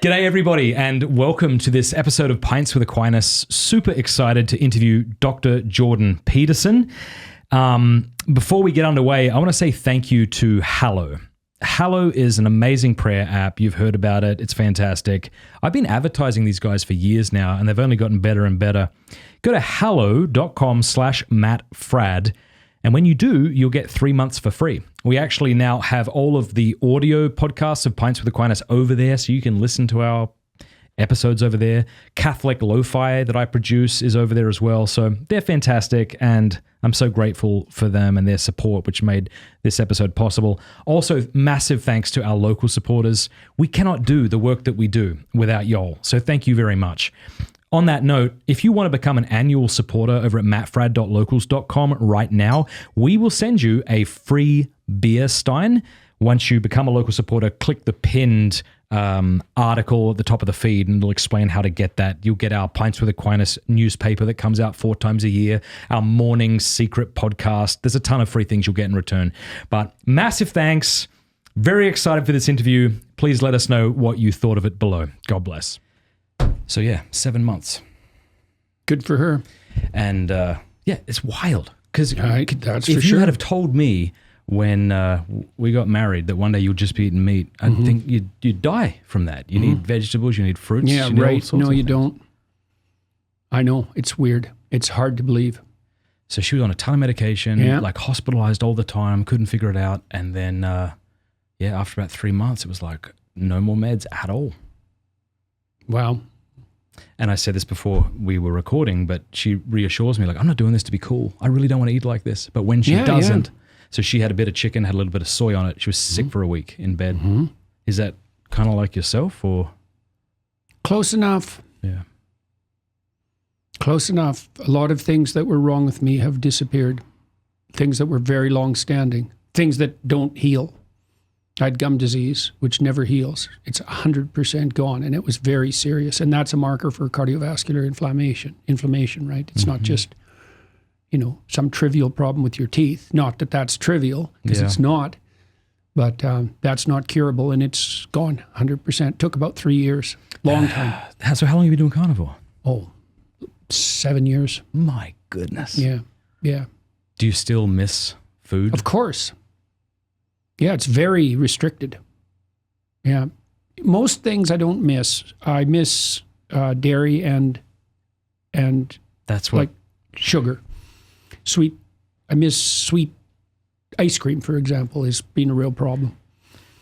G'day, everybody, and welcome to this episode of Pints with Aquinas. Super excited to interview Dr. Jordan Peterson. Before we get underway, I want to say thank you to Hallow. Hallow is an amazing prayer app. You've heard about it. It's fantastic. I've been advertising these guys for years now, and they've only gotten better and better. Go to hallow.com/MattFradd, and when you do, you'll get 3 months for free. We actually now have all of the audio podcasts of Pints with Aquinas over there, so you can listen to our episodes over there. Catholic Lo-Fi that I produce is over there as well. So they're fantastic, and I'm so grateful for them and their support, which made this episode possible. Also, massive thanks to our local supporters. We cannot do the work that we do without y'all, so thank you very much. On that note, if you want to become an annual supporter over at mattfradd.locals.com right now, we will send you a free beer stein. Once you become a local supporter, click the pinned article at the top of the feed and it'll explain how to get that. You'll get our Pints with Aquinas newspaper that comes out 4 times a year, our morning secret podcast. There's a ton of free things you'll get in return. But massive thanks. Very excited for this interview. Please let us know what you thought of it below. God bless. So yeah, 7 months. Good for her. And yeah, it's wild. Because that's if for you sure. had have told me when we got married that one day you'll just be eating meat, I think you'd die from that. You need vegetables, you need fruits. Yeah, you need all right. sorts No, of you things. don't. I know. It's weird. It's hard to believe. So she was on a ton of medication, Yeah. like hospitalized all the time, couldn't figure it out. And then, after about 3 months, it was like no more meds at all. Wow. And I said this before we were recording, but she reassures me, like, I'm not doing this to be cool. I really don't want to eat like this. But when she doesn't, so she had a bit of chicken, had a little bit of soy on it. She was sick for a week in bed. Is that kind of like yourself or? Close enough. Yeah. Close enough. A lot of things that were wrong with me have disappeared. Things that were very long-standing. Things that don't heal. I had gum disease, which never heals. It's 100% gone, and it was very serious. And that's a marker for cardiovascular inflammation, right? It's not just, some trivial problem with your teeth. Not that that's trivial, because it's not. But that's not curable, and it's gone 100%. Took about 3 years. Long time. So how long have you been doing carnivore? 7 years. My goodness. Yeah. Do you still miss food? Of course. Yeah, it's very restricted. Yeah. Most things I don't miss. I miss dairy and That's what, like sugar. Sweet. I miss sweet ice cream, for example, has been a real problem.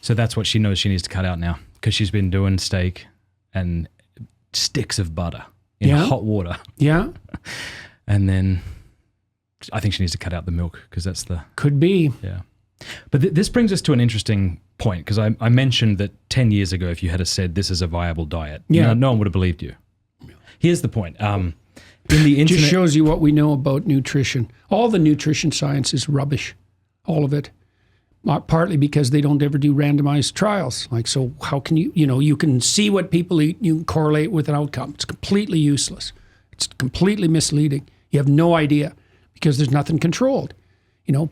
So that's what she knows she needs to cut out now, because she's been doing steak and sticks of butter in hot water. Yeah. And then I think she needs to cut out the milk, because that's the... Could be. Yeah. But this brings us to an interesting point, because I mentioned that 10 years ago, if you had said this is a viable diet, no one would have believed you. Here's the point. In the internet... Just shows you what we know about nutrition. All the nutrition science is rubbish. All of it. Partly because they don't ever do randomized trials. Like, so how can you can see what people eat, you can correlate with an outcome. It's completely useless. It's completely misleading. You have no idea because there's nothing controlled.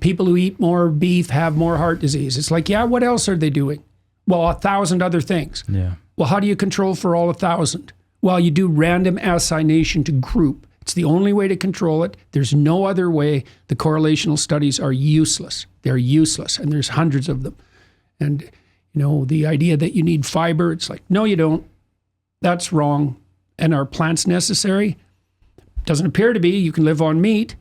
People who eat more beef have more heart disease. It's like, what else are they doing? Well, 1,000 other things. Yeah. Well, how do you control for all 1,000? Well, you do random assignation to group. It's the only way to control it. There's no other way. The correlational studies are useless. They're useless, and there's hundreds of them. And, the idea that you need fiber, it's like, no, you don't. That's wrong. And are plants necessary? Doesn't appear to be. You can live on meat.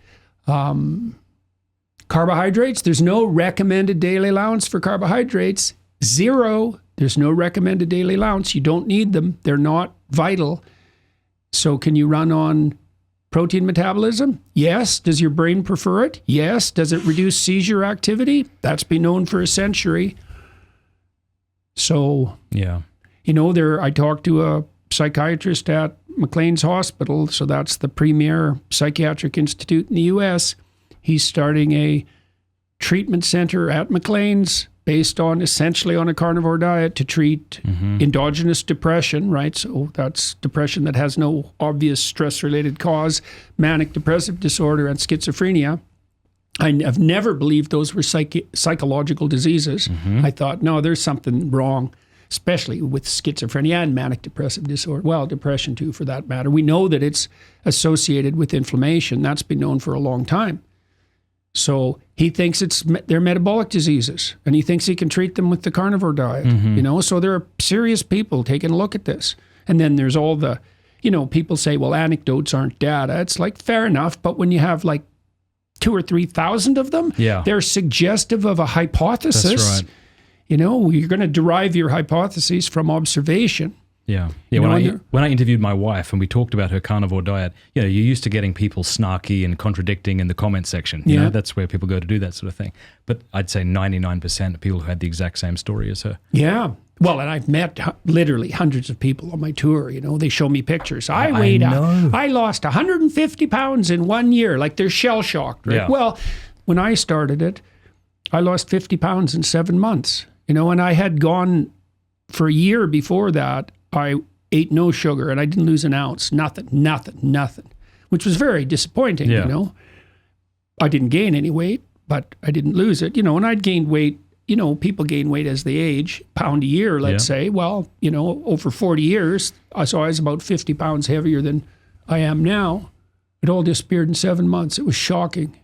Carbohydrates, there's no recommended daily allowance for carbohydrates. 0. There's no recommended daily allowance. You don't need them. They're not vital. So can you run on protein metabolism? Yes. Does your brain prefer it? Yes. Does it reduce seizure activity? That's been known for a century. So, I talked to a psychiatrist at McLean's Hospital. So that's the premier psychiatric institute in the U.S. He's starting a treatment center at McLean's based on essentially on a carnivore diet to treat endogenous depression, right? So that's depression that has no obvious stress-related cause, manic depressive disorder, and schizophrenia. I've never believed those were psychological diseases. I thought, no, there's something wrong. especially with schizophrenia and manic depressive disorder. Well, depression too, for that matter. We know that it's associated with inflammation. That's been known for a long time. So he thinks they're metabolic diseases, and he thinks he can treat them with the carnivore diet. So there are serious people taking a look at this. And then there's all the, people say, well, anecdotes aren't data. It's like, fair enough, but when you have like 2,000 or 3,000 of them, they're suggestive of a hypothesis. That's right. You're going to derive your hypotheses from observation. Yeah. When I interviewed my wife and we talked about her carnivore diet, you're used to getting people snarky and contradicting in the comment section. You know, that's where people go to do that sort of thing. But I'd say 99% of people who had the exact same story as her. Yeah. Well, and I've met literally hundreds of people on my tour. They show me pictures. I lost 150 pounds in 1 year. Like they're shell shocked. Right? Yeah. Well, when I started it, I lost 50 pounds in 7 months. And I had gone for a year before that. I ate no sugar and I didn't lose an ounce. Nothing. Which was very disappointing. I didn't gain any weight, but I didn't lose it. And I'd gained weight. People gain weight as they age, pound a year, let's say. Well, over 40 years, so I was about 50 pounds heavier than I am now. It all disappeared in 7 months. It was shocking.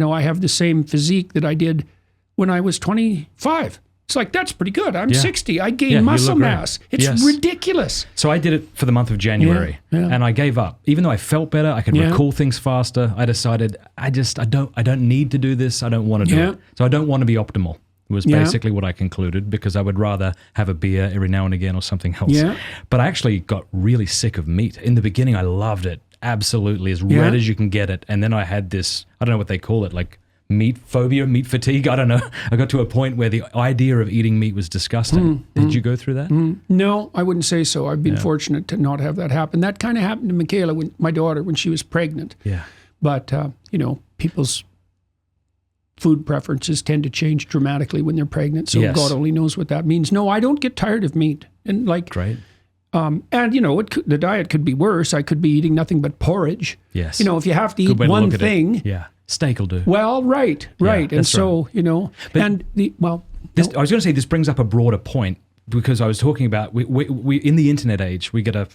I have the same physique that I did when I was 25. It's like, that's pretty good. I'm 60. I gained muscle mass. It's ridiculous. So I did it for the month of January and I gave up. Even though I felt better, I could recall things faster. I decided I don't need to do this. I don't want to do it. So I don't want to be optimal. Was basically what I concluded, because I would rather have a beer every now and again or something else. Yeah. But I actually got really sick of meat. In the beginning, I loved it. Absolutely. As red as you can get it. And then I had this, I don't know what they call it, like meat phobia, meat fatigue. I don't know. I got to a point where the idea of eating meat was disgusting. Did you go through that? No, I wouldn't say so. I've been fortunate to not have that happen. That kind of happened to Michaela, my daughter, when she was pregnant. Yeah. But, people's food preferences tend to change dramatically when they're pregnant. So God only knows what that means. No, I don't get tired of meat. And great. And the diet could be worse. I could be eating nothing but porridge. Yes. If you have to eat one thing. Yeah. Steak will do. Well, right. And so, But I was going to say, this brings up a broader point, because I was talking about, we in the internet age, we're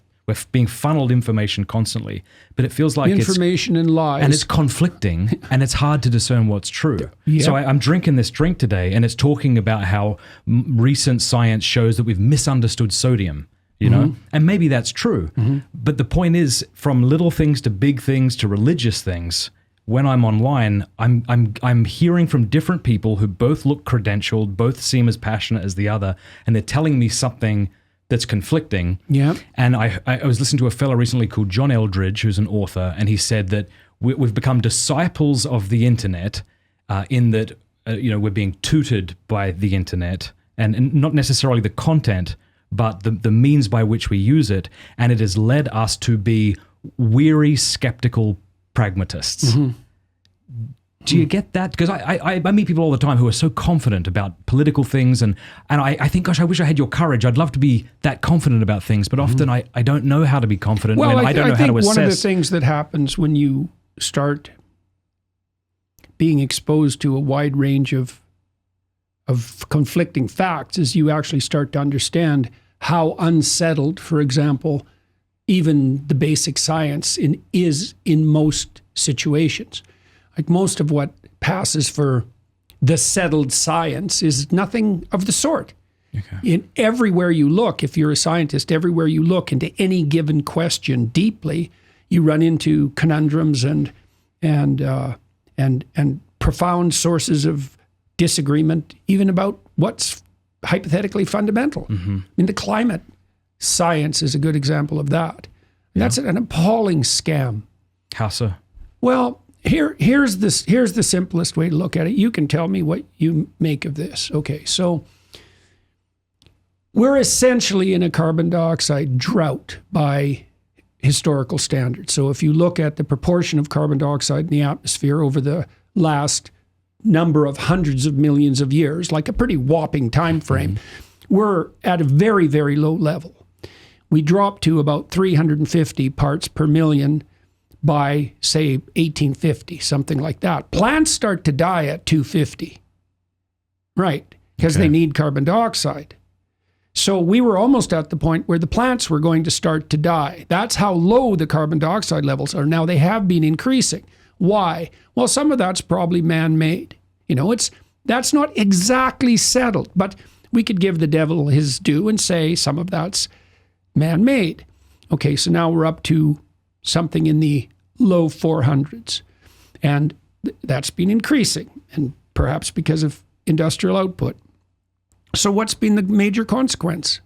being funneled information constantly, but it feels like information and lies. And it's conflicting, and it's hard to discern what's true. Yep. So I'm drinking this drink today, and it's talking about how recent science shows that we've misunderstood sodium, and maybe that's true. But the point is, from little things to big things to religious things, when I'm online, I'm hearing from different people who both look credentialed, both seem as passionate as the other, and they're telling me something that's conflicting. Yeah. And I was listening to a fellow recently called John Eldridge, who's an author, and he said that we've become disciples of the internet, in that we're being tutored by the internet, and not necessarily the content, but the means by which we use it, and it has led us to be weary, skeptical pragmatists. Do you get that? Because I meet people all the time who are so confident about political things, and I think, gosh, I wish I had your courage. I'd love to be that confident about things, but often I don't know how to be confident when I don't know how to assess. One of the things that happens when you start being exposed to a wide range of conflicting facts is you actually start to understand how unsettled, for example, even the basic science is in most situations. Like most of what passes for the settled science is nothing of the sort. Okay. Everywhere you look, if you're a scientist, everywhere you look into any given question deeply, you run into conundrums and profound sources of disagreement, even about what's hypothetically fundamental. I mean, the climate science is a good example of that. That's an appalling scam. How so? Well, here's the simplest way to look at it. You can tell me what you make of this. Okay, so we're essentially in a carbon dioxide drought by historical standards. So if you look at the proportion of carbon dioxide in the atmosphere over the last number of hundreds of millions of years, like a pretty whopping time frame, we're at a very, very low level. We dropped to about 350 parts per million by, say, 1850, something like that. Plants start to die at 250, right? Because they need carbon dioxide. So we were almost at the point where the plants were going to start to die. That's how low the carbon dioxide levels are. Now they have been increasing. Why? Well, some of that's probably man-made. That's not exactly settled, but we could give the devil his due and say some of that's man-made. Okay, so now we're up to something in the low 400s. And that's been increasing, and perhaps because of industrial output. So what's been the major consequence?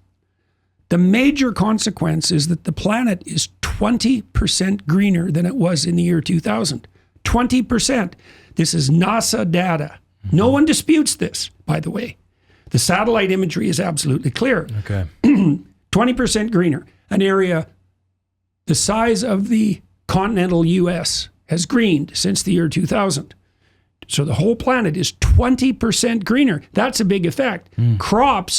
The major consequence is that the planet is 20% greener than it was in the year 2000. 20%. This is NASA data. No one disputes this, by the way. The satellite imagery is absolutely clear. Okay. 20% greener. An area the size of the continental US has greened since the year 2000. So the whole planet is 20% greener. That's a big effect. Crop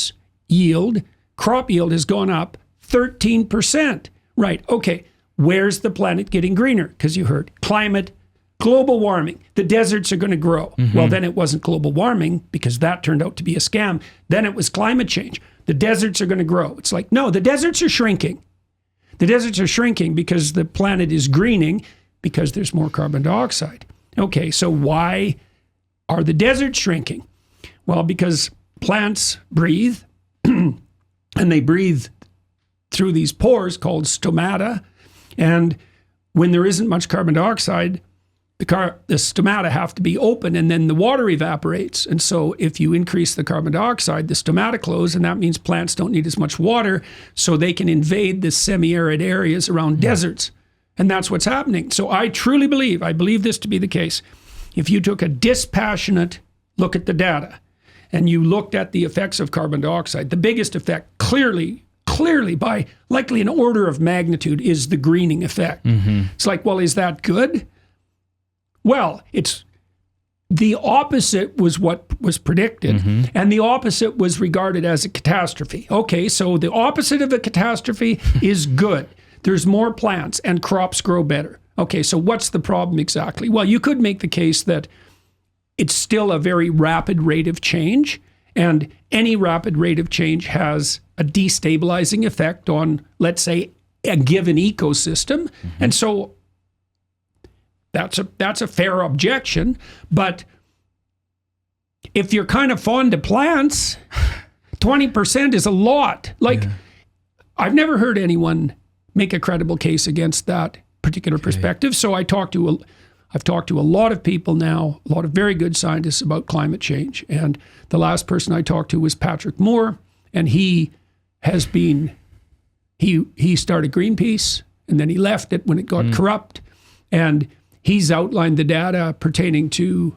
yield has gone up 13%. Right, okay. Where's the planet getting greener? Because you heard climate, global warming. The deserts are going to grow. Well, then it wasn't global warming because that turned out to be a scam. Then it was climate change. The deserts are going to grow. It's like, no, the deserts are shrinking. The deserts are shrinking because the planet is greening because there's more carbon dioxide. Okay, so why are the deserts shrinking? Well, because plants breathe, and they breathe through these pores called stomata. And when there isn't much carbon dioxide, the stomata have to be open, and then the water evaporates. And so if you increase the carbon dioxide, the stomata close, and that means plants don't need as much water, so they can invade the semi-arid areas around deserts. And that's what's happening. So I truly believe, I believe this to be the case. If you took a dispassionate look at the data and you looked at the effects of carbon dioxide, the biggest effect clearly by likely an order of magnitude is the greening effect. It's like, well, is that good? Well, it's the opposite was what was predicted, and the opposite was regarded as a catastrophe. Okay, so the opposite of a catastrophe is good. There's more plants and crops grow better. Okay, so what's the problem exactly? Well, you could make the case that it's still a very rapid rate of change, and any rapid rate of change has a destabilizing effect on, let's say, a given ecosystem. And so that's a fair objection. But if you're kind of fond of plants, 20% is a lot. I've never heard anyone make a credible case against that particular perspective. So I've talked to a lot of people now, a lot of very good scientists about climate change. And the last person I talked to was Patrick Moore, and he started Greenpeace, and then he left it when it got corrupt. And he's outlined the data pertaining to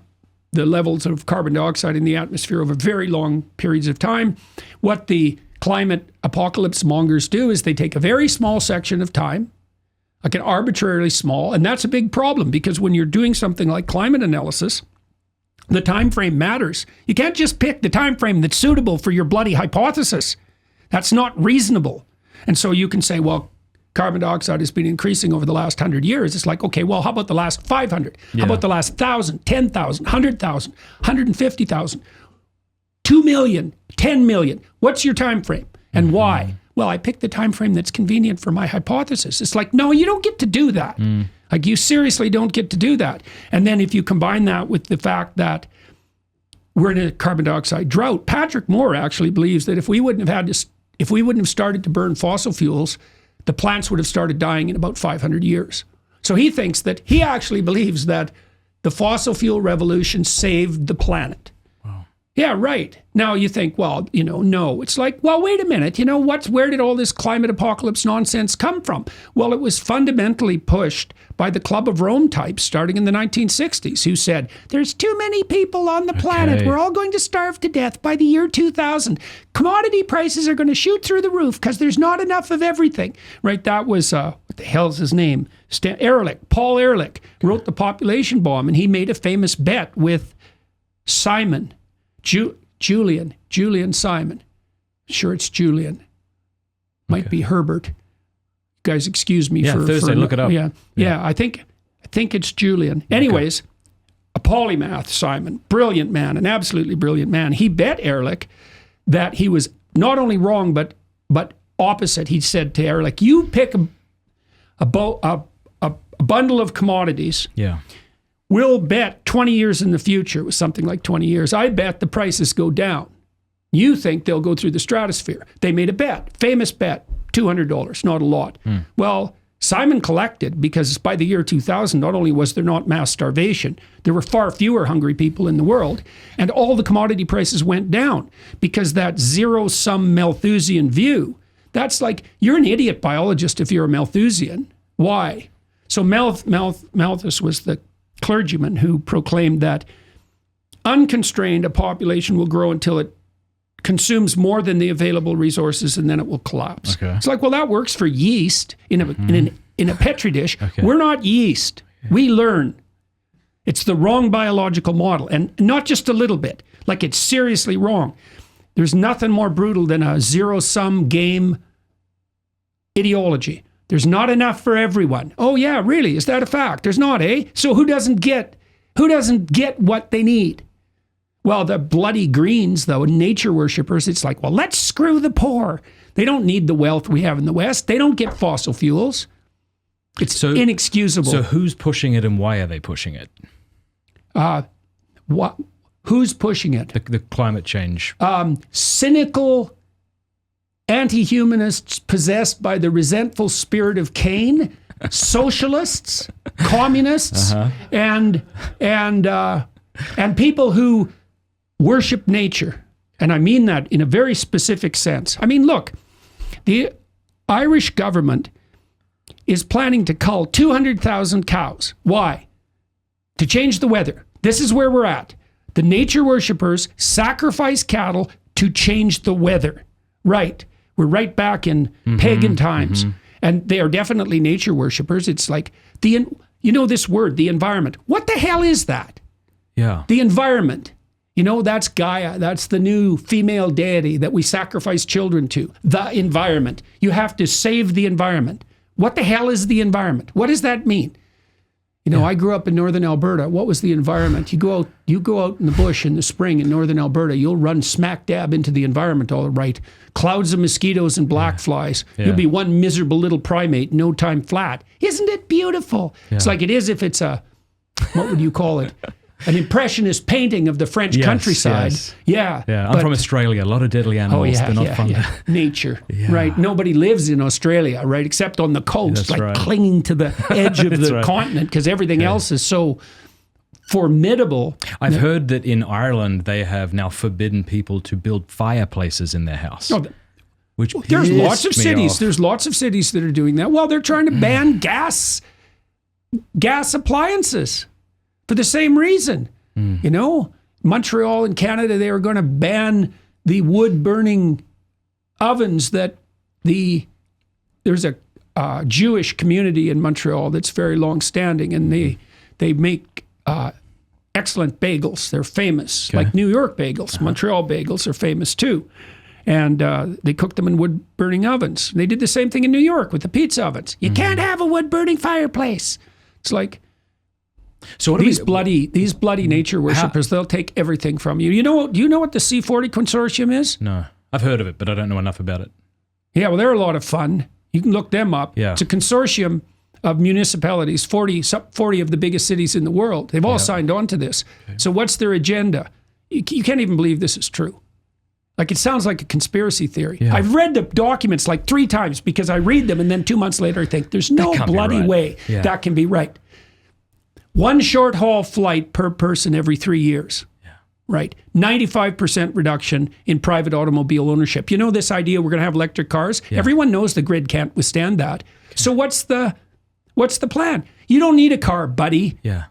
the levels of carbon dioxide in the atmosphere over very long periods of time. What the climate apocalypse mongers do is they take a very small section of time, like an arbitrarily small, and that's a big problem because when you're doing something like climate analysis, the time frame matters. You can't just pick the time frame that's suitable for your bloody hypothesis. That's not reasonable. And so you can say, well, carbon dioxide has been increasing over the last 100 years. It's like, okay, well, how about the last 500? How about the last 1,000, 10,000, 100,000, 150,000, 2 million, 10 million? What's your time frame and why? Well, I picked the time frame that's convenient for my hypothesis. It's like, no, you don't get to do that. Like, you seriously don't get to do that. And then if you combine that with the fact that we're in a carbon dioxide drought, Patrick Moore actually believes that if we wouldn't have started to burn fossil fuels, the plants would have started dying in about 500 years. So he actually believes that the fossil fuel revolution saved the planet. Wow. Yeah, right. Now you think, well, no. It's like, well, wait a minute. Where did all this climate apocalypse nonsense come from? Well, it was fundamentally pushed by the Club of Rome types starting in the 1960s who said, there's too many people on the planet. We're all going to starve to death by the year 2000. Commodity prices are going to shoot through the roof because there's not enough of everything. Right? That was, what the hell's his name? Paul Ehrlich wrote The Population Bomb, and he made a famous bet with Simon, Julian Simon. Sure, it's Julian. Might be Herbert. You guys, excuse me for Thursday. Look it up. Yeah. I think it's Julian. Anyways, a polymath, Simon, brilliant man, an absolutely brilliant man. He bet Ehrlich that he was not only wrong, but opposite. He said to Eric, like, you pick a bundle of commodities. Yeah. We'll bet 20 years in the future, it was something like 20 years, I bet the prices go down. You think they'll go through the stratosphere. They made a bet, famous bet, $200, not a lot. Well, Simon collected, because by the year 2000, not only was there not mass starvation, there were far fewer hungry people in the world, and all the commodity prices went down, because that zero-sum Malthusian view, that's like, you're an idiot biologist if you're a Malthusian. Why? So Malthus was the clergyman who proclaimed that unconstrained, a population will grow until it consumes more than the available resources, and then it will collapse. Okay. It's like, well, that works for yeast in a petri dish. Okay. We're not yeast. We learn. It's the wrong biological model, and not just a little bit. Like, it's seriously wrong. There's nothing more brutal than a zero-sum game ideology. There's not enough for everyone. Oh yeah, really? Is that a fact? There's not, eh? So who doesn't get what they need? Well, the bloody greens, though, nature worshippers, it's like, well, let's screw the poor. They don't need the wealth we have in the West. They don't get fossil fuels. It's inexcusable. So who's pushing it, and why are they pushing it? Who's pushing it? The climate change. Cynical anti-humanists possessed by the resentful spirit of Cain, socialists, communists, and people who worship nature. And I mean that in a very specific sense. I mean, look, the Irish government is planning to cull 200,000 cows. Why? To change the weather. This is where we're at. The nature worshippers sacrifice cattle to change the weather. Right. We're right back in pagan times. And they are definitely nature worshippers. It's like, this word, the environment. What the hell is that? Yeah. The environment. That's Gaia. That's the new female deity that we sacrifice children to. The environment. You have to save the environment. What the hell is the environment? What does that mean? I grew up in northern Alberta. What was the environment? You go out in the bush in the spring in northern Alberta, you'll run smack dab into the environment, all right. Clouds of mosquitoes and black flies. Yeah. You'll be one miserable little primate, no time flat. Isn't it beautiful? Yeah. It's like it is if it's what would you call it? An impressionist painting of the French countryside. Yes. Yeah. I'm from Australia. A lot of deadly animals. They're not fun. Yeah. Nature. Right. Nobody lives in Australia, right? Except on the coast, clinging to the edge of the continent, because everything else is so formidable. I've heard that in Ireland, they have now forbidden people to build fireplaces in their house. Which there's lots of cities. There's lots of cities that are doing that. Well, they're trying to ban gas appliances. For the same reason, Montreal in Canada, they were going to ban the wood-burning ovens that there's a Jewish community in Montreal that's very long-standing, and they make excellent bagels. They're famous, like New York bagels. Montreal bagels are famous too. And they cook them in wood-burning ovens. They did the same thing in New York with the pizza ovens. You can't have a wood-burning fireplace. It's like... So these bloody nature worshippers, they'll take everything from you. Do you know what the C40 consortium is? No. I've heard of it, but I don't know enough about it. Yeah, well, they're a lot of fun. You can look them up. Yeah. It's a consortium of municipalities, 40 of the biggest cities in the world. They've all signed on to this. Okay. So what's their agenda? You can't even believe this is true. Like, it sounds like a conspiracy theory. Yeah. I've read the documents like 3 times because I read them, and then 2 months later I think, there's no bloody way that can be right. 1 short haul flight per person every 3 years. Yeah. Right. 95% reduction in private automobile ownership. This idea we're going to have electric cars? Yeah. Everyone knows the grid can't withstand that. Okay. So what's the plan? You don't need a car, buddy. Yeah.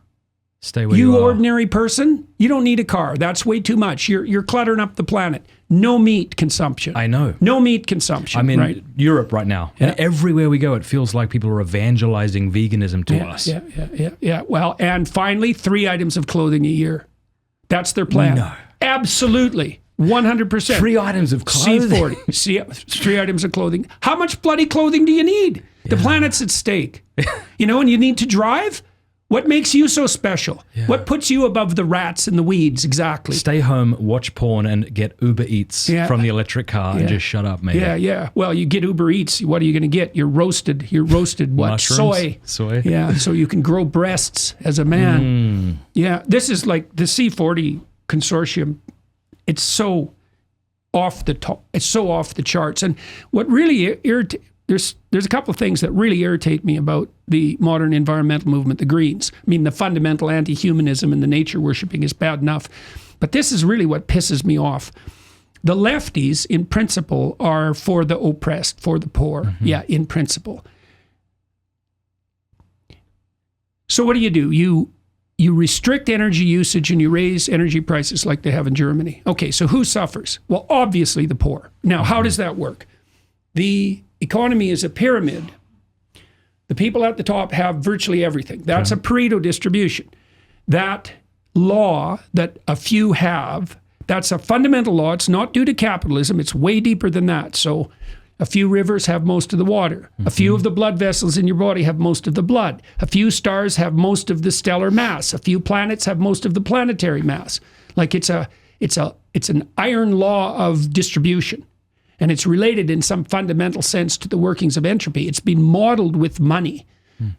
Stay where you are. You ordinary person, you don't need a car. That's way too much. You're cluttering up the planet. No meat consumption. I know. No meat consumption. I'm in Europe right now. Yeah. And everywhere we go, it feels like people are evangelizing veganism to us. Yeah. Well, and finally, 3 items of clothing a year. That's their plan. No. Absolutely. 100%. 3 items of clothing. C40. 3 items of clothing. How much bloody clothing do you need? The planet's at stake. And you need to drive? What makes you so special? Yeah. What puts you above the rats and the weeds? Exactly. Stay home, watch porn, and get Uber Eats from the electric car and just shut up, mate. Yeah. Well, you get Uber Eats. What are you going to get? You're roasted what? Mushrooms? Soy. Yeah, so you can grow breasts as a man. Yeah, this is like the C40 consortium. It's so off the top. It's so off the charts. And what really there's a couple of things that really irritate me about the modern environmental movement, the Greens. I mean, the fundamental anti-humanism and the nature worshipping is bad enough, but this is really what pisses me off. The lefties, in principle, are for the oppressed, for the poor. Yeah, in principle. So what do? You restrict energy usage and you raise energy prices like they have in Germany. Okay, so who suffers? Well, obviously the poor. Now, how does that work? The economy is a pyramid. The people at the top have virtually everything. That's a Pareto distribution. That law that a few have, that's a fundamental law. It's not due to capitalism. It's way deeper than that. So a few rivers have most of the water. A few of the blood vessels in your body have most of the blood. A few stars have most of the stellar mass. A few planets have most of the planetary mass. Like it's an iron law of distribution. And it's related in some fundamental sense to the workings of entropy. It's been modeled with money,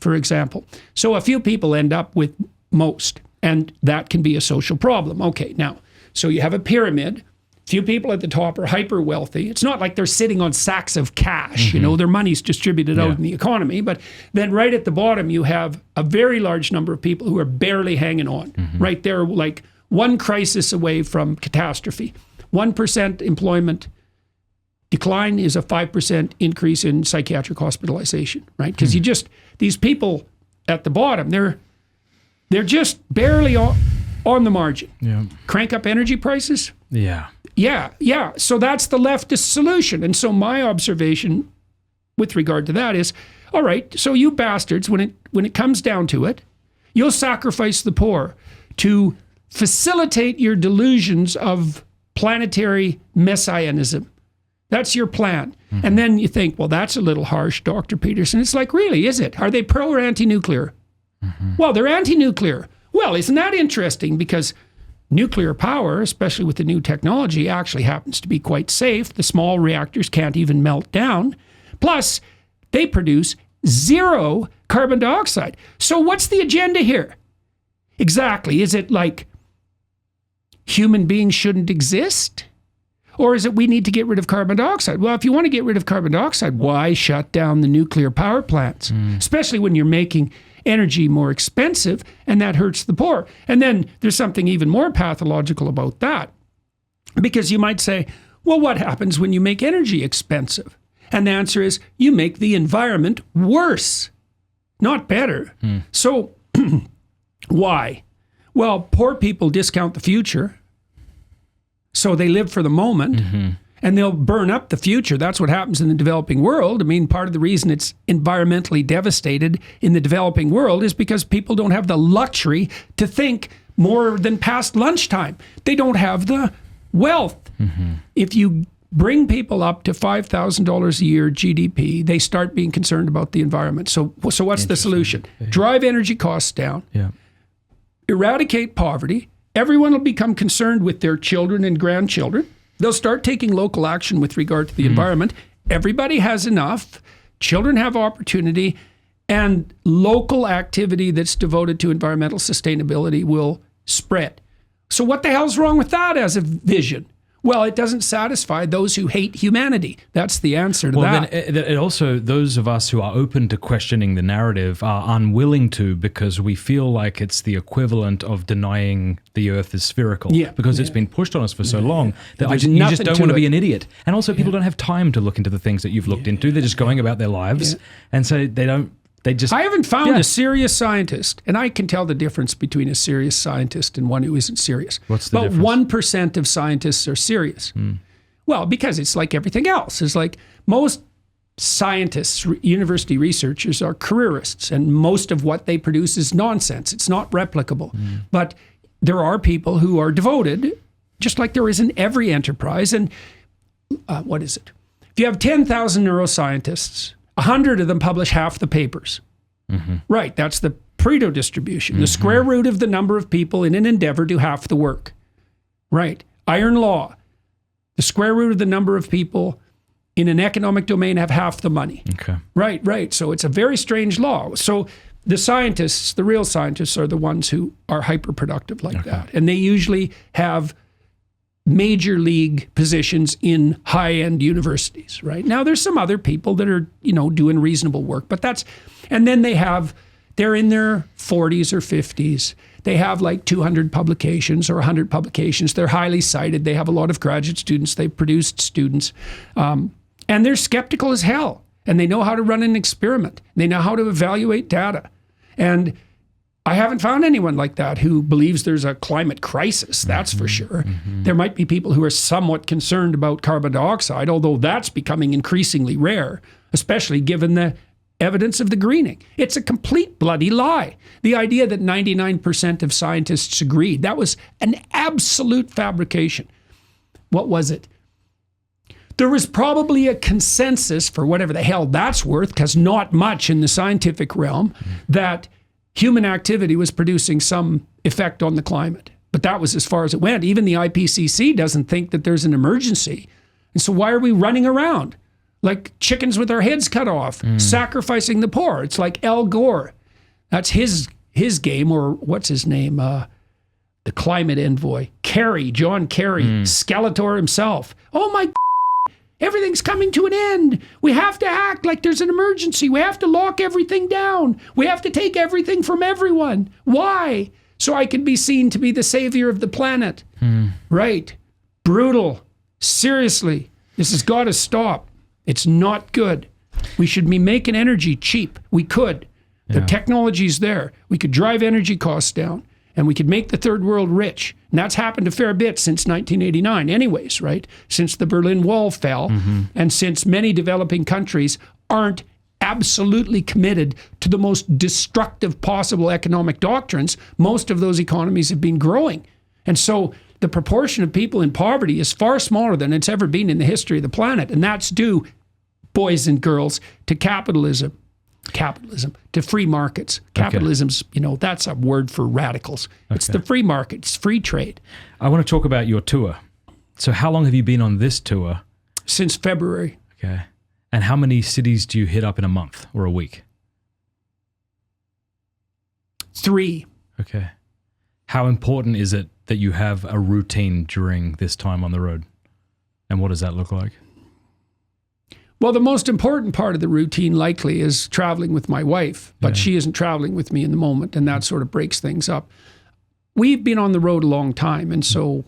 for example. So a few people end up with most, and that can be a social problem. Okay, now, so you have a pyramid. Few people at the top are hyper wealthy. It's not like they're sitting on sacks of cash, their money's distributed out in the economy. But then right at the bottom, you have a very large number of people who are barely hanging on. Right there, like one crisis away from catastrophe. 1% employment decline is a 5% increase in psychiatric hospitalization, right? Because these people at the bottom, they're just barely on the margin. Yeah. Crank up energy prices. Yeah. Yeah. So that's the leftist solution. And so my observation with regard to that is, all right, so you bastards, when it comes down to it, you'll sacrifice the poor to facilitate your delusions of planetary messianism. That's your plan. And then you think, well, that's a little harsh, Dr. Peterson. It's like, really, is it? Are they pro or anti-nuclear? Well, they're anti-nuclear. Well, isn't that interesting? Because nuclear power, especially with the new technology, actually happens to be quite safe. The small reactors can't even melt down. Plus, they produce 0 carbon dioxide. So what's the agenda here? Exactly. Is it like human beings shouldn't exist? Or is it we need to get rid of carbon dioxide? Well, if you want to get rid of carbon dioxide, why shut down the nuclear power plants? Especially when you're making energy more expensive, and that hurts the poor. And then there's something even more pathological about that. Because you might say, well, what happens when you make energy expensive? And the answer is, you make the environment worse, not better. So why? Well, poor people discount the future. So they live for the moment, and they'll burn up the future. That's what happens in the developing world. I mean, part of the reason it's environmentally devastated in the developing world is because people don't have the luxury to think more than past lunchtime. They don't have the wealth. If you bring people up to $5,000 a year GDP, they start being concerned about the environment. So what's the solution? Drive energy costs down, eradicate poverty. Everyone will become concerned with their children and grandchildren. They'll start taking local action with regard to the environment. Everybody has enough. Children have opportunity. And local activity that's devoted to environmental sustainability will spread. So what the hell's wrong with that as a vision? Well, it doesn't satisfy those who hate humanity. That's the answer to that. Then it also, those of us who are open to questioning the narrative are unwilling to, because we feel like it's the equivalent of denying the earth is spherical. Because it's been pushed on us for so long that you just don't want to be an idiot. And also people don't have time to look into the things that you've looked into. They're just going about their lives. And so I haven't found a serious scientist, and I can tell the difference between a serious scientist and one who isn't serious. What's the difference? About 1% of scientists are serious. Well, because it's like everything else. It's like most scientists, university researchers are careerists, and most of what they produce is nonsense. It's not replicable. But there are people who are devoted, just like there is in every enterprise. And what is it? If you have 10,000 neuroscientists, 100 of them publish half the papers. Right, that's the Pareto distribution, the square root of the number of people in an endeavor do half the work. Right. Iron law, the square root of the number of people in an economic domain have half the money. Okay. Right. So it's a very strange law. So the scientists, the real scientists, are the ones who are hyper-productive like that. And they usually have major league positions in high-end universities, right? Now, there's some other people that are, doing reasonable work, but and then they're in their 40s or 50s. They have like 200 publications or 100 publications. They're highly cited. They have a lot of graduate students. They've produced students. And they're skeptical as hell. And they know how to run an experiment. They know how to evaluate data. And I haven't found anyone like that who believes there's a climate crisis, that's for sure. There might be people who are somewhat concerned about carbon dioxide, although that's becoming increasingly rare, especially given the evidence of the greening. It's a complete bloody lie. The idea that 99% of scientists agreed, that was an absolute fabrication. What was it? There was probably a consensus, for whatever the hell that's worth, because not much in the scientific realm, that human activity was producing some effect on the climate. But that was as far as it went. Even the IPCC doesn't think that there's an emergency. And so why are we running around like chickens with our heads cut off, sacrificing the poor? It's like Al Gore. That's his game, or what's his name? The climate envoy. John Kerry, Skeletor himself. Oh my, everything's coming to an end. We have to act like there's an emergency. We have to lock everything down. We have to take everything from everyone. Why? So I can be seen to be the savior of the planet. Right. Brutal. Seriously. This has got to stop. It's not good. We should be making energy cheap. We could. The technology's there. We could drive energy costs down. And we could make the third world rich. And that's happened a fair bit since 1989 anyways, right? Since the Berlin Wall fell, and since many developing countries aren't absolutely committed to the most destructive possible economic doctrines, most of those economies have been growing. And so the proportion of people in poverty is far smaller than it's ever been in the history of the planet. And that's due, boys and girls, to capitalism, to free markets. Capitalism's, that's a word for radicals. It's the free market. It's free trade. I want to talk about your tour. So how long have you been on this tour? Since February. Okay. And how many cities do you hit up in a month or a week? 3. Okay. How important is it that you have a routine during this time on the road? And what does that look like? Well, the most important part of the routine likely is traveling with my wife, but she isn't traveling with me in the moment, and that sort of breaks things up. We've been on the road a long time, and so,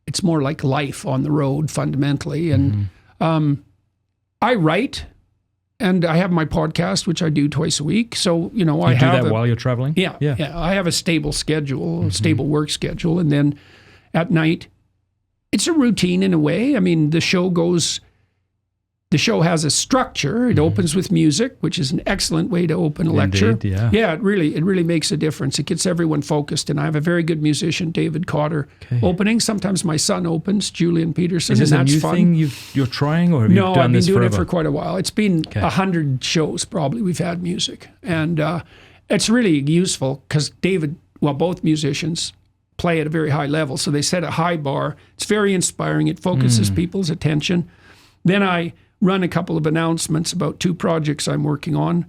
it's more like life on the road fundamentally. And I write, and I have my podcast, which I do twice a week. So, I have do that while you're traveling? Yeah. I have a stable schedule, stable work schedule, and then at night, it's a routine in a way. I mean, the show has a structure. It opens with music, which is an excellent way to open a lecture. Indeed, it really makes a difference. It gets everyone focused. And I have a very good musician, David Cotter, opening. Sometimes my son opens, Julian Peterson, and that's fun. Is this a new thing you're trying, or have you done this forever? No, I've been doing it for quite a while. It's been 100 shows probably we've had music. And it's really useful because both musicians play at a very high level. So they set a high bar. It's very inspiring. It focuses people's attention. Then I run a couple of announcements about 2 projects I'm working on.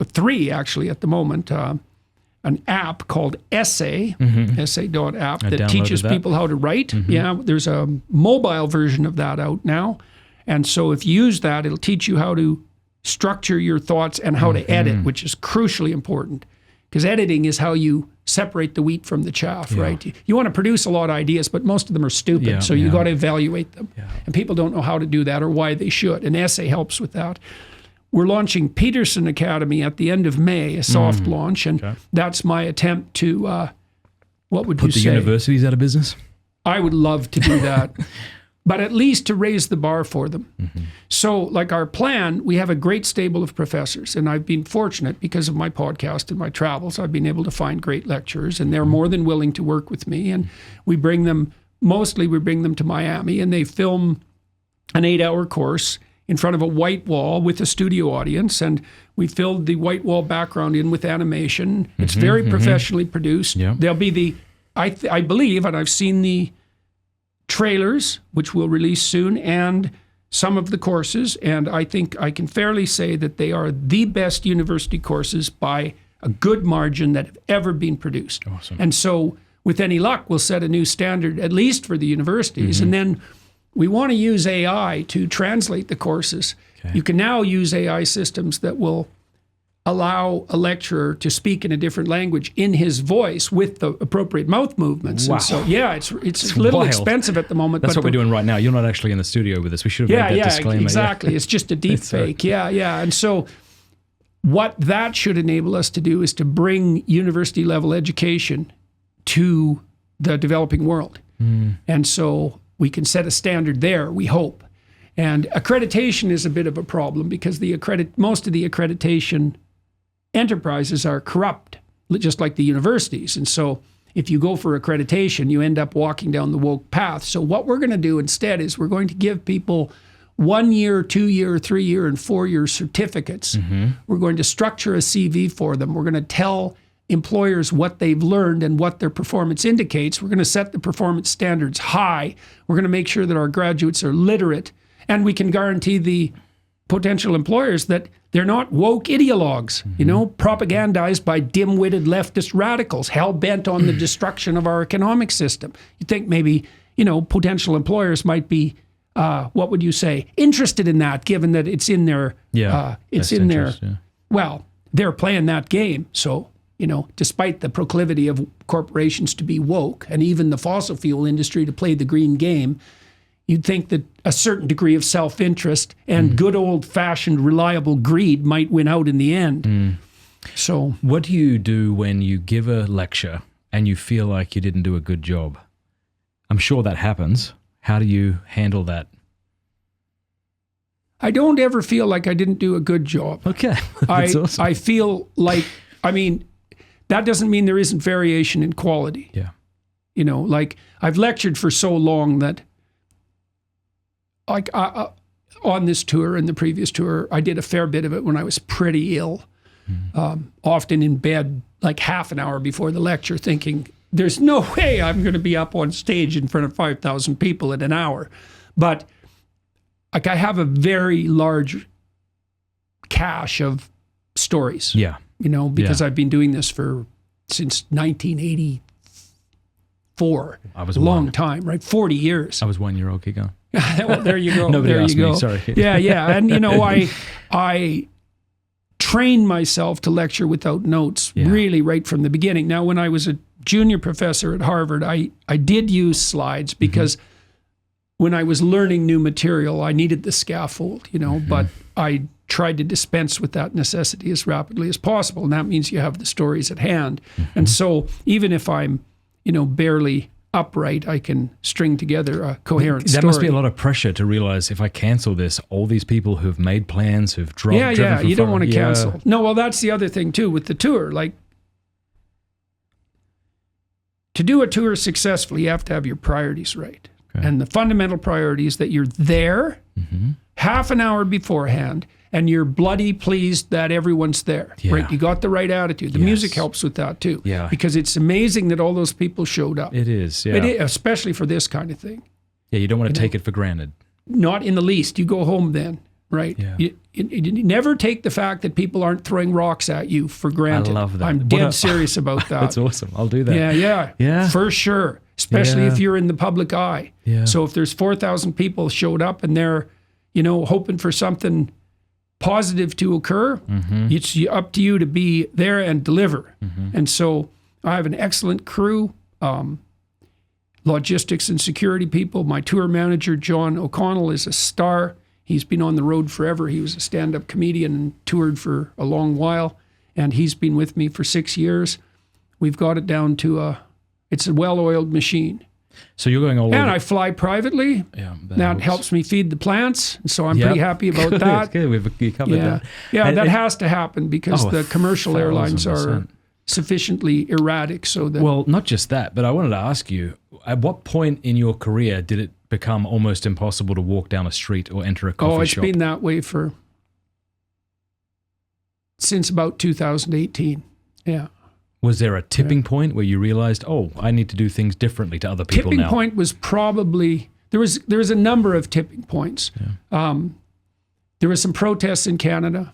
3 actually at the moment. An app called Essay, essay.app, that teaches people how to write. Yeah, there's a mobile version of that out now. And so if you use that, it'll teach you how to structure your thoughts and how to edit, which is crucially important. Because editing is how you separate the wheat from the chaff, right? You want to produce a lot of ideas, but most of them are stupid, so you got to evaluate them. And people don't know how to do that or why they should. An essay helps with that. We're launching Peterson Academy at the end of May, a soft launch, and that's my attempt to, put the universities out of business? I would love to do that. But at least to raise the bar for them. So like our plan, we have a great stable of professors, and I've been fortunate because of my podcast and my travels. I've been able to find great lecturers, and they're more than willing to work with me. And we bring them to Miami, and they film an 8-hour course in front of a white wall with a studio audience, and we filled the white wall background in with animation. It's very professionally produced. Yeah. There'll be I believe, and I've seen the trailers, which we'll release soon, and some of the courses, and I think I can fairly say that they are the best university courses by a good margin that have ever been produced. Awesome. And so, with any luck, we'll set a new standard, at least for the universities, and then we want to use AI to translate the courses. Okay. You can now use AI systems that will allow a lecturer to speak in a different language in his voice with the appropriate mouth movements. Wow. And so, yeah, it's a little wild. expensive at the moment. That's but what we're doing right now. You're not actually in the studio with us. We should have made that disclaimer. Exactly. It's just a deep fake. Yeah. And so what that should enable us to do is to bring university level education to the developing world. And so we can set a standard there, we hope. And accreditation is a bit of a problem because most of the accreditation enterprises are corrupt, just like the universities. And so if you go for accreditation, you end up walking down the woke path. So what we're going to do instead is we're going to give people 1 year, 2 year, 3 year, and 4 year certificates. We're going to structure a CV for them. We're going to tell employers what they've learned and what their performance indicates. We're going to set the performance standards high. We're going to make sure that our graduates are literate, and we can guarantee the potential employers that they're not woke ideologues, propagandized by dim-witted leftist radicals, hell-bent on the destruction of our economic system. You think maybe, potential employers might be, what would you say, interested in that, given that it's in their, well, they're playing that game. So, despite the proclivity of corporations to be woke and even the fossil fuel industry to play the green game, you'd think that a certain degree of self-interest and good old-fashioned reliable greed might win out in the end. So, what do you do when you give a lecture and you feel like you didn't do a good job? I'm sure that happens. How do you handle that? I don't ever feel like I didn't do a good job. Okay. That's awesome. I feel like, that doesn't mean there isn't variation in quality. Yeah. I've lectured for so long that on this tour and the previous tour, I did a fair bit of it when I was pretty ill, often in bed like half an hour before the lecture thinking, there's no way I'm going to be up on stage in front of 5,000 people in an hour. But I have a very large cache of stories. Yeah. Because I've been doing this since 1984. I was a long time, right? 40 years. I was 1 year old. Keep going. Well, there you go. Nobody there asked you go. me. Sorry. Yeah. And I trained myself to lecture without notes, really right from the beginning. Now, when I was a junior professor at Harvard, I did use slides because when I was learning new material, I needed the scaffold, but I tried to dispense with that necessity as rapidly as possible. And that means you have the stories at hand. And so even if I'm, barely upright, I can string together a coherent story. That must be a lot of pressure to realize if I cancel this, all these people who've made plans, who've driven from you don't far, want to cancel. No, well, that's the other thing too with the tour. Like, to do a tour successfully, you have to have your priorities right. Okay. And the fundamental priority is that you're there half an hour beforehand and you're bloody pleased that everyone's there. Right? You got the right attitude. The music helps with that too. Yeah. Because it's amazing that all those people showed up. It is, especially for this kind of thing. Yeah, you don't want to take it for granted. Not in the least. You go home then, right? Yeah. You never take the fact that people aren't throwing rocks at you for granted. I love that. I'm dead serious about that. That's awesome. I'll do that. Yeah. For sure. Especially if you're in the public eye. Yeah. So if there's 4,000 people showed up and they're, hoping for something positive to occur, it's up to you to be there and deliver. And so I have an excellent crew, logistics and security people. My tour manager, John O'Connell, is a star. He's been on the road forever. He was a stand-up comedian and toured for a long while, and he's been with me for 6 years. We've got it down to it's a well-oiled machine. So you're going all over. And I fly privately. Yeah, that helps me feed the plants. And so I'm pretty happy about that. Good. We've covered that. Yeah, that has to happen because the commercial airlines are sufficiently erratic so that... Well, not just that, but I wanted to ask you, at what point in your career did it become almost impossible to walk down a street or enter a coffee shop? It's been that way since about 2018. Yeah. Was there a tipping point where you realized, I need to do things differently to other people now? Tipping point was probably, there was a number of tipping points. Yeah. There was some protests in Canada,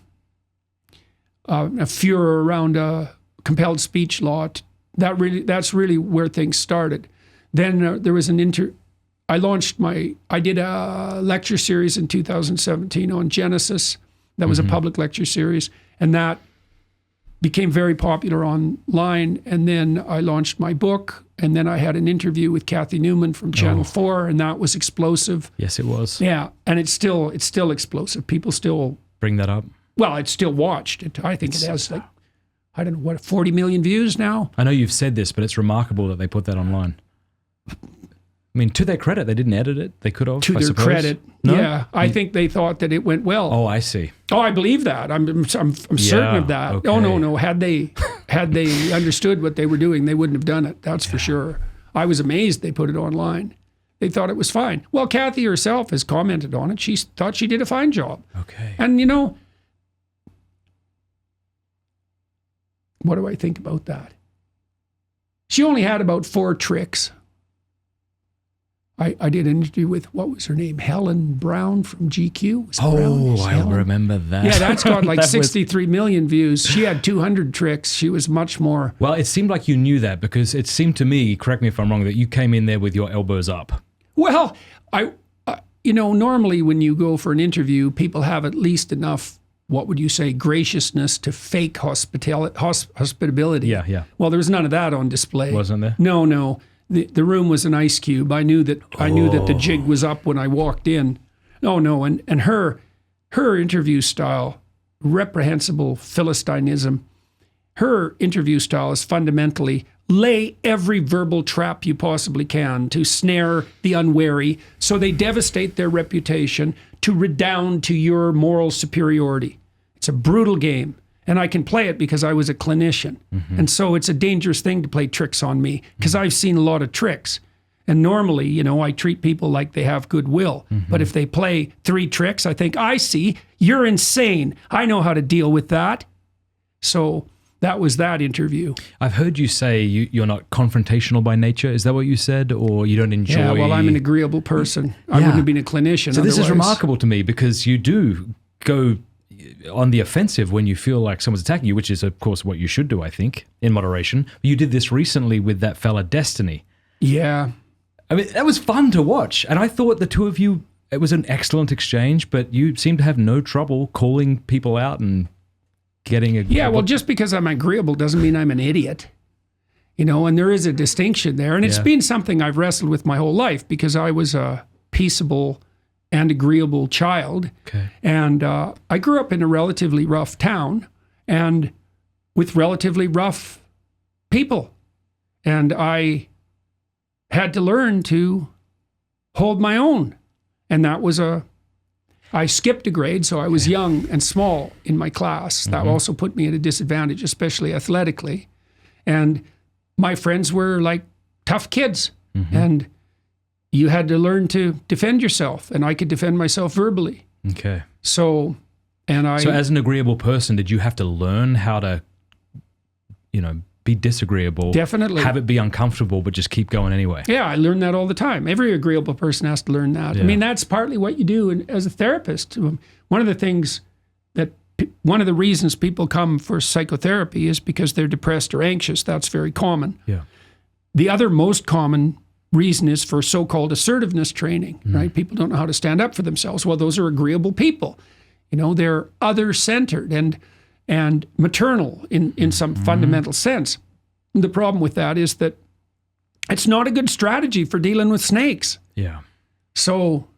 a furor around a compelled speech law. That's really where things started. Then there was I did a lecture series in 2017 on Genesis. That was a public lecture series, and that became very popular online. And then I launched my book, and then I had an interview with Kathy Newman from Channel 4, and that was explosive. Yes, it was. Yeah, and it's still explosive. People still bring that up. Well, it's still watched. I think it has 40 million views now. I know you've said this, but it's remarkable that they put that online. I mean, to their credit, they didn't edit it. They could have, to their credit. No? Yeah, I think they thought that it went well. Oh, I see. Oh, I believe that. I'm certain of that. Okay. Oh, no. Had they understood what they were doing, they wouldn't have done it. That's for sure. I was amazed they put it online. They thought it was fine. Well, Kathy herself has commented on it. She thought she did a fine job. Okay. And what do I think about that? She only had about 4 tricks. I did an interview with, what was her name? Helen Brown from GQ. I remember that. Yeah, that's got like 63 million views. She had 200 tricks. She was much more. Well, it seemed like you knew that, because it seemed to me, correct me if I'm wrong, that you came in there with your elbows up. Well, normally when you go for an interview, people have at least enough, what would you say, graciousness to fake hospitability. Yeah. Well, there was none of that on display. Wasn't there? No. The room was an ice cube. I knew that the jig was up when I walked in. No, and her interview style, reprehensible Philistinism. Her interview style is fundamentally lay every verbal trap you possibly can to snare the unwary, so they devastate their reputation to redound to your moral superiority. It's a brutal game. And I can play it because I was a clinician. Mm-hmm. And so it's a dangerous thing to play tricks on me, because I've seen a lot of tricks. And normally, I treat people like they have goodwill. Mm-hmm. But if they play 3 tricks, I think, I see, you're insane. I know how to deal with that. So that was that interview. I've heard you say you're not confrontational by nature. Is that what you said? Or you don't enjoy... Yeah, well, I'm an agreeable person. I wouldn't have been a clinician. So this is remarkable to me, because you do go on the offensive when you feel like someone's attacking you, which is, of course, what you should do, I think, in moderation. You did this recently with that fella Destiny. Yeah. I mean, that was fun to watch. And I thought the two of you, it was an excellent exchange, but you seem to have no trouble calling people out and getting a... Yeah, well, just because I'm agreeable doesn't mean I'm an idiot. And there is a distinction there. And it's been something I've wrestled with my whole life, because I was a peaceable and agreeable child. Okay. And I grew up in a relatively rough town and with relatively rough people. And I had to learn to hold my own. And that was I skipped a grade, so I was young and small in my class. That also put me at a disadvantage, especially athletically. And my friends were like tough kids. Mm-hmm. And you had to learn to defend yourself, and I could defend myself verbally. Okay. So as an agreeable person, did you have to learn how to, be disagreeable? Definitely. Have it be uncomfortable, but just keep going anyway? Yeah, I learned that all the time. Every agreeable person has to learn that. Yeah. I mean, that's partly what you do as a therapist. One of the reasons people come for psychotherapy is because they're depressed or anxious. That's very common. Yeah. The other most common reason is for so-called assertiveness training, right? People don't know how to stand up for themselves. Well, those are agreeable people. They're other-centered and maternal in some fundamental sense. And the problem with that is that it's not a good strategy for dealing with snakes. Yeah. So,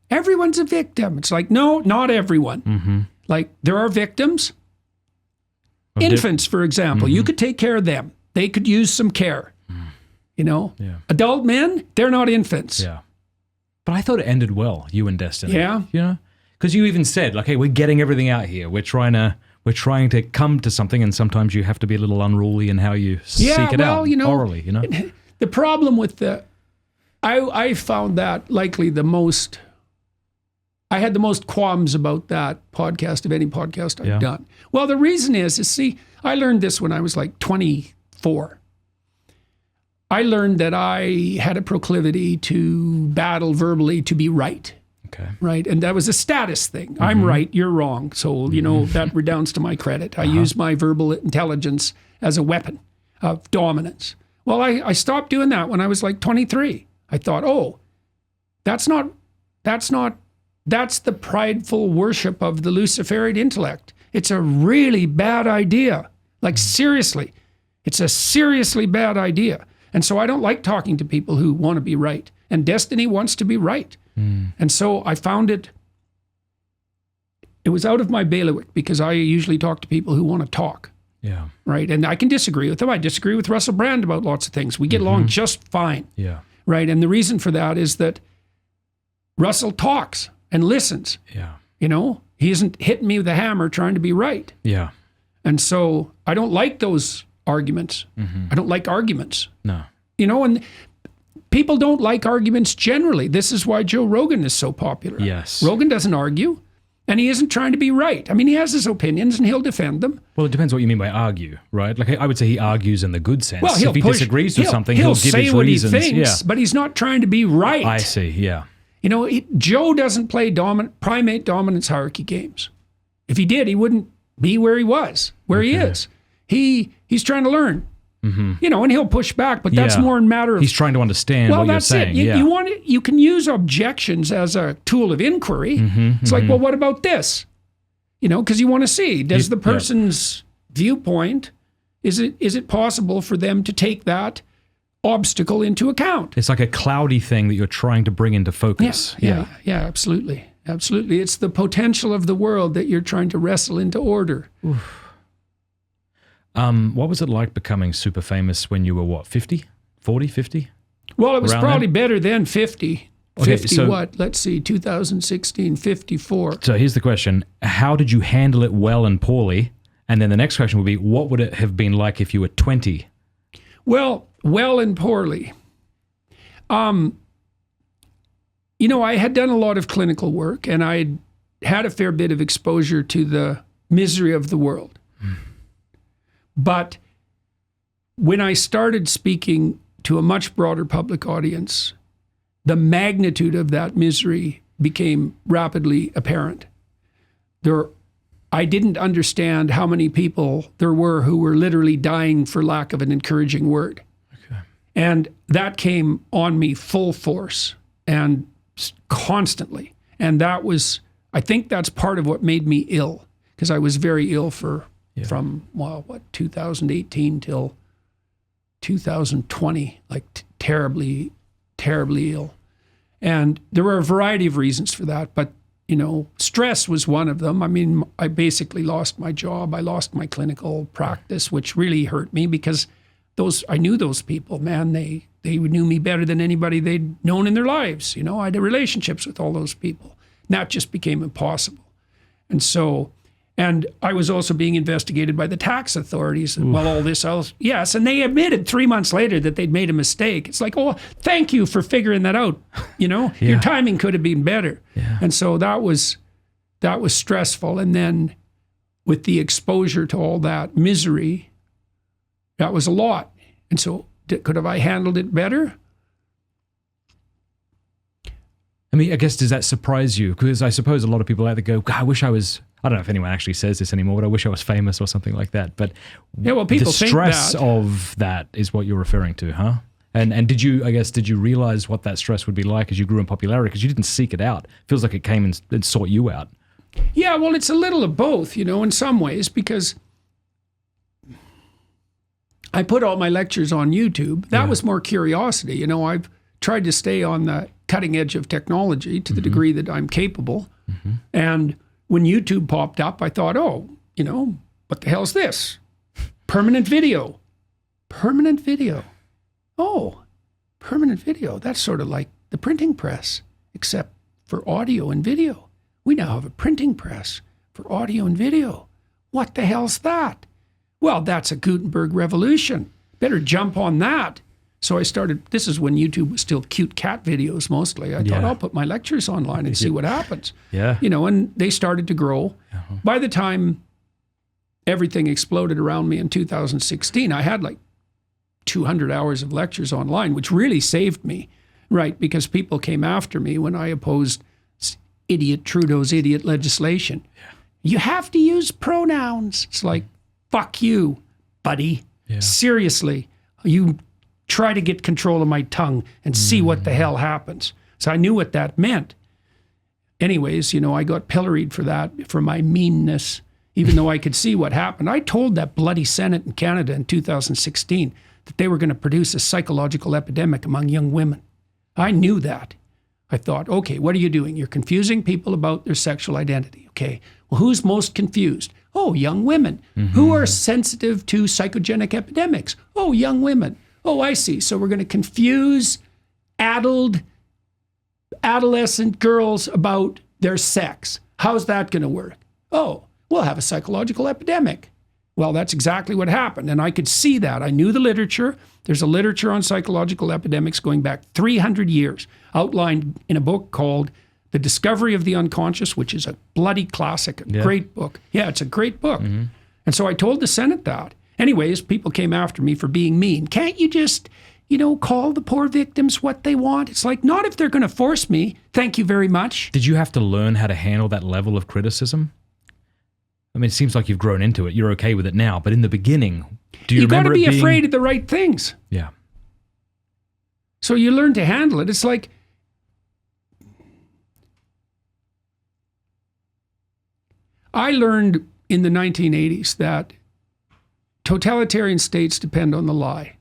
everyone's a victim. It's like, no, not everyone. Mm-hmm. Like, there are victims. Infants, for example, you could take care of them. They could use some care. Adult men, they're not infants. Yeah. But I thought it ended well, you and Destiny. Yeah. Because you even said, like, hey, we're getting everything out here. We're trying to come to something, and sometimes you have to be a little unruly in how you seek it out orally, The problem with I found that likely I had the most qualms about that podcast of any podcast I've done. Well, the reason is see, I learned this when I was like 24. I learned that I had a proclivity to battle verbally to be right. Okay. Right. And that was a status thing. I'm right, you're wrong. So, that redounds to my credit. I use my verbal intelligence as a weapon of dominance. Well, I stopped doing that when I was like 23. I thought, that's the prideful worship of the Luciferian intellect. It's a really bad idea. Like, seriously, it's a seriously bad idea. And so I don't like talking to people who want to be right. And destiny wants to be right. And so I found it was out of my bailiwick because I usually talk to people who want to talk. Yeah. Right. And I can disagree with them. I disagree with Russell Brand about lots of things. We get along just fine. Yeah. Right. And the reason for that is that Russell talks and listens. Yeah. He isn't hitting me with a hammer trying to be right. Yeah. And so I don't like those arguments. I don't like arguments. No. And people don't like arguments generally. This is why Joe Rogan is so popular. Yes. Rogan doesn't argue, and he isn't trying to be right. I mean, he has his opinions, and he'll defend them. Well, it depends what you mean by argue, right? Like, I would say he argues in the good sense. Well, if he disagrees with something, he'll give say his what reasons. He thinks, but he's not trying to be right. I see, yeah. Joe doesn't play primate dominance hierarchy games. If he did, he wouldn't be where he was, he is. He's trying to learn. And he'll push back, but that's more a matter of... He's trying to understand what you're saying. You can use objections as a tool of inquiry. It's like, well, what about this? Because you want to see, does the person's viewpoint, is it possible for them to take that obstacle into account? It's like a cloudy thing that you're trying to bring into focus. Yeah, absolutely. Absolutely. It's the potential of the world that you're trying to wrestle into order. Oof. What was it like becoming super famous when you were 50? 40, 50? Well, it was probably better than 50. Okay, 50 what? Let's see, 2016, 54. So here's the question. How did you handle it well and poorly? And then the next question would be, what would it have been like if you were 20? Well and poorly. I had done a lot of clinical work, and I had a fair bit of exposure to the misery of the world. But when I started speaking to a much broader public audience, the magnitude of that misery became rapidly apparent. I didn't understand how many people there were who were literally dying for lack of an encouraging word. Okay. And that came on me full force and constantly. And I think that's part of what made me ill, because I was very ill from 2018 till 2020, like terribly, terribly ill. And there were a variety of reasons for that, but stress was one of them. I mean, I basically lost my job. I lost my clinical practice, which really hurt me because I knew those people, man. They knew me better than anybody they'd known in their lives. I had relationships with all those people. And that just became impossible. And I was also being investigated by the tax authorities. And all this else, yes. And they admitted 3 months later that they'd made a mistake. It's like, oh, thank you for figuring that out. Your timing could have been better. Yeah. And so that was stressful. And then with the exposure to all that misery, that was a lot. And so could have I handled it better? I mean, I guess, does that surprise you? Because I suppose a lot of people out there go, God, I wish I was... I don't know if anyone actually says this anymore, but I wish I was famous or something like that. But people the stress of that is what you're referring to, huh? And did you realize what that stress would be like as you grew in popularity? Because you didn't seek it out. It feels like it came and sought you out. Yeah, well, it's a little of both, in some ways, because I put all my lectures on YouTube. That was more curiosity. I've tried to stay on the cutting edge of technology to the degree that I'm capable. And when YouTube popped up, I thought, what the hell's this? Permanent video. Permanent video. Oh, permanent video. That's sort of like the printing press, except for audio and video. We now have a printing press for audio and video. What the hell's that? Well, that's a Gutenberg revolution. Better jump on that. So I started, this is when YouTube was still cute cat videos mostly. I thought, I'll put my lectures online and see what happens. Yeah. You know, and they started to grow. By the time everything exploded around me in 2016, I had like 200 hours of lectures online, which really saved me, right? Because people came after me when I opposed idiot Trudeau's idiot legislation. You have to use pronouns. It's like, fuck you, buddy. Seriously, you try to get control of my tongue and see what the hell happens. So I knew what that meant. Anyways, you know, I got pilloried for that, for my meanness, even though I could see what happened. I told that bloody Senate in Canada in 2016 that they were going to produce a psychological epidemic among young women. I knew that. I thought, okay, what are you doing? You're confusing people about their sexual identity. Okay, well, who's most confused? Oh, young women. Who are sensitive to psychogenic epidemics? Oh, young women. Oh, I see. So we're going to confuse adolescent girls about their sex. How's that going to work? Oh, we'll have a psychological epidemic. Well, that's exactly what happened. And I could see that. I knew the literature. There's a literature on psychological epidemics going back 300 years, outlined in a book called The Discovery of the Unconscious, which is a bloody classic, a great book. Yeah, it's a great book. And so I told the Senate that. Anyways, people came after me for being mean. Can't you just, you know, call the poor victims what they want? It's like, not if they're going to force me. Thank you very much. Did you have to learn how to handle that level of criticism? I mean, it seems like you've grown into it. You're okay with it now. But in the beginning, do you remember it being... You got to be afraid of the right things. Yeah. So you learn to handle it. It's like... I learned in the 1980s that totalitarian states depend on the lie.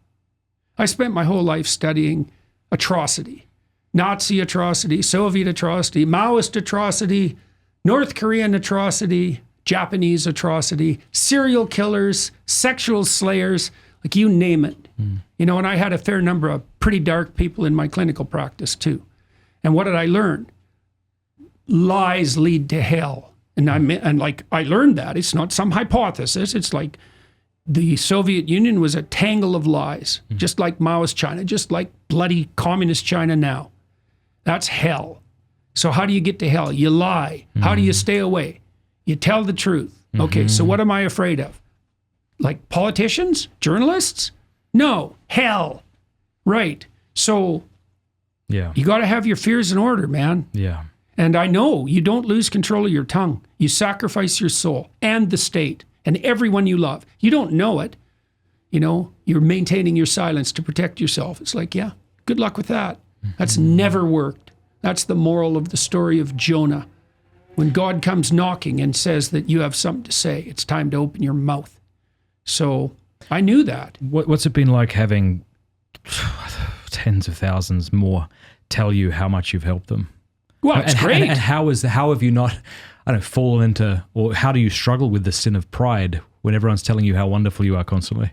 I spent my whole life studying atrocity. Nazi atrocity, Soviet atrocity, Maoist atrocity, North Korean atrocity, Japanese atrocity, serial killers, sexual slayers, like you name it. You know, and I had a fair number of pretty dark people in my clinical practice too. And what did I learn? Lies lead to hell. And I learned that. It's not some hypothesis. It's like the Soviet Union was a tangle of lies, just like Maoist China, just like bloody communist China now. That's hell. So how do you get to hell? You lie. How do you stay away? You tell the truth. Okay, so what am I afraid of? Like politicians? Journalists? No, hell. Right. So you got to have your fears in order, man. Yeah. And I know you don't lose control of your tongue. You sacrifice your soul and the state and everyone you love. You don't know it. You know, you're maintaining your silence to protect yourself. It's like, yeah, good luck with that. That's never worked. That's the moral of the story of Jonah. When God comes knocking and says that you have something to say, it's time to open your mouth. So I knew that. What's it been like having tens of thousands more tell you how much you've helped them? Well, it's great. And how have you not, fallen into, or how do you struggle with the sin of pride when everyone's telling you how wonderful you are constantly?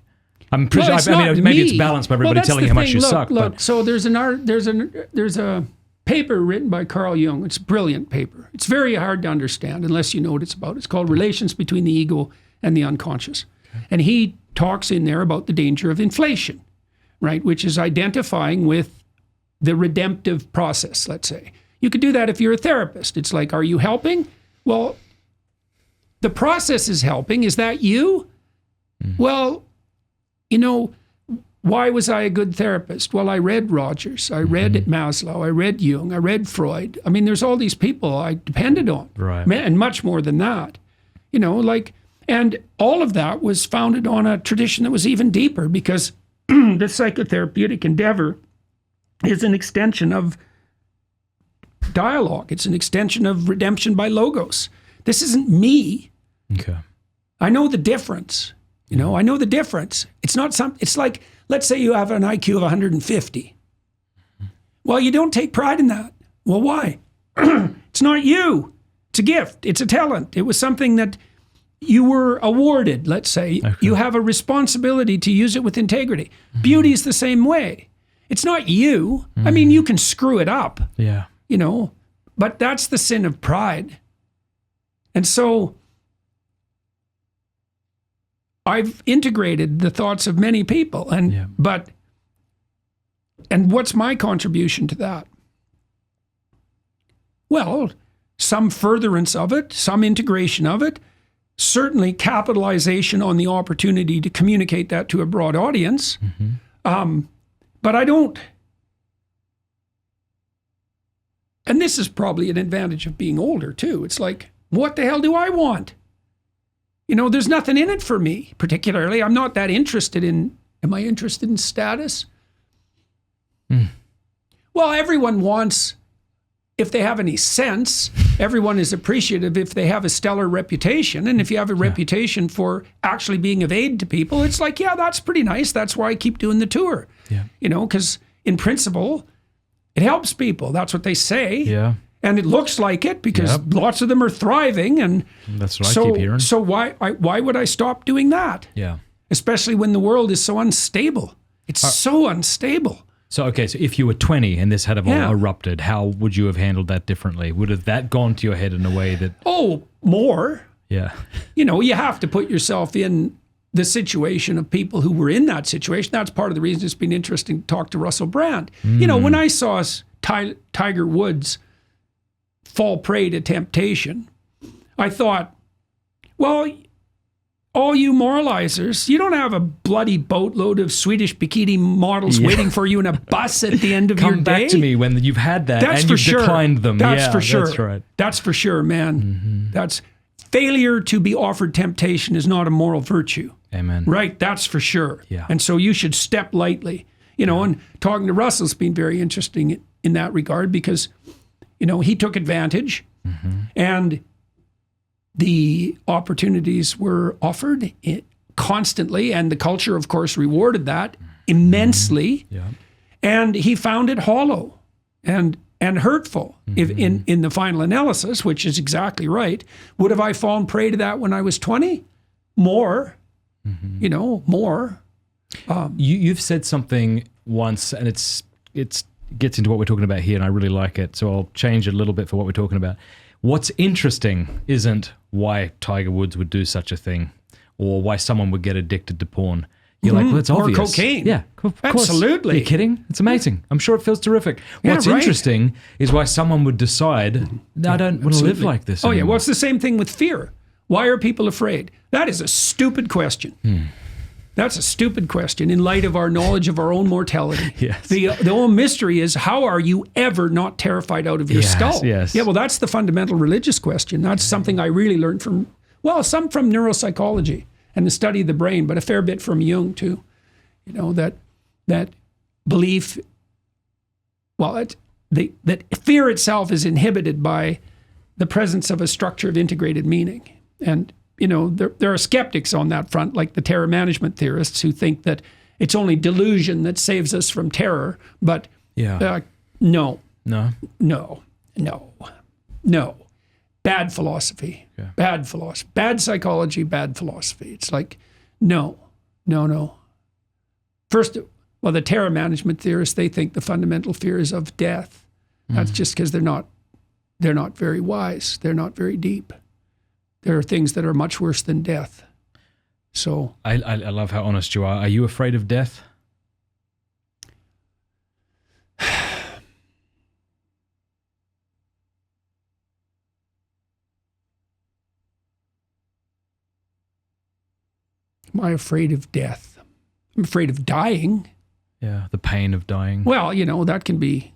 Maybe it's balanced by everybody telling you how much you suck. Look, so there's a paper written by Carl Jung. It's a brilliant paper. It's very hard to understand unless you know what it's about. It's called Relations Between the Ego and the Unconscious. Okay. And he talks in there about the danger of inflation, right? Which is identifying with the redemptive process, let's say. You could do that if you're a therapist. It's like, are you helping? Well, the process is helping. Is that you? Well, you know, why was I a good therapist? Well, I read Rogers, I read Maslow, I read Jung, I read Freud. I mean, there's all these people I depended on, right? And much more than that, you know, like, and all of that was founded on a tradition that was even deeper because the psychotherapeutic endeavor is an extension of dialogue. It's an extension of redemption by logos. This isn't me. Okay. I know the difference. You know, I know the difference. It's not it's like, let's say you have an IQ of 150. Well, you don't take pride in that. Well, why? It's not you. It's a gift. It's a talent. It was something that you were awarded, let's say. Okay. You have a responsibility to use it with integrity. Beauty is the same way. It's not you. I mean, you can screw it up. Yeah. You know, but that's the sin of pride. And so I've integrated the thoughts of many people, but And what's my contribution to that? Well, some furtherance of it, some integration of it, certainly capitalization on the opportunity to communicate that to a broad audience. But I don't, and this is probably an advantage of being older too. It's like, what the hell do I want? You know, there's nothing in it for me, particularly. I'm not that interested in, am I interested in status? Well, everyone wants, if they have any sense, everyone is appreciative if they have a stellar reputation. And if you have a reputation for actually being of aid to people, it's like, yeah, that's pretty nice. That's why I keep doing the tour. Yeah. You know, because in principle, it helps people. That's what they say. Yeah. And it looks like it because lots of them are thriving. And that's what I keep hearing. So why would I stop doing that? Yeah. Especially when the world is so unstable. It's so unstable. So, okay, so if you were 20 and this had erupted, how would you have handled that differently? Would have that gone to your head in a way that... Oh, more. Yeah. You know, you have to put yourself in the situation of people who were in that situation. That's part of the reason it's been interesting to talk to Russell Brand. You know, when I saw Tiger Woods fall prey to temptation, I thought, well, all you moralizers, you don't have a bloody boatload of Swedish bikini models waiting for you in a bus at the end of your day. Come back to me when you've had that and you've declined them. That's for sure. That's right. That's for sure, man. That's failure to be offered temptation is not a moral virtue. Amen. Right, that's for sure. Yeah. And so you should step lightly. You know, and talking to Russell's been very interesting in that regard because, you know, he took advantage and the opportunities were offered constantly, and the culture, of course, rewarded that immensely. Yeah. And he found it hollow and hurtful in the final analysis, which is exactly right. Would have I fallen prey to that when I was 20? More, you know, more. You've said something once, and it gets into what we're talking about here, and I really like it, so I'll change it a little bit for what we're talking about. What's interesting isn't why Tiger Woods would do such a thing or why someone would get addicted to porn. You're like, well, it's obvious. Or cocaine. Yeah, of course. Absolutely. Are you kidding? It's amazing. I'm sure it feels terrific. What's interesting is why someone would decide, no, I don't want to live like this anymore. Well, it's the same thing with fear. Why are people afraid? That is a stupid question. That's a stupid question in light of our knowledge of our own mortality. Yes. The whole mystery is, how are you ever not terrified out of your skull? Yes. Yeah, well, that's the fundamental religious question. That's something I really learned from, well, some from neuropsychology and the study of the brain, but a fair bit from Jung too. You know, that belief, well, that fear itself is inhibited by the presence of a structure of integrated meaning. And you know, there are skeptics on that front, like the terror management theorists who think that it's only delusion that saves us from terror. But no. Bad philosophy, bad philosophy, bad psychology, bad philosophy. It's like, no. First, well, the terror management theorists, they think the fundamental fear is of death. That's just because they're not very wise. They're not very deep. There are things that are much worse than death. So I love how honest you are. Are you afraid of death? Am I afraid of death? I'm afraid of dying. Yeah, the pain of dying. Well, you know, that can be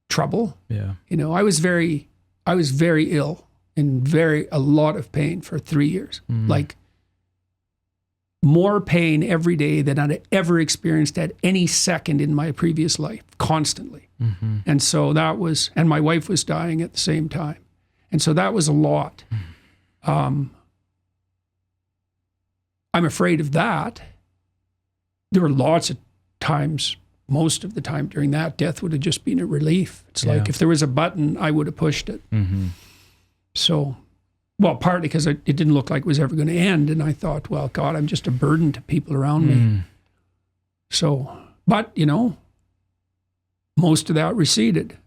trouble. Yeah. You know, I was very ill. In a lot of pain for 3 years, like more pain every day than I'd ever experienced at any second in my previous life, constantly. And so that was, and my wife was dying at the same time. And so that was a lot. I'm afraid of that. There were lots of times, most of the time during that, death would have just been a relief. It's like if there was a button, I would have pushed it. So, well, partly because it didn't look like it was ever going to end. And I thought, well, God, I'm just a burden to people around me. So, but, you know, most of that receded.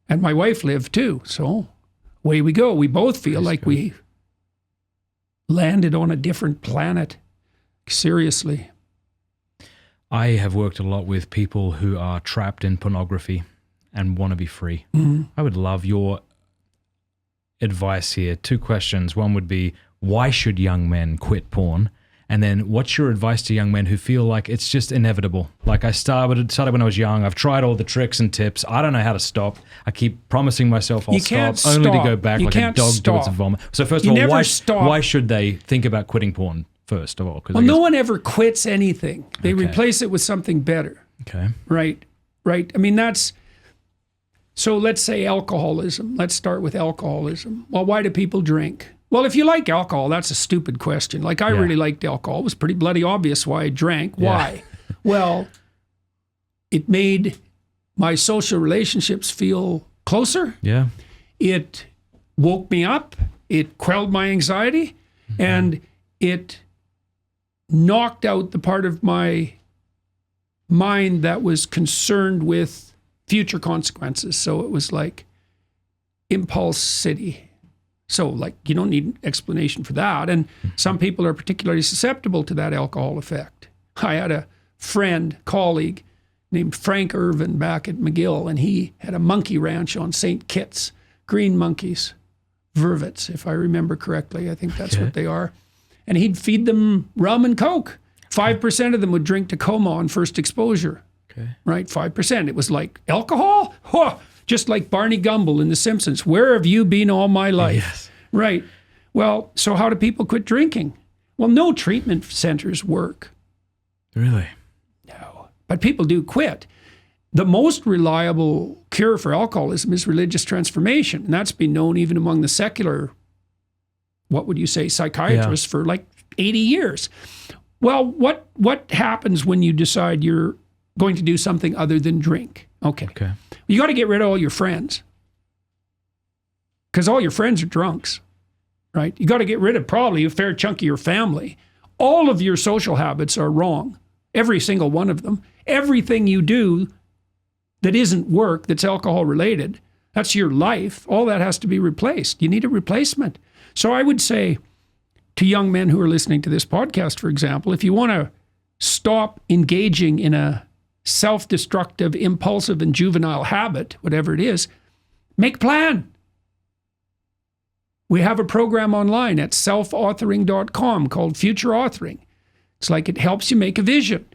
And my wife lived too. So away we go. We both feel like we landed on a different planet. Seriously. I have worked a lot with people who are trapped in pornography and want to be free. I would love your advice here. 2 questions. One would be, why should young men quit porn? And then what's your advice to young men who feel like it's just inevitable? Like I started when I was young. I've tried all the tricks and tips. I don't know how to stop. I keep promising myself I'll stop, only to go back like a dog to its vomit. So first of all, why should they think about quitting porn first of all? Well, no one ever quits anything. They replace it with something better. Okay. Right. I mean, so let's say alcoholism. Let's start with alcoholism. Well, why do people drink? Well, if you like alcohol, that's a stupid question. Like I really liked alcohol. It was pretty bloody obvious why I drank. Why? Well, it made my social relationships feel closer. Yeah. It woke me up. It quelled my anxiety. And it knocked out the part of my mind that was concerned with future consequences. So it was like impulsivity. So like you don't need an explanation for that. And some people are particularly susceptible to that alcohol effect. I had a colleague named Frank Irvin back at McGill, and he had a monkey ranch on St. Kitts, green monkeys, vervets, if I remember correctly. I think that's what they are. And he'd feed them rum and Coke. 5% of them would drink Tacoma on first exposure. Okay. Right, 5%. It was like alcohol? Huh. Just like Barney Gumble in The Simpsons. Where have you been all my life? Yes. Right. Well, so how do people quit drinking? Well, no treatment centers work. Really? No. But people do quit. The most reliable cure for alcoholism is religious transformation. And that's been known even among the secular, what would you say, psychiatrists for like 80 years. Well, what happens when you decide you're going to do something other than drink? Okay. You got to get rid of all your friends because all your friends are drunks, right? You got to get rid of probably a fair chunk of your family. All of your social habits are wrong, every single one of them. Everything you do that isn't work, that's alcohol related, that's your life. All that has to be replaced. You need a replacement. So I would say to young men who are listening to this podcast, for example, if you want to stop engaging in a self-destructive, impulsive, and juvenile habit, whatever it is, make a plan. We have a program online at selfauthoring.com called Future Authoring. It's like it helps you make a vision.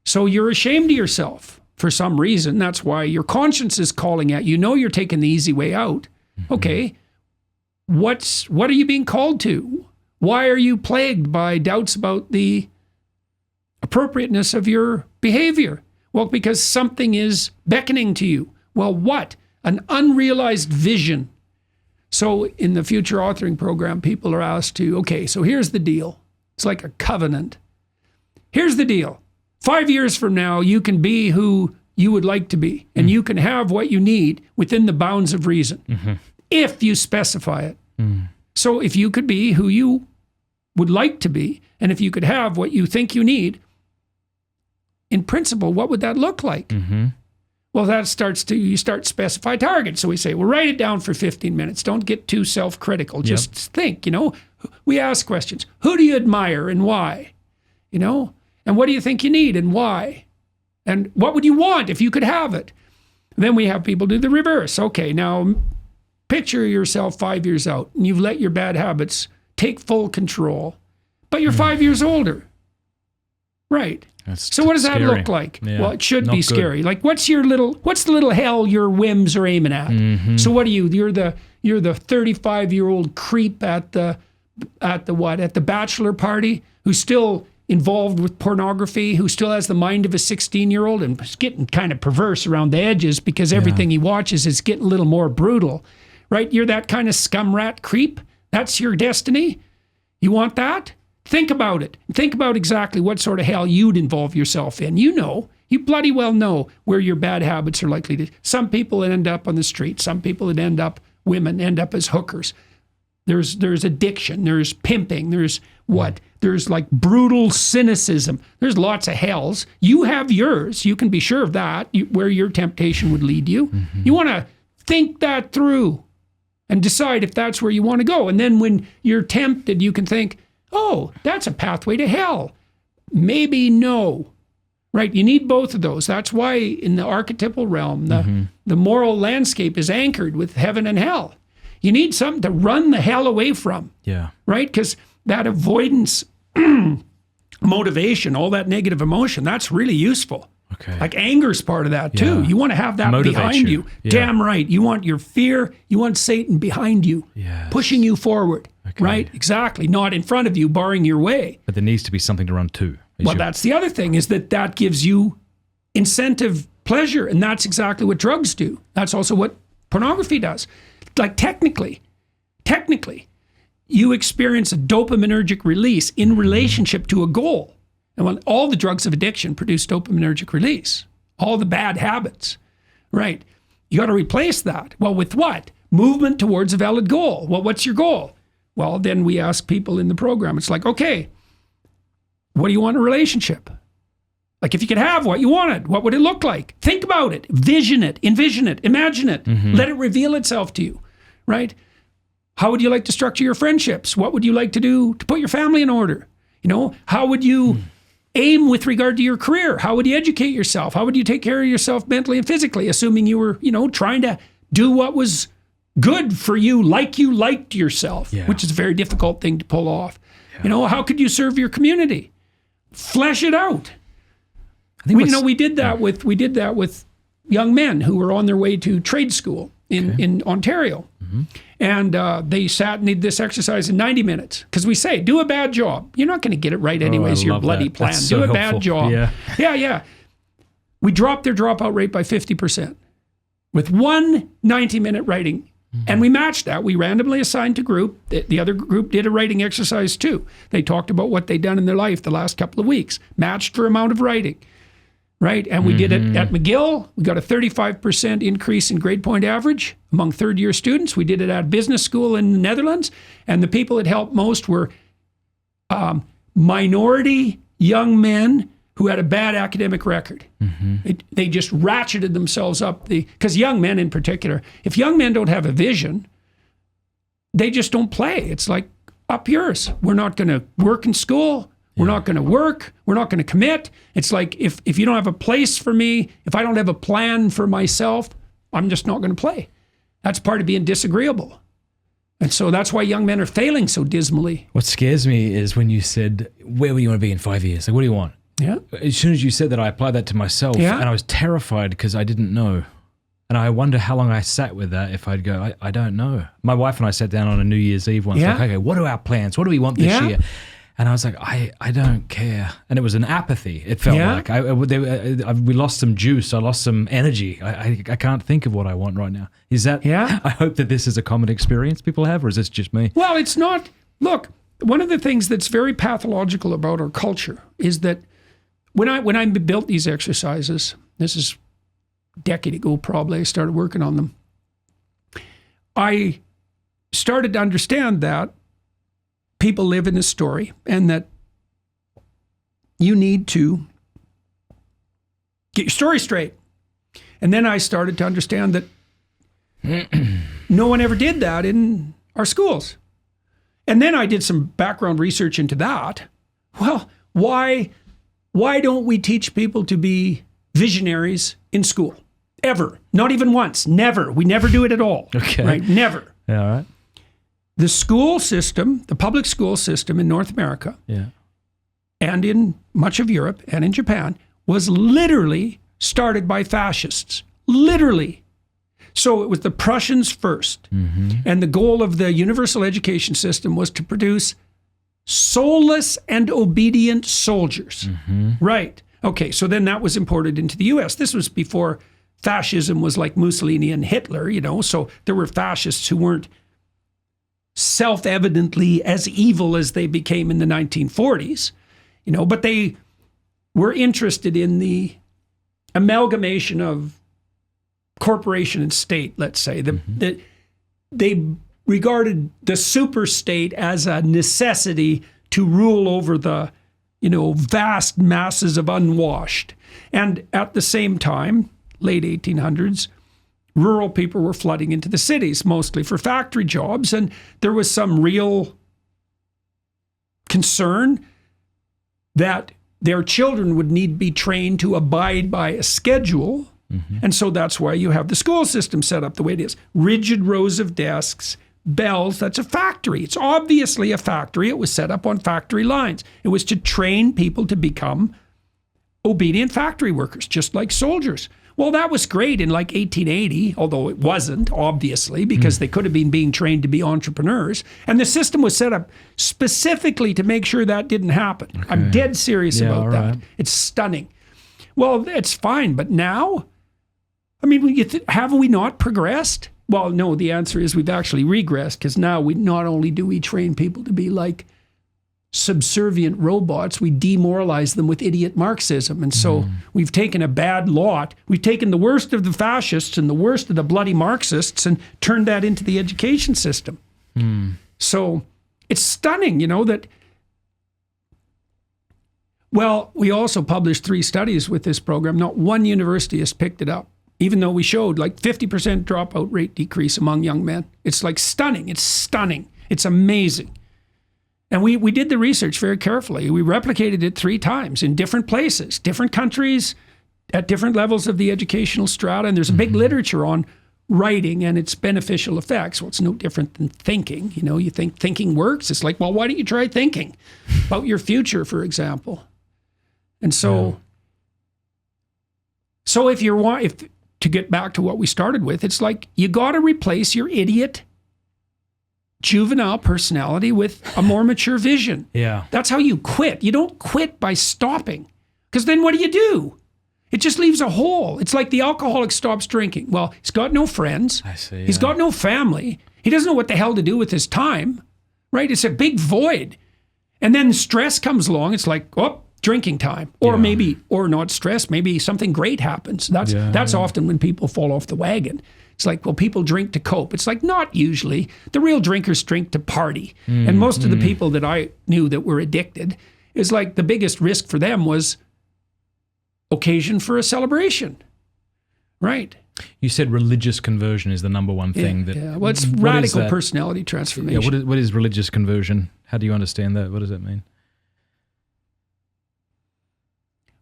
So you're ashamed of yourself for some reason. That's why your conscience is calling at you. You know you're taking the easy way out. Okay, what are you being called to? Why are you plagued by doubts about the appropriateness of your behavior? Well, because something is beckoning to you. Well, what? An unrealized vision. So in the Future Authoring program, people are asked to, okay, so here's the deal. It's like a covenant. Here's the deal. 5 years from now, you can be who you would like to be, and you can have what you need within the bounds of reason, if you specify it. So if you could be who you would like to be, and if you could have what you think you need, in principle, what would that look like? Well, you start specify targets. So we say, well, write it down for 15 minutes. Don't get too self-critical. Just think, we ask questions. Who do you admire and why? And what do you think you need and why? And what would you want if you could have it? Then we have people do the reverse. Okay, now picture yourself 5 years out and you've let your bad habits take full control, but you're 5 years older. Right. So what does that look like? Yeah, well, it should be scary. Like what's the little hell your whims are aiming at? So what are you? You're the 35-year-old creep at the bachelor party who's still involved with pornography, who still has the mind of a 16-year-old and is getting kind of perverse around the edges because everything he watches is getting a little more brutal. Right? You're that kind of scum rat creep. That's your destiny. You want that? Think about it. Think about exactly what sort of hell you'd involve yourself in. You bloody well know where your bad habits are likely to. Some people end up on the street. Some people that women end up as hookers. There's addiction. There's pimping. There's what? There's like brutal cynicism. There's lots of hells. You have yours. You can be sure of that, where your temptation would lead you. You want to think that through and decide if that's where you want to go. And then when you're tempted, you can think, oh, that's a pathway to hell. Maybe no. right? You need both of those. That's why in the archetypal realm, the moral landscape is anchored with heaven and hell. You need something to run the hell away from, right? Because that avoidance motivation, all that negative emotion, that's really useful. Okay. Like anger's part of that too. You want to have that Motivate behind you. Yeah. Damn right. You want your fear, you want Satan behind you, pushing you forward, right? Exactly. Not in front of you, barring your way. But there needs to be something to run to. Well, that's the other thing, is that gives you incentive pleasure. And that's exactly what drugs do. That's also what pornography does. Like technically, you experience a dopaminergic release in relationship to a goal. And when all the drugs of addiction produce dopaminergic release, all the bad habits, right? You got to replace that. Well, with what? Movement towards a valid goal. Well, what's your goal? Well, then we ask people in the program, it's like, okay, what do you want in a relationship? Like if you could have what you wanted, what would it look like? Think about it, vision it, envision it, imagine it, let it reveal itself to you, right? How would you like to structure your friendships? What would you like to do to put your family in order? You know, how would you aim with regard to your career? How would you educate yourself? How would you take care of yourself mentally and physically, assuming you were, trying to do what was good for you liked yourself, which is a very difficult thing to pull off. How could you serve your community? Flesh it out. We did that with young men who were on their way to trade school in Ontario. And they sat and did this exercise in 90 minutes. Because we say, do a bad job. You're not going to get it right anyways, your bloody plan. That's do so a helpful. bad job. Yeah. We dropped their dropout rate by 50% with one 90-minute writing. And we matched that. We randomly assigned a group. The other group did a writing exercise too. They talked about what they'd done in their life the last couple of weeks, matched for amount of writing. Right? And we did it at McGill. We got a 35% increase in grade point average among third-year students. We did it at business school in the Netherlands. And the people it helped most were minority young men who had a bad academic record. They just ratcheted themselves up. Because young men in particular, if young men don't have a vision, they just don't play. It's like, up yours. We're not going to work in school. We're not going to work. We're not going to commit. It's like, if you don't have a place for me, if I don't have a plan for myself, I'm just not going to play. That's part of being disagreeable. And so that's why young men are failing so dismally. What scares me is when you said, where will you want to be in 5 years? Like, what do you want? Yeah. As soon as you said that, I applied that to myself, and I was terrified because I didn't know. And I wonder how long I sat with that if I'd go, I don't know. My wife and I sat down on a New Year's Eve once, like, okay, what are our plans? What do we want this year? And I was like, I don't care. And it was an apathy. It felt like we lost some juice. I lost some energy. I can't think of what I want right now. Is that? Yeah. I hope that this is a common experience people have, or is this just me? Well, it's not. Look, one of the things that's very pathological about our culture is that when I built these exercises, this is a decade ago probably, I started working on them. I started to understand that people live in a story and that you need to get your story straight. And then I started to understand that no one ever did that in our schools. And then I did some background research into that. Well, why don't we teach people to be visionaries in school? Ever. Not even once. Never. We never do it at all. Okay. Right? Never. Yeah, all right. The school system, the public school system in North America and in much of Europe and in Japan was literally started by fascists. Literally. So it was the Prussians first. And the goal of the universal education system was to produce soulless and obedient soldiers. Right. Okay, so then that was imported into the U.S. This was before fascism was like Mussolini and Hitler, so there were fascists who weren't self-evidently as evil as they became in the 1940s, but they were interested in the amalgamation of corporation and state, let's say. They regarded the super state as a necessity to rule over the, vast masses of unwashed. And at the same time, late 1800s, rural people were flooding into the cities, mostly for factory jobs. And there was some real concern that their children would need to be trained to abide by a schedule. And so that's why you have the school system set up the way it is. Rigid rows of desks, bells. That's a factory. It's obviously a factory. It was set up on factory lines. It was to train people to become obedient factory workers, just like soldiers. Well, that was great in like 1880, although it wasn't, obviously, because they could have been being trained to be entrepreneurs. And the system was set up specifically to make sure that didn't happen. Okay. I'm dead serious about that. Right. It's stunning. Well, it's fine. But now, I mean, have we not progressed? Well, no, the answer is we've actually regressed, because now we not only do we train people to be like subservient robots, we demoralize them with idiot Marxism. And so we've taken a bad lot. We've taken the worst of the fascists and the worst of the bloody Marxists and turned that into the education system. So it's stunning, you know, that. Well, we also published 3 studies with this program. Not one university has picked it up, even though we showed like 50% dropout rate decrease among young men. It's like stunning. It's stunning. It's amazing. And we did the research very carefully. We replicated it 3 times in different places, different countries, at different levels of the educational strata. And there's a big literature on writing and its beneficial effects. Well, it's no different than thinking. You know, you think thinking works. It's like, well, why don't you try thinking about your future, for example? And so, if to get back to what we started with, it's like you got to replace your idiot juvenile personality with a more mature vision. Yeah. That's how you quit. You don't quit by stopping, because then what do? It just leaves a hole. It's like the alcoholic stops drinking. Well, he's got no friends. I see. Yeah. He's got no family. He doesn't know what the hell to do with his time, right? It's a big void. And then stress comes along. It's like, oh, drinking time. Or maybe, or not stress, maybe something great happens. That's often when people fall off the wagon. It's like, well, people drink to cope. It's like, not usually. The real drinkers drink to party. And most of the people that I knew that were addicted, is like the biggest risk for them was occasion for a celebration. Right. You said religious conversion is the number one thing. Well, it's radical personality transformation. Yeah, what is religious conversion? How do you understand that? What does that mean?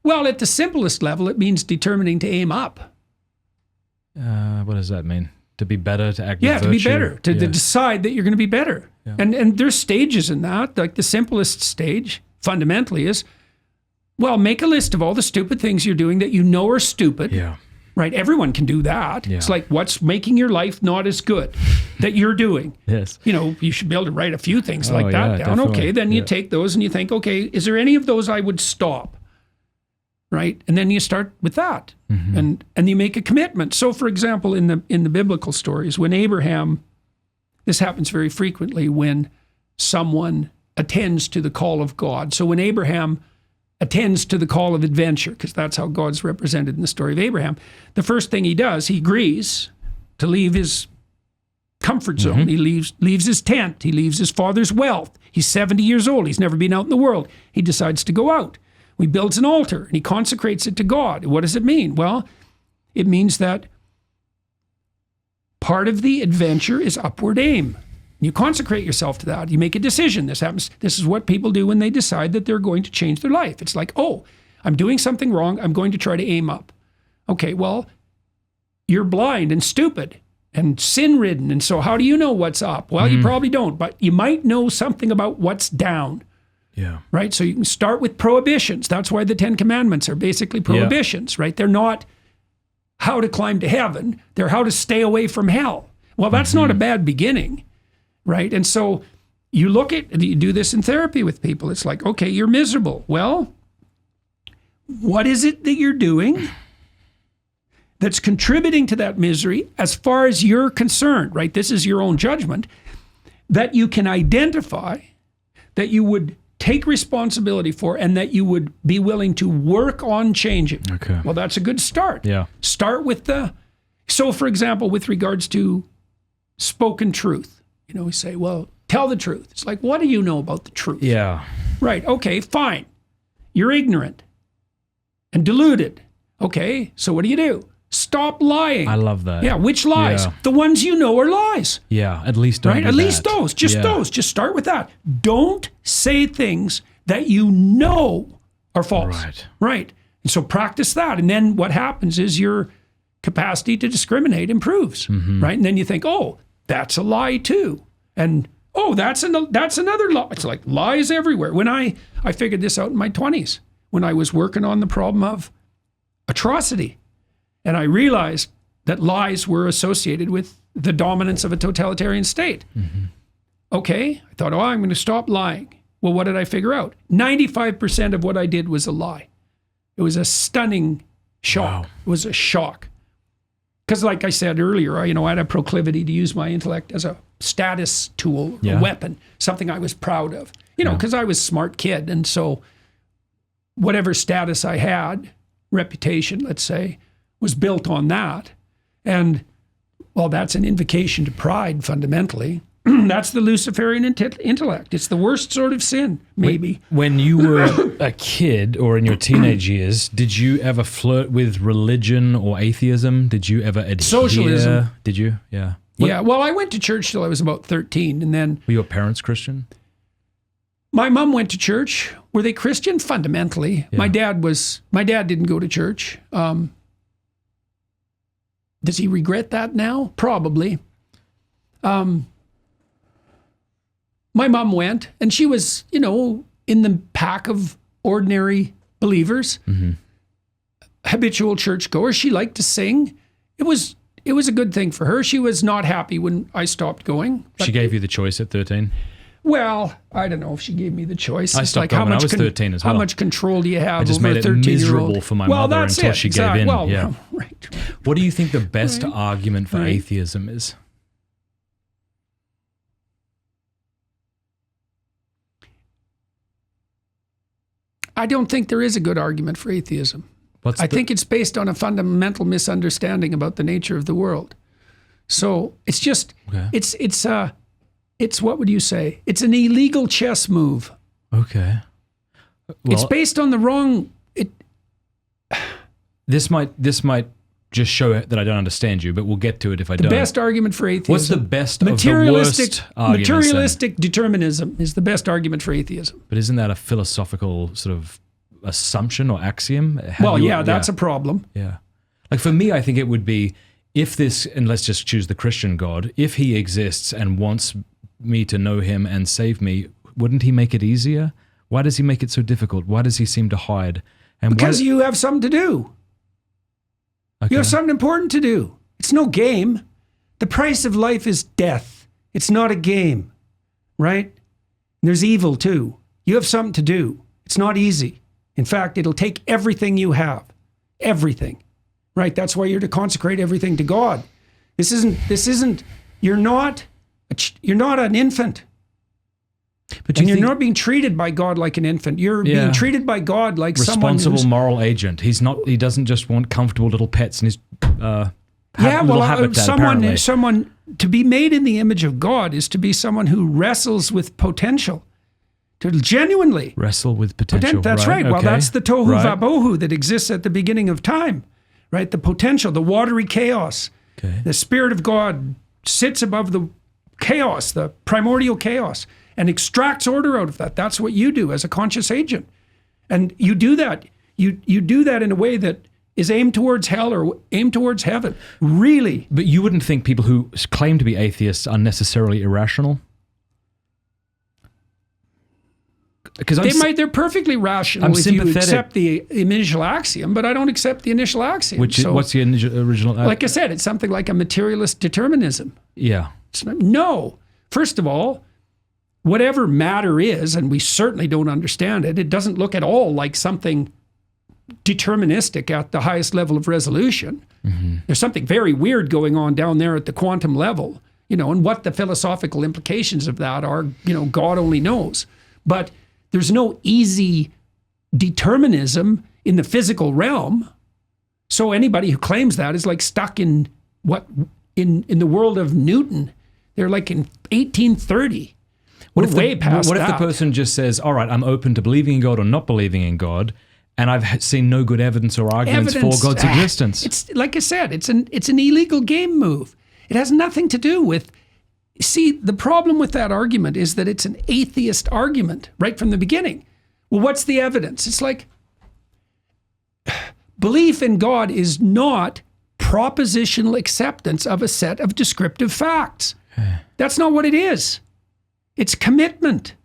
Well, at the simplest level, it means determining to aim up. What does that mean? To be better, to act with virtue? To be better, to decide that you're going to be better. Yeah. And there's stages in that. Like the simplest stage, fundamentally, is, well, make a list of all the stupid things you're doing that you know are stupid. Yeah. Right? Everyone can do that. Yeah. It's like, what's making your life not as good that you're doing? Yes. You know, you should be able to write a few things like that down. Definitely. Okay, then you take those and you think, okay, is there any of those I would stop? Right? And then you start with that. And you make a commitment. So, for example, in the biblical stories, when Abraham, this happens very frequently when someone attends to the call of God. So when Abraham attends to the call of adventure, because that's how God's represented in the story of Abraham, the first thing he does, he agrees to leave his comfort zone. He leaves his tent. He leaves his father's wealth. He's 70 years old. He's never been out in the world. He decides to go out. He builds an altar and he consecrates it to God. What does it mean? Well, it means that part of the adventure is upward aim. You consecrate yourself to that. You make a decision. This happens. This is what people do when they decide that they're going to change their life. It's like, oh, I'm doing something wrong. I'm going to try to aim up. Okay, well, you're blind and stupid and sin-ridden. And so how do you know what's up? Well, you probably don't, but you might know something about what's down. Yeah. Right? So you can start with prohibitions. That's why the 10 Commandments are basically prohibitions, right? They're not how to climb to heaven. They're how to stay away from hell. Well, that's not a bad beginning, right? And so you do this in therapy with people. It's like, okay, you're miserable. Well, what is it that you're doing that's contributing to that misery as far as you're concerned, right? This is your own judgment, that you can identify, that you would take responsibility for, and that you would be willing to work on changing. Okay. Well, that's a good start. Yeah. Start with so for example, with regards to spoken truth, we say, well, tell the truth. It's like, what do you know about the truth? Yeah. Right. Okay, fine. You're ignorant and deluded. Okay, so what do? Stop lying. I love that. Yeah, which lies? Yeah. The ones you know are lies. Yeah, at least don't. Right? At least those. Just those. Just start with that. Don't say things that you know are false. Right. And so practice that. And then what happens is your capacity to discriminate improves. Right. And then you think, oh, that's a lie too. And oh, that's another lie. It's like lies everywhere. When I figured this out in my 20s, when I was working on the problem of atrocity. And I realized that lies were associated with the dominance of a totalitarian state. Okay, I thought, I'm going to stop lying. Well, what did I figure out? 95% of what I did was a lie. It was a stunning shock. Wow. It was a shock. Because like I said earlier, I had a proclivity to use my intellect as a status tool, a weapon, something I was proud of. Because I was a smart kid. And so whatever status I had, reputation, let's say, was built on that. And, well, that's an invocation to pride, fundamentally. That's the Luciferian intellect. It's the worst sort of sin, maybe. When you were a kid or in your teenage years, did you ever flirt with religion or atheism? Did you ever adhere? Socialism. Did you? Yeah. Yeah, well, I went to church till I was about 13, and then... Were your parents Christian? My mom went to church. Were they Christian? Fundamentally. Yeah. My dad didn't go to church. Does he regret that now? Probably. My mom went, and she was, in the pack of ordinary believers, habitual churchgoer. She liked to sing. It was a good thing for her. She was not happy when I stopped going. She gave you the choice at 13? Well, I don't know if she gave me the choice. I stopped going when I was 13 as well. How much control do you have over a 13-year-old? I just made it miserable for my mother until she gave in. Well, yeah. Right. What do you think the best argument for atheism is? I don't think there is a good argument for atheism. I think it's based on a fundamental misunderstanding about the nature of the world. So it's just, it's what would you say? It's an illegal chess move. Okay. Well, it's based on the wrong... This might just show that I don't understand you, but we'll get to it if I don't. The best argument for atheism. What's the best of the worst arguments? Materialistic determinism is the best argument for atheism. But isn't that a philosophical sort of assumption or axiom? That's a problem. Yeah. Like for me, I think it would be if this, and let's just choose the Christian God, if he exists and wants me to know him and save me, wouldn't he make it easier? Why does he make it so difficult? Why does he seem to hide? And because you have something to do. Okay. You have something important to do. It's no game. The price of life is death. It's not a game, right? There's evil too. You have something to do. It's not easy. In fact, it'll take everything you have. Everything. Right? That's why you're to consecrate everything to God. You're not an infant. But you're not being treated by God like an infant. You're being treated by God like someone responsible moral agent. He doesn't just want comfortable little pets in his habitat, someone to be made in the image of God is to be someone who wrestles with potential. To genuinely wrestle with potential. That's right. Okay. Well, that's the tohu vabohu that exists at the beginning of time. Right? The potential, the watery chaos. Okay. The Spirit of God sits above the chaos, the primordial chaos, and extracts order out of that. That's what you do as a conscious agent. And you do that. You do that in a way that is aimed towards hell or aimed towards heaven. Really. But you wouldn't think people who claim to be atheists are necessarily irrational? They're perfectly rational if you accept the initial axiom, but I don't accept the initial axiom. What's the original? Like I said, it's something like a materialist determinism. Yeah. No. First of all, whatever matter is, and we certainly don't understand it, it doesn't look at all like something deterministic at the highest level of resolution. Mm-hmm. There's something very weird going on down there at the quantum level, and what the philosophical implications of that are, God only knows. But there's no easy determinism in the physical realm. So anybody who claims that is like stuck in the world of Newton. They're like in 1830. We're way past that. What if the person just says, all right, I'm open to believing in God or not believing in God, and I've seen no good evidence or arguments for God's existence? It's like I said, it's an illegal game move. It has nothing to do with... See, the problem with that argument is that it's an atheist argument right from the beginning. Well, what's the evidence? It's like, Belief in God is not propositional acceptance of a set of descriptive facts. That's not what it is. It's commitment,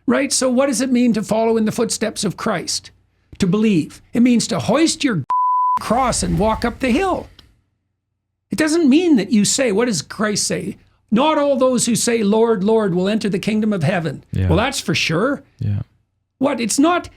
right? So what does it mean to follow in the footsteps of Christ? To believe. It means to hoist your cross and walk up the hill. It doesn't mean that you say, what does Christ say? Not all those who say, Lord, Lord, will enter the kingdom of heaven. Yeah. Well, that's for sure. Yeah. What? It's not,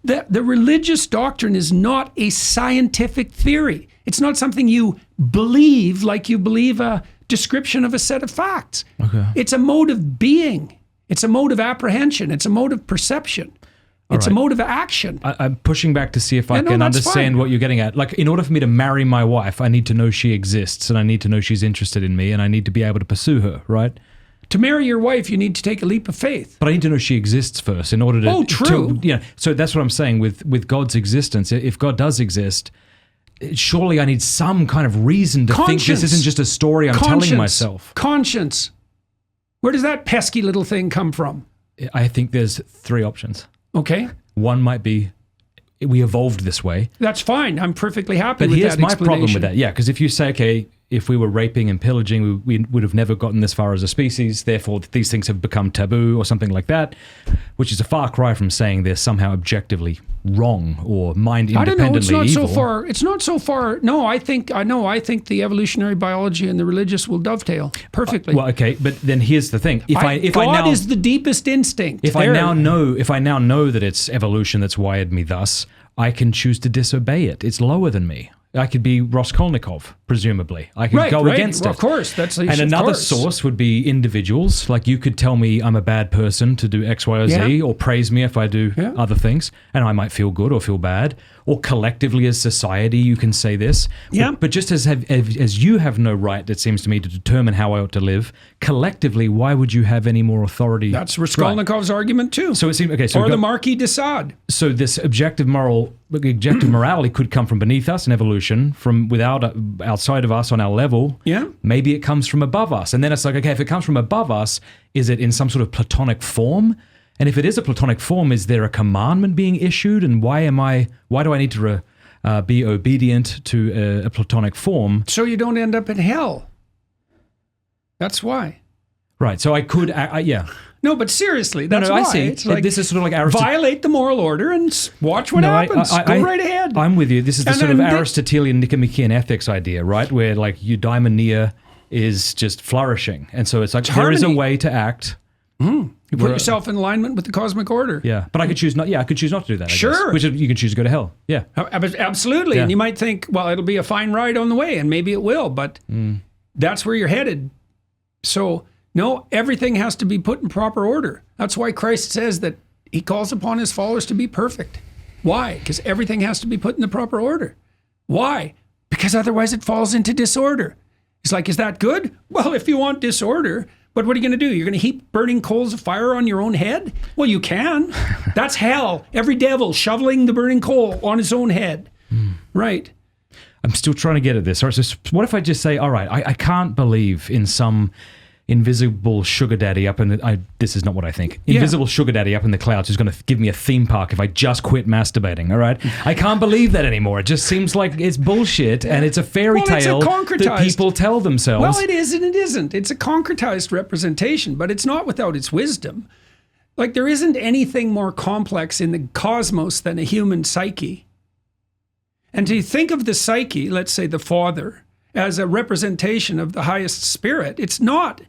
the religious doctrine is not a scientific theory. It's not something you believe like you believe a description of a set of facts. Okay. It's a mode of being. It's a mode of apprehension. It's a mode of perception. It's a mode of action. I'm pushing back to see if I can that's understand fine. what you're getting at. Like, in order for me to marry my wife, I need to know she exists, and I need to know she's interested in me, and I need to be able to pursue her, right? To marry your wife, you need to take a leap of faith. But I need to know she exists first in order to... Oh, true. So that's what I'm saying with God's existence. If God does exist, surely I need some kind of reason to think this isn't just a story I'm telling myself. Conscience. Where does that pesky little thing come from? I think there's three options. Okay. One might be we evolved this way. That's fine. I'm perfectly happy But with that here's my problem with that. Yeah, because if you say, okay, if we were raping and pillaging, we would have never gotten this far as a species. Therefore, these things have become taboo or something like that, which is a far cry from saying they're somehow objectively wrong or mind independently I don't know. It's not evil. so far. It's not so far. No, I think the evolutionary biology and the religious will dovetail perfectly. Well, okay, but then here's the thing: God is the deepest instinct. If I now know that it's evolution that's wired me thus, I can choose to disobey it. It's lower than me. I could be Raskolnikov, presumably. I could go against well, it. Of course. And another source would be individuals. Like, you could tell me I'm a bad person to do X, Y, or Z, or praise me if I do other things, and I might feel good or feel bad. Or collectively as society, you can say this. Yeah. But just as you have no right, it seems to me, to determine how I ought to live, collectively, why would you have any more authority? That's Raskolnikov's argument too. So it seems okay. So or the Marquis de Sade. So this objective morality could come from beneath us in evolution, from outside of us on our level. Yeah. Maybe it comes from above us, and then it's like, okay, if it comes from above us, is it in some sort of platonic form? And if it is a platonic form, is there a commandment being issued? And why do I need to be obedient to a platonic form? So you don't end up in hell. That's why. Right. So I could, No, but seriously, that's why. I see. It's like, this is sort of like violate the moral order and watch what happens. Go right ahead. I'm with you. This is the sort of Aristotelian Nicomachean ethics idea, right? Where like eudaimonia is just flourishing. And so it's like there is a way to act. You put yourself in alignment with the cosmic order. Yeah, but I could choose not. Yeah, I could choose not to do that. Sure, which you can choose to go to hell. Yeah, absolutely. Yeah. And you might think, well, it'll be a fine ride on the way, and maybe it will, but that's where you're headed. So no, everything has to be put in proper order. That's why Christ says that he calls upon his followers to be perfect. Why? Because everything has to be put in the proper order. Why? Because otherwise it falls into disorder. It's like, is that good? Well, if you want disorder. But what are you going to do? You're going to heap burning coals of fire on your own head? Well, you can. That's hell. Every devil shoveling the burning coal on his own head. Right. I'm still trying to get at this. All right, so what if I just say, all right, I can't believe in some invisible sugar daddy up in the... this is not what I think. Invisible sugar daddy up in the clouds who's going to give me a theme park if I just quit masturbating, all right? I can't believe that anymore. It just seems like it's bullshit and it's a fairy tale that people tell themselves. Well, it is and it isn't. It's a concretized representation, but it's not without its wisdom. Like, there isn't anything more complex in the cosmos than a human psyche. And to think of the psyche, let's say the Father, as a representation of the highest spirit, it's not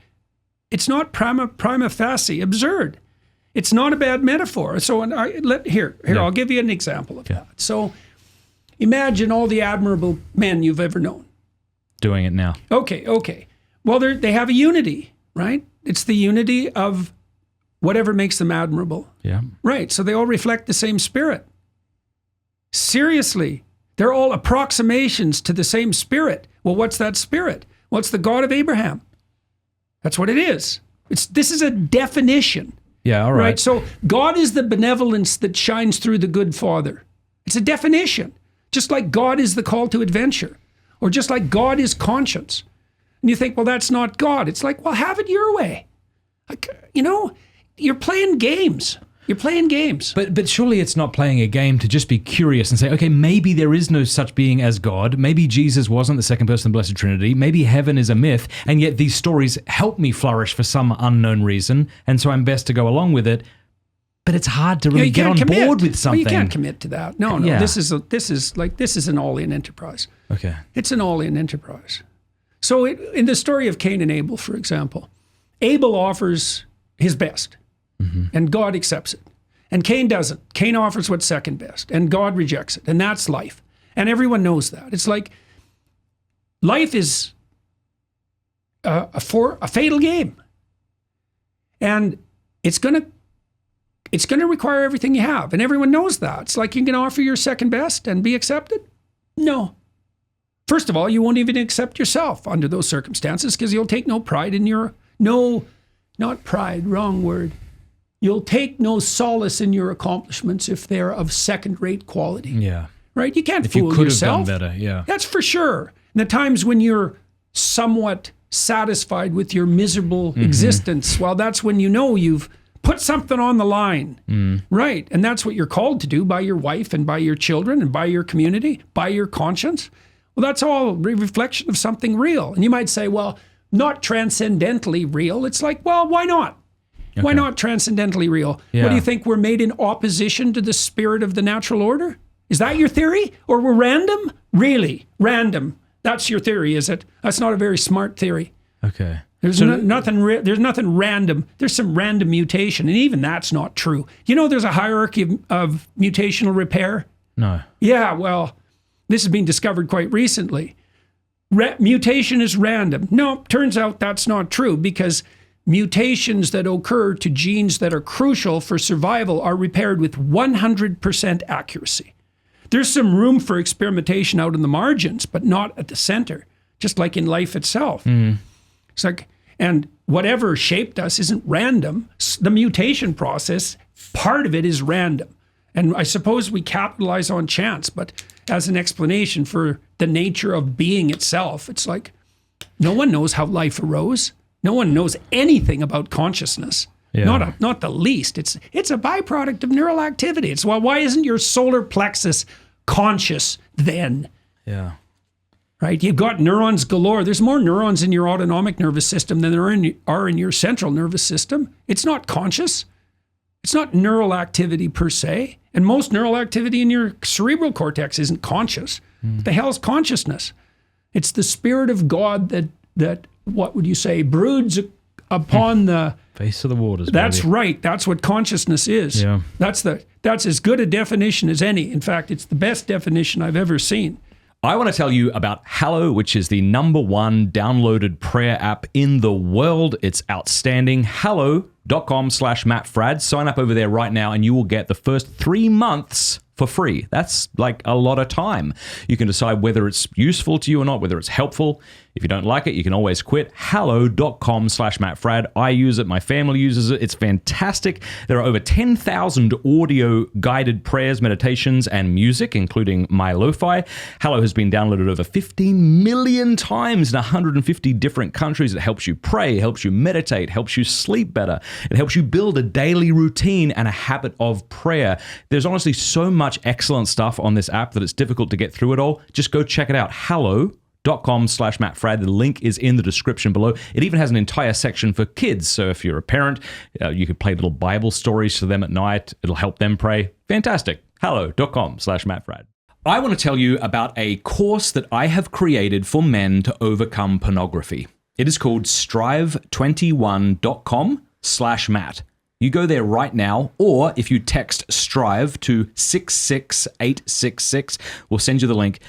prima facie absurd. It's not a bad metaphor. So I'll give you an example of that. So imagine all the admirable men you've ever known. Doing it now. Okay. Well, they have a unity, right? It's the unity of whatever makes them admirable. Yeah. Right. So they all reflect the same spirit. Seriously, they're all approximations to the same spirit. Well, what's that spirit? Well, it's the God of Abraham. That's what it is. This is a definition. Yeah, all right. So God is the benevolence that shines through the good Father. It's a definition. Just like God is the call to adventure. Or just like God is conscience. And you think, well, that's not God. It's like, well, have it your way. Like, you're playing games. You're playing games. But surely it's not playing a game to just be curious and say, okay, maybe there is no such being as God. Maybe Jesus wasn't the second person of the Blessed Trinity. Maybe heaven is a myth. And yet these stories help me flourish for some unknown reason. And so I'm best to go along with it. But it's hard to really get on board with something. Well, you can't commit to that. No. Yeah. This is an all-in enterprise. Okay. It's an all-in enterprise. So in the story of Cain and Abel, for example, Abel offers his best. And God accepts it. And Cain doesn't. Cain offers what's second best. And God rejects it. And that's life. And everyone knows that. It's like life is a fatal game. And it's going to require everything you have. And everyone knows that. It's like you can offer your second best and be accepted? No. First of all, you won't even accept yourself under those circumstances because you'll take no pride in your... No, not pride, wrong word. You'll take no solace in your accomplishments if they're of second-rate quality. Yeah. Right? You can't If fool you could yourself. have done better, yeah. That's for sure. And the times when you're somewhat satisfied with your miserable existence, well, that's when you know you've put something on the line. Right? And that's what you're called to do by your wife and by your children and by your community, by your conscience. Well, that's all a reflection of something real. And you might say, well, not transcendentally real. It's like, well, why not? Okay. Why not transcendentally real? Yeah. What do you think? We're made in opposition to the spirit of the natural order? Is that your theory? Or we're random? Really? Random. That's your theory, is it? That's not a very smart theory. Okay. There's nothing random. There's some random mutation, and even that's not true. You know there's a hierarchy of mutational repair? No. Yeah, well, this has been discovered quite recently. Mutation is random. No, turns out that's not true because mutations that occur to genes that are crucial for survival are repaired with 100% accuracy. There's some room for experimentation out in the margins, but not at the center, just like in life itself. It's like, and whatever shaped us isn't random. The mutation process, part of it is random. And I suppose we capitalize on chance, but as an explanation for the nature of being itself, it's like no one knows how life arose. No one knows anything about consciousness. Yeah. Not the least. It's a byproduct of neural activity. It's why isn't your solar plexus conscious then? Yeah. Right? You've got neurons galore. There's more neurons in your autonomic nervous system than there are in your central nervous system. It's not conscious. It's not neural activity per se. And most neural activity in your cerebral cortex isn't conscious. What the hell is consciousness? It's the spirit of God that what would you say, broods upon the face of the waters. That's baby. right. That's what consciousness is. Yeah. That's as good a definition as any. In fact, it's the best definition I've ever seen. I want to tell you about Hallow, which is the #1 downloaded prayer app in the world. It's outstanding. Hallow.com/Matt Fradd. Sign up over there right now and you will get the first 3 months for free. That's like a lot of time. You can decide whether it's useful to you or not, whether it's helpful. If you don't like it, you can always quit. Hallow.com/Matt Fradd. I use it. My family uses it. It's fantastic. There are over 10,000 audio guided prayers, meditations, and music, including my lo-fi. Hallow has been downloaded over 15 million times in 150 different countries. It helps you pray, helps you meditate, helps you sleep better. It helps you build a daily routine and a habit of prayer. There's honestly so much excellent stuff on this app that it's difficult to get through it all. Just go check it out. Hallow.com/Matt Fradd. The link is in the description below. It even has an entire section for kids. So if you're a parent, you could play little Bible stories to them at night. It'll help them pray. Fantastic. Hallow.com/Matt Fradd. I want to tell you about a course that I have created for men to overcome pornography. It is called strive21.com/Matt. You go there right now, or if you text STRIVE to 66866, we'll send you the link.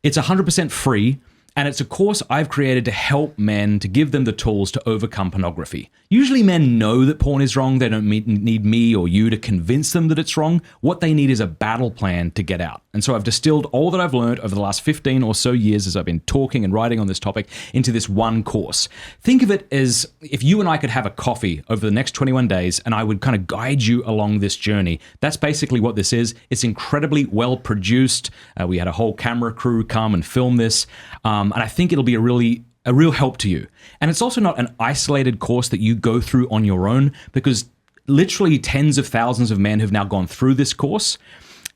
It's 100% free, and it's a course I've created to help men, to give them the tools to overcome pornography. Usually men know that porn is wrong. They don't need me or you to convince them that it's wrong. What they need is a battle plan to get out. And so I've distilled all that I've learned over the last 15 or so years as I've been talking and writing on this topic into this one course. Think of it as if you and I could have a coffee over the next 21 days and I would kind of guide you along this journey. That's basically what this is. It's incredibly well produced. We had a whole camera crew come and film this. And I think it'll be a real help to you. And it's also not an isolated course that you go through on your own, because literally tens of thousands of men have now gone through this course.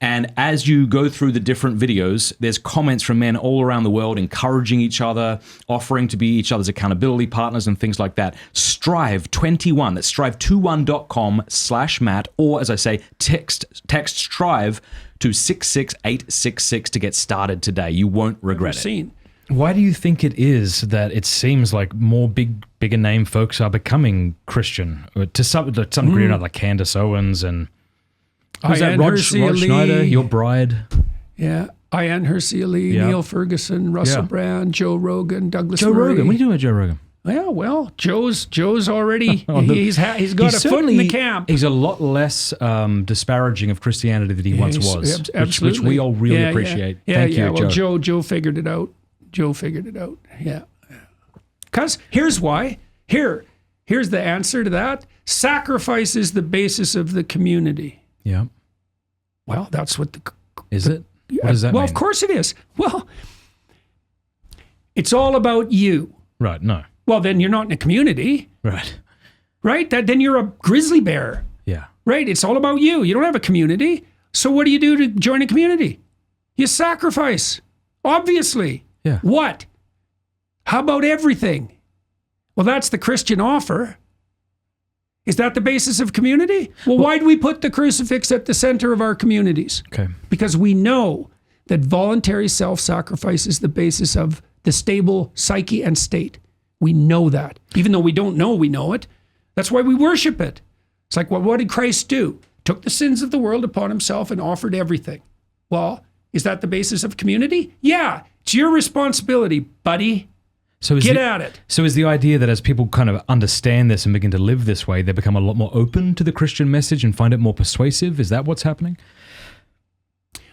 And as you go through the different videos, there's comments from men all around the world encouraging each other, offering to be each other's accountability partners and things like that. Strive21, that's strive21.com/Matt, or as I say, text Strive to 66866 to get started today. You won't regret it. Why do you think it is that it seems like more bigger name folks are becoming Christian? To some degree or another, like Candace Owens and... Who's that? Rod Schneider, your bride. Yeah. Ian Hersey Ali, Neil Ferguson, Russell Brand, Joe Rogan, Douglas Murray. Rogan. What are you doing with Joe Rogan? Yeah, well, Joe's already, he's got a foot in the camp. He's a lot less disparaging of Christianity than he once was, which we all really appreciate. Thank you, well, Joe. Joe figured it out. Yeah. Because here's why. Here's the answer to that. Sacrifice is the basis of the community. Yeah. Well, that's what is it? What does that mean? Well, of course it is. Well, it's all about you. Right, no. Well, then you're not in a community. Right. Right? Then you're a grizzly bear. Yeah. Right? It's all about you. You don't have a community. So what do you do to join a community? You sacrifice. Obviously. Yeah. What? How about everything? Well, that's the Christian offer. Is that the basis of community? Well, why do we put the crucifix at the center of our communities? Okay. Because we know that voluntary self-sacrifice is the basis of the stable psyche and state. We know that. Even though we don't know we know it. That's why we worship it. It's like, well, what did Christ do? Took the sins of the world upon himself and offered everything. Well, is that the basis of community? Yeah. It's your responsibility, buddy. So get at it. So is the idea that as people kind of understand this and begin to live this way, they become a lot more open to the Christian message and find it more persuasive? Is that what's happening?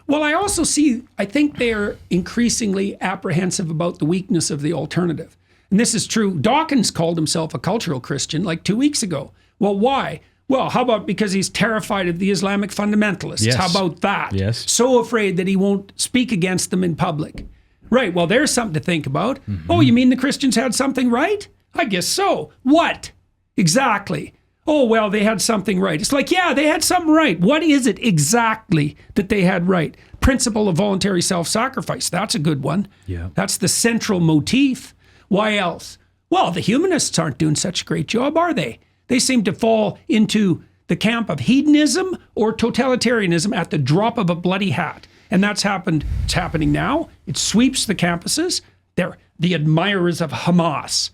Well, I think they're increasingly apprehensive about the weakness of the alternative. And this is true. Dawkins called himself a cultural Christian like 2 weeks ago. Well, why? Well, how about because he's terrified of the Islamic fundamentalists? Yes. How about that? Yes. So afraid that he won't speak against them in public. Right, well, there's something to think about. Mm-hmm. Oh, you mean the Christians had something right? I guess so. What? Exactly. Oh, well, they had something right. It's like, yeah, they had something right. What is it exactly that they had right? Principle of voluntary self-sacrifice. That's a good one. Yeah. That's the central motif. Why else? Well, the humanists aren't doing such a great job, are they? They seem to fall into the camp of hedonism or totalitarianism at the drop of a bloody hat. And that's happened. It's happening now. It sweeps the campuses. They're the admirers of Hamas.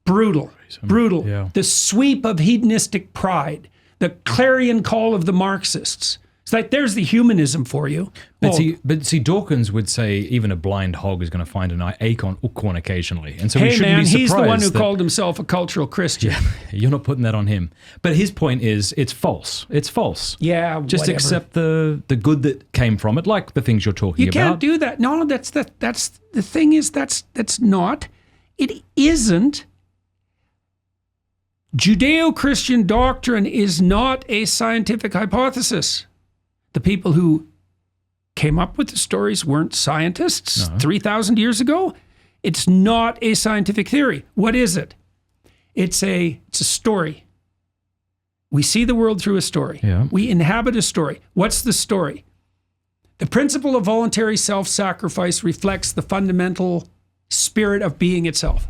Brutal. Yeah. The sweep of hedonistic pride. The clarion call of the Marxists. It's like, there's the humanism for you. But see, Dawkins would say even a blind hog is going to find an acorn occasionally. And so we shouldn't be surprised. He's the one who called himself a cultural Christian. Yeah, you're not putting that on him. But his point is, it's false. It's false. Yeah, just whatever. accept the good that came from it, like the things you're talking about. You can't do that. No, that's the thing is, that's not. It isn't. Judeo-Christian doctrine is not a scientific hypothesis. The people who came up with the stories weren't scientists 3,000 years ago. It's not a scientific theory. What is it? It's a story. We see the world through a story. Yeah. We inhabit a story. What's the story? The principle of voluntary self-sacrifice reflects the fundamental spirit of being itself.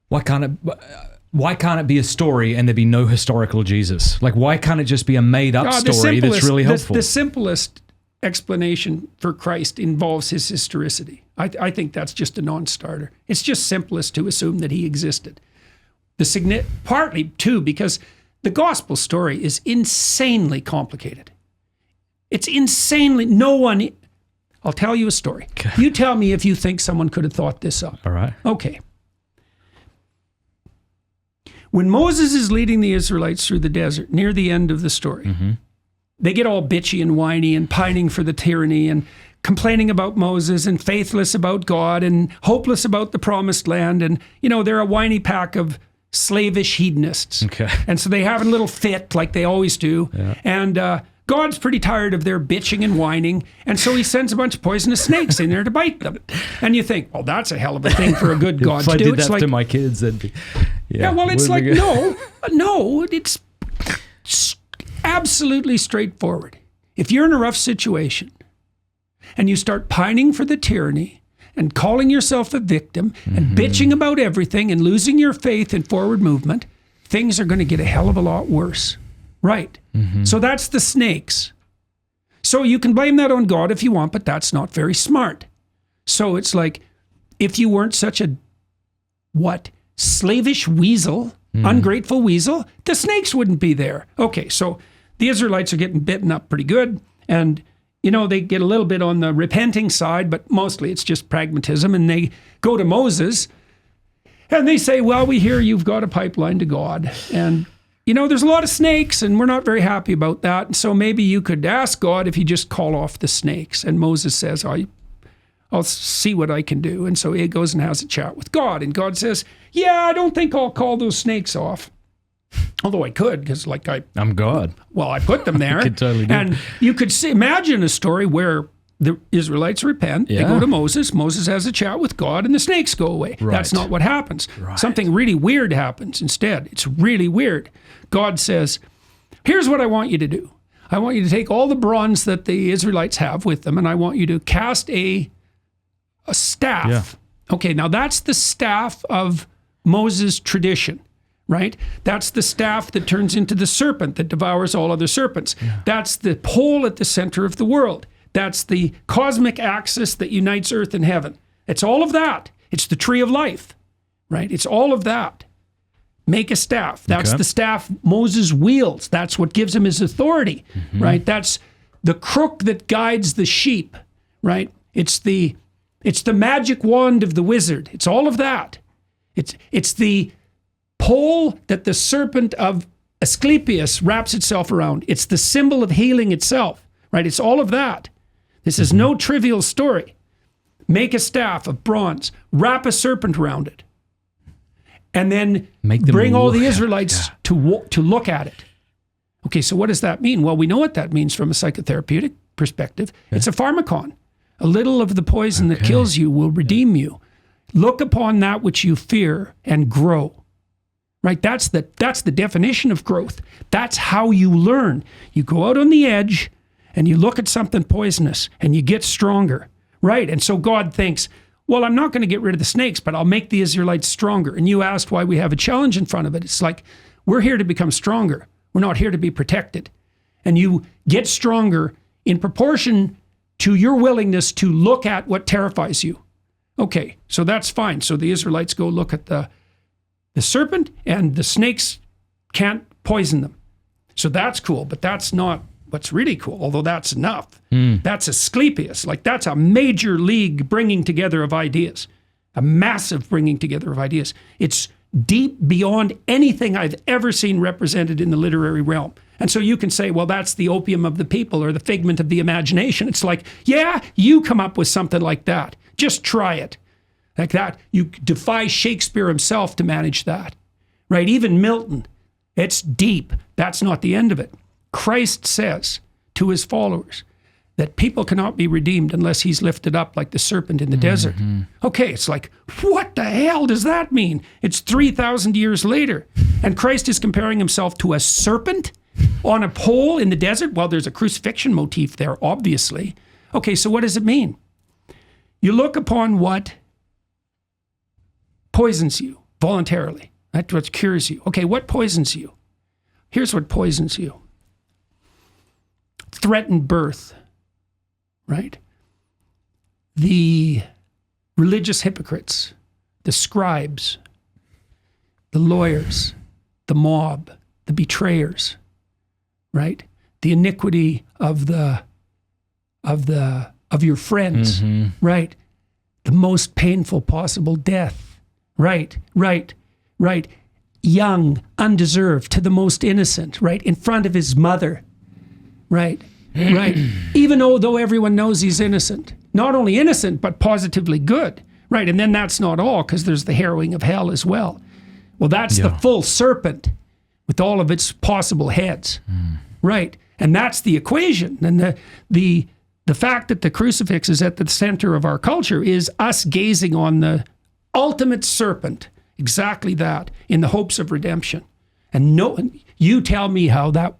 Why can't it be a story and there be no historical Jesus? Like, why can't it just be a made-up story that's really helpful? The simplest explanation for Christ involves his historicity. I think that's just a non-starter. It's just simplest to assume that he existed. Partly, too, because the gospel story is insanely complicated. It's insanely... I'll tell you a story. Okay. You tell me if you think someone could have thought this up. All right. Okay. When Moses is leading the Israelites through the desert, near the end of the story, they get all bitchy and whiny and pining for the tyranny and complaining about Moses and faithless about God and hopeless about the promised land. And, they're a whiny pack of slavish hedonists. Okay. And so they have a little fit like they always do. Yeah. And God's pretty tired of their bitching and whining. And so he sends a bunch of poisonous snakes in there to bite them. And you think, well, that's a hell of a thing for a good God to do. If I did that to my kids, that'd be... Yeah, well, it's like, no, it's absolutely straightforward. If you're in a rough situation and you start pining for the tyranny and calling yourself a victim and bitching about everything and losing your faith in forward movement, things are going to get a hell of a lot worse. Right. So that's the snakes. So you can blame that on God if you want, but that's not very smart. So it's like, if you weren't such a, slavish weasel, ungrateful weasel, the snakes wouldn't be there. Okay, so the Israelites are getting bitten up pretty good. And, they get a little bit on the repenting side, but mostly it's just pragmatism. And they go to Moses and they say, well, we hear you've got a pipeline to God. And, there's a lot of snakes and we're not very happy about that. And so maybe you could ask God if he just call off the snakes. And Moses says, I'll see what I can do. And so he goes and has a chat with God. And God says, yeah, I don't think I'll call those snakes off. Although I could, because I'm God. Well, I put them there. I could totally do. And you could imagine a story where the Israelites repent. They go to Moses. Moses has a chat with God and the snakes go away. Right. That's not what happens. Right. Something really weird happens instead. It's really weird. God says, here's what I want you to do. I want you to take all the bronze that the Israelites have with them and I want you to cast a staff. Yeah. Okay, now that's the staff of Moses' tradition, right? That's the staff that turns into the serpent that devours all other serpents. Yeah. That's the pole at the center of the world. That's the cosmic axis that unites earth and heaven. It's all of that. It's the tree of life, right? It's all of that. Make a staff. That's the staff Moses wields. That's what gives him his authority, right? That's the crook that guides the sheep, right? It's the magic wand of the wizard. It's all of that. It's the pole that the serpent of Asclepius wraps itself around. It's the symbol of healing itself, right? It's all of that. This is no trivial story. Make a staff of bronze, wrap a serpent around it, and then bring all the Israelites to look at it. Okay, so what does that mean? Well, we know what that means from a psychotherapeutic perspective. Yeah. It's a pharmacon. A little of the poison that kills you will redeem you. Look upon that which you fear and grow. Right? That's the definition of growth. That's how you learn. You go out on the edge and you look at something poisonous and you get stronger. Right? And so God thinks, well, I'm not going to get rid of the snakes, but I'll make the Israelites stronger. And you asked why we have a challenge in front of it. It's like, we're here to become stronger. We're not here to be protected. And you get stronger in proportion to your willingness to look at what terrifies you. Okay, so that's fine. So the Israelites go look at the serpent and the snakes can't poison them. So that's cool, but that's not what's really cool, although that's enough. That's Asclepius. Like, that's a major league bringing together of ideas, a massive bringing together of ideas. It's deep beyond anything I've ever seen represented in the literary realm. And so you can say, well, that's the opium of the people or the figment of the imagination. It's like, yeah, you come up with something like that. Just try it. Like that. You defy Shakespeare himself to manage that. Right? Even Milton. It's deep. That's not the end of it. Christ says to his followers that people cannot be redeemed unless he's lifted up like the serpent in the desert. Okay, it's like, what the hell does that mean? It's 3,000 years later. And Christ is comparing himself to a serpent on a pole in the desert? Well, there's a crucifixion motif there, obviously. Okay, so what does it mean? You look upon what poisons you voluntarily. That's what cures you. Okay, what poisons you? Here's what poisons you. Threatened birth, right? The religious hypocrites, the scribes, the lawyers, the mob, the betrayers, right? The iniquity of your friends, right? The most painful possible death, right? Young, undeserved, to the most innocent, right? In front of his mother, right? Even though everyone knows he's innocent. Not only innocent, but positively good, right? And then that's not all, because there's the harrowing of hell as well. Well, that's the full serpent with all of its possible heads, right? And that's the equation. And the fact that the crucifix is at the center of our culture is us gazing on the ultimate serpent exactly that, in the hopes of redemption. And you tell me how that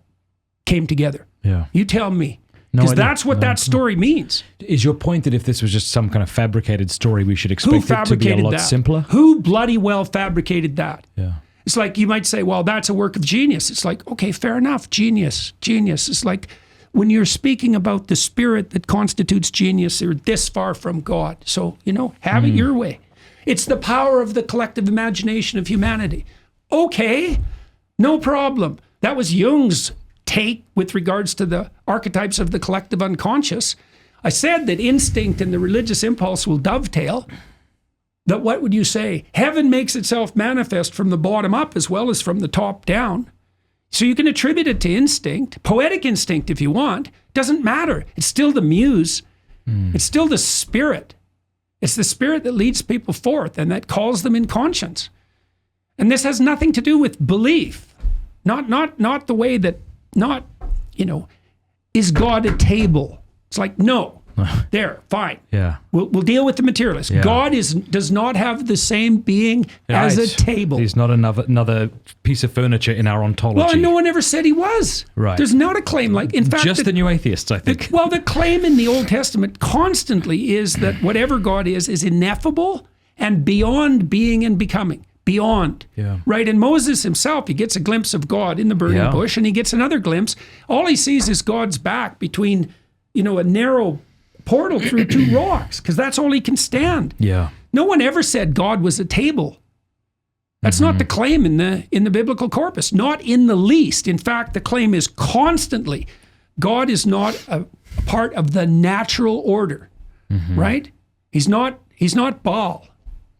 came together. Yeah. You tell me. Because that's what that story means. Is your point that if this was just some kind of fabricated story, we should expect it to be a lot simpler? Who bloody well fabricated that? Yeah. It's like you might say, well, that's a work of genius. It's like, okay, fair enough. Genius. It's like when you're speaking about the spirit that constitutes genius, you're this far from God. So, have it your way. It's the power of the collective imagination of humanity. Okay, no problem. That was Jung's take with regards to the archetypes of the collective unconscious. I said that instinct and the religious impulse will dovetail. That what would you say? Heaven makes itself manifest from the bottom up as well as from the top down. So you can attribute it to instinct, poetic instinct if you want. Doesn't matter. It's still the muse. It's still the spirit. It's the spirit that leads people forth and that calls them in conscience. And this has nothing to do with belief. Not the way that, is God a table? It's like, no. There, fine. Yeah. We'll deal with the materialist. Yeah. God does not have the same being as a table. He's not another piece of furniture in our ontology. Well, and no one ever said he was. Right. There's not a claim like, in fact, just the new atheists, I think. The claim in the Old Testament constantly is that whatever God is ineffable and beyond being and becoming. Beyond. Yeah. Right? And Moses himself, he gets a glimpse of God in the burning bush, and he gets another glimpse. All he sees is God's back between, a narrow portal through two rocks, because that's all he can stand. Yeah. No one ever said God was a table. That's not the claim in the biblical corpus, not in the least. In fact, the claim is constantly, God is not a part of the natural order, right? He's not Baal.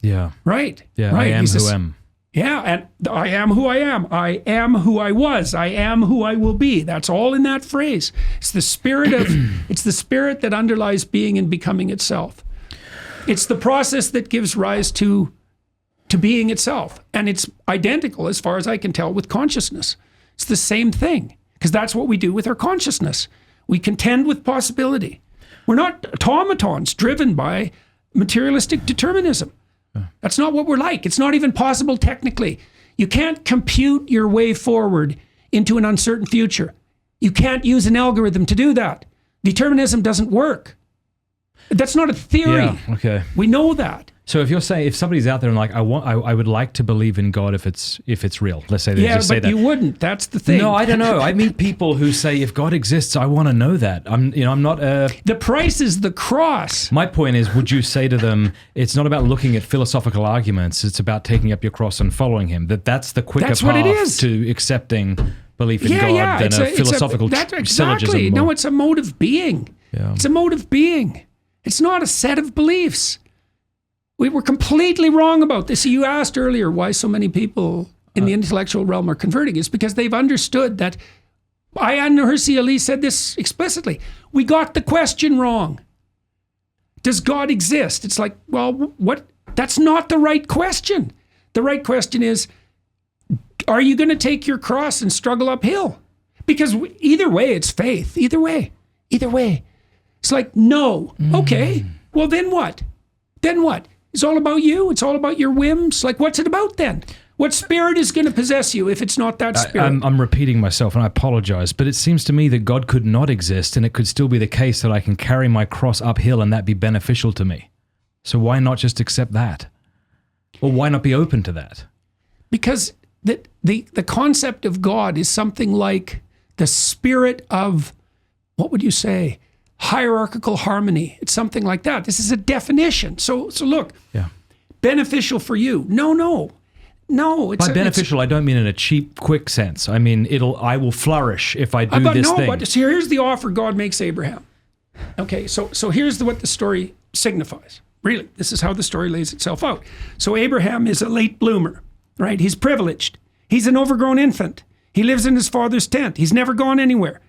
Yeah. Right. Yeah. Right. I am who I am. Yeah, and I am who I am. I am who I was. I am who I will be. That's all in that phrase. It's the spirit that underlies being and becoming itself. It's the process that gives rise to being itself. And it's identical, as far as I can tell, with consciousness. It's the same thing, because that's what we do with our consciousness. We contend with possibility. We're not automatons driven by materialistic determinism. That's not what we're like. It's not even possible technically. You can't compute your way forward into an uncertain future. You can't use an algorithm to do that. Determinism doesn't work. That's not a theory. Yeah, okay. We know that. So if you're saying, if somebody's out there and like, I would like to believe in God if it's real. Let's say they just say that. Yeah, but you wouldn't. That's the thing. No, I don't know. I meet people who say, if God exists, I want to know that. I'm not The price is the cross. My point is, would you say to them, it's not about looking at philosophical arguments, it's about taking up your cross and following him. That's the quicker That's path what it is. To accepting belief in God than a philosophical exactly. syllogism. No, it's a mode of being. Yeah. It's a mode of being. It's not a set of beliefs. We were completely wrong about this. You asked earlier why so many people in the intellectual realm are converting. It's because they've understood that. Ayaan Hirsi Ali said this explicitly. We got the question wrong. Does God exist? It's like, well, what? That's not the right question. The right question is, are you going to take your cross and struggle uphill? Because either way, it's faith. Either way. It's like, no. Okay. Well, then what? It's all about you. It's all about your whims. Like, what's it about then? What spirit is going to possess you if it's not that spirit? I'm repeating myself, and I apologize, but it seems to me that God could not exist, and it could still be the case that I can carry my cross uphill and that be beneficial to me. So why not just accept that? Or why not be open to that? Because the concept of God is something like the spirit of, what would you say, hierarchical harmony. It's something like that. This is a definition. So look, beneficial for you. No. By beneficial, I don't mean in a cheap, quick sense. I mean, I will flourish if I do this thing. But here's the offer God makes Abraham. Okay, so here's what the story signifies. Really, this is how the story lays itself out. So Abraham is a late bloomer, right? He's privileged. He's an overgrown infant. He lives in his father's tent. He's never gone anywhere.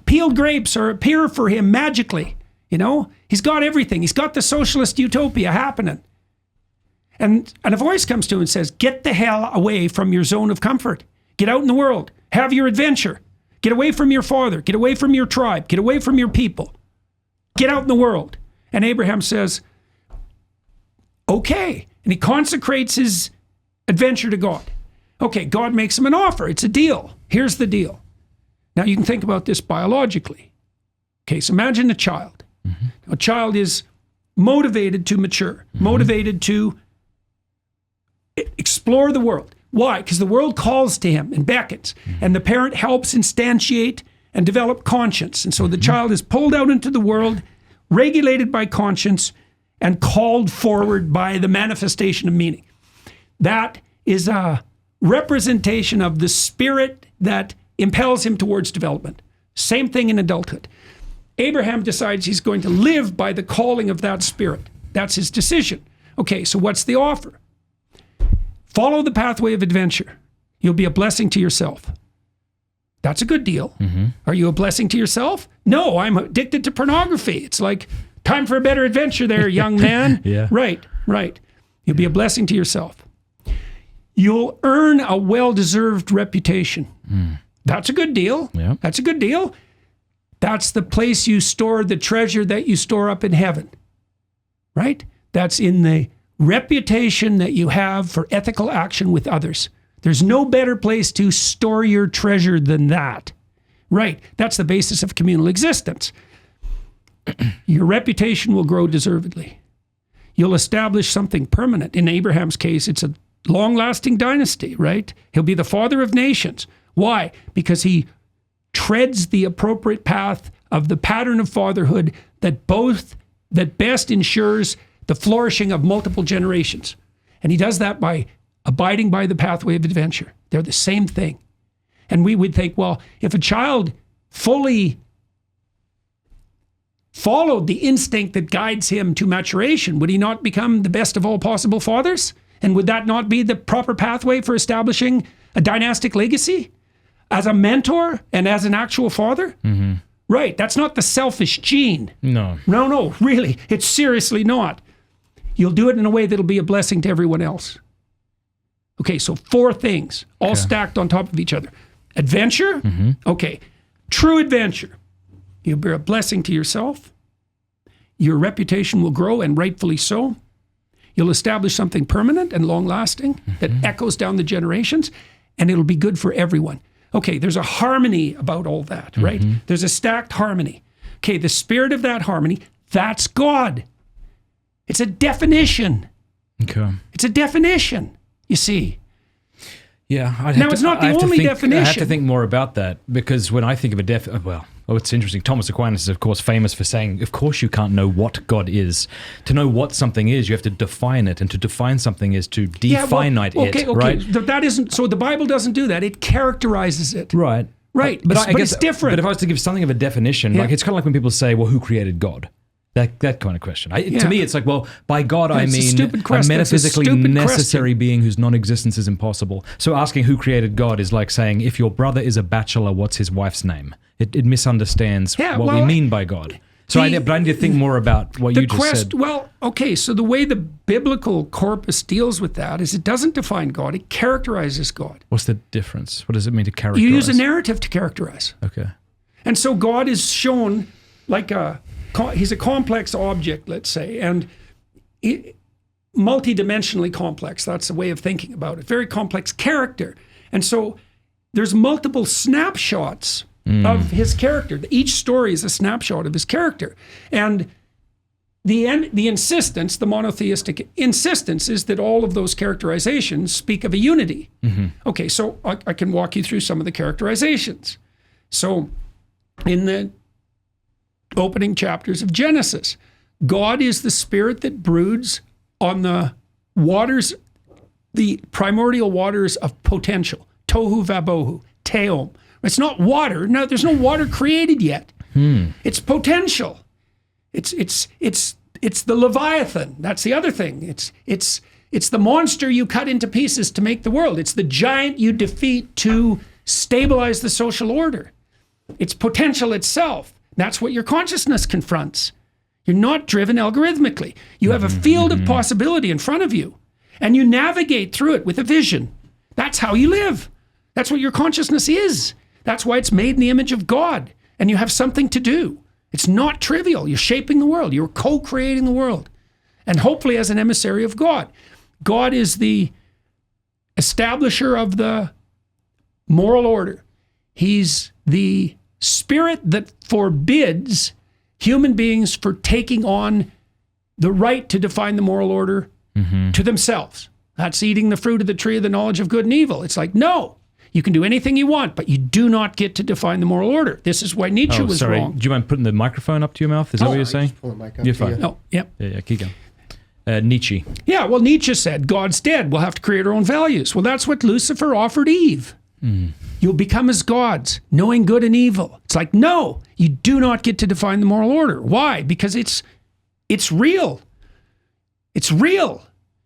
Peeled grapes appear for him magically. He's got everything. He's got the socialist utopia happening. And a voice comes to him and says, get the hell away from your zone of comfort. Get out in the world. Have your adventure. Get away from your father. Get away from your tribe. Get away from your people. Get out in the world. And Abraham says, okay. And he consecrates his adventure to God. Okay, God makes him an offer. It's a deal. Here's the deal. Now you can think about this biologically. Okay, so imagine a child. A child is motivated to mature, motivated to explore the world. Why? Because the world calls to him and beckons, and the parent helps instantiate and develop conscience. And so the child is pulled out into the world, regulated by conscience, and called forward by the manifestation of meaning. That is a representation of the spirit that impels him towards development. Same thing in adulthood. Abraham decides he's going to live by the calling of that spirit. That's his decision. Okay, so what's the offer? Follow the pathway of adventure. You'll be a blessing to yourself. That's a good deal. Are you a blessing to yourself? No, I'm addicted to pornography. It's like, time for a better adventure there, young man. Yeah. Right. You'll be a blessing to yourself. You'll earn a well-deserved reputation. That's a good deal. Yeah. That's a good deal. That's the place you store the treasure that you store up in heaven. Right? That's in the reputation that you have for ethical action with others. There's no better place to store your treasure than that. Right. That's the basis of communal existence. Your reputation will grow deservedly. You'll establish something permanent. In Abraham's case, it's a long-lasting dynasty, right? He'll be the father of nations. Why? Because he treads the appropriate path of the pattern of fatherhood that best ensures the flourishing of multiple generations. And he does that by abiding by the pathway of adventure. They're the same thing. And we would think, well, if a child fully followed the instinct that guides him to maturation, would he not become the best of all possible fathers? And would that not be the proper pathway for establishing a dynastic legacy? As a mentor and as an actual father? Right, that's not the selfish gene. No, really, it's seriously not. You'll do it in a way that'll be a blessing to everyone else. Okay, so 4 things, all stacked on top of each other. Adventure, okay, true adventure. You'll be a blessing to yourself. Your reputation will grow, and rightfully so. You'll establish something permanent and long-lasting that echoes down the generations, and it'll be good for everyone. Okay, there's a harmony about all that, right? There's a stacked harmony. Okay, the spirit of that harmony, that's God. It's a definition. Okay. It's a definition, you see. Yeah. Now, it's not the only definition. I have to think more about that, because when I think of it's interesting. Thomas Aquinas is, of course, famous for saying, of course you can't know what God is. To know what something is, you have to define it. And to define something is to definite it, right? That isn't, so the Bible doesn't do that. It characterizes it. Right. Right. But it's different. But if I was to give something of a definition, like it's kind of like when people say, well, who created God? That kind of question. To me, it's like, well, by God, I mean a metaphysically necessary being whose non-existence is impossible. So asking who created God is like saying, if your brother is a bachelor, what's his wife's name? It misunderstands what we mean by God. So I need to think more about what you just said. Well, okay, so the way the biblical corpus deals with that is it doesn't define God, it characterizes God. What's the difference? What does it mean to characterize? You use a narrative to characterize. Okay. And so God is shown like he's a complex object, let's say, and multidimensionally complex. That's the way of thinking about it. Very complex character. And so there's multiple snapshots of his character. Each story is a snapshot of his character. And the insistence, the monotheistic insistence, is that all of those characterizations speak of a unity. Okay, so I can walk you through some of the characterizations. So in the opening chapters of Genesis, God is the spirit that broods on the waters, the primordial waters of potential. Tohu vabohu, teom. It's not water. No, there's no water created yet. It's potential. It's the Leviathan. That's the other thing. It's the monster you cut into pieces to make the world. It's the giant you defeat to stabilize the social order. It's potential itself. That's what your consciousness confronts. You're not driven algorithmically. You have a field of possibility in front of you, and you navigate through it with a vision. That's how you live. That's what your consciousness is. That's why it's made in the image of God, and you have something to do. It's not trivial. You're shaping the world. You're co-creating the world, and hopefully as an emissary of God. God is the establisher of the moral order. He's the spirit that forbids human beings for taking on the right to define the moral order to themselves. That's eating the fruit of the tree of the knowledge of good and evil. It's like, no, you can do anything you want, but you do not get to define the moral order. This is why Nietzsche was wrong. Do you mind putting the microphone up to your mouth? Is that what you're saying? Just pull the mic up You're to you. fine. Oh, yep. Yeah, keep going. Nietzsche. Yeah, well, Nietzsche said, God's dead. We'll have to create our own values. Well, that's what Lucifer offered Eve. You'll become as gods, knowing good and evil. It's like, no, you do not get to define the moral order. Why? Because it's real. It's real.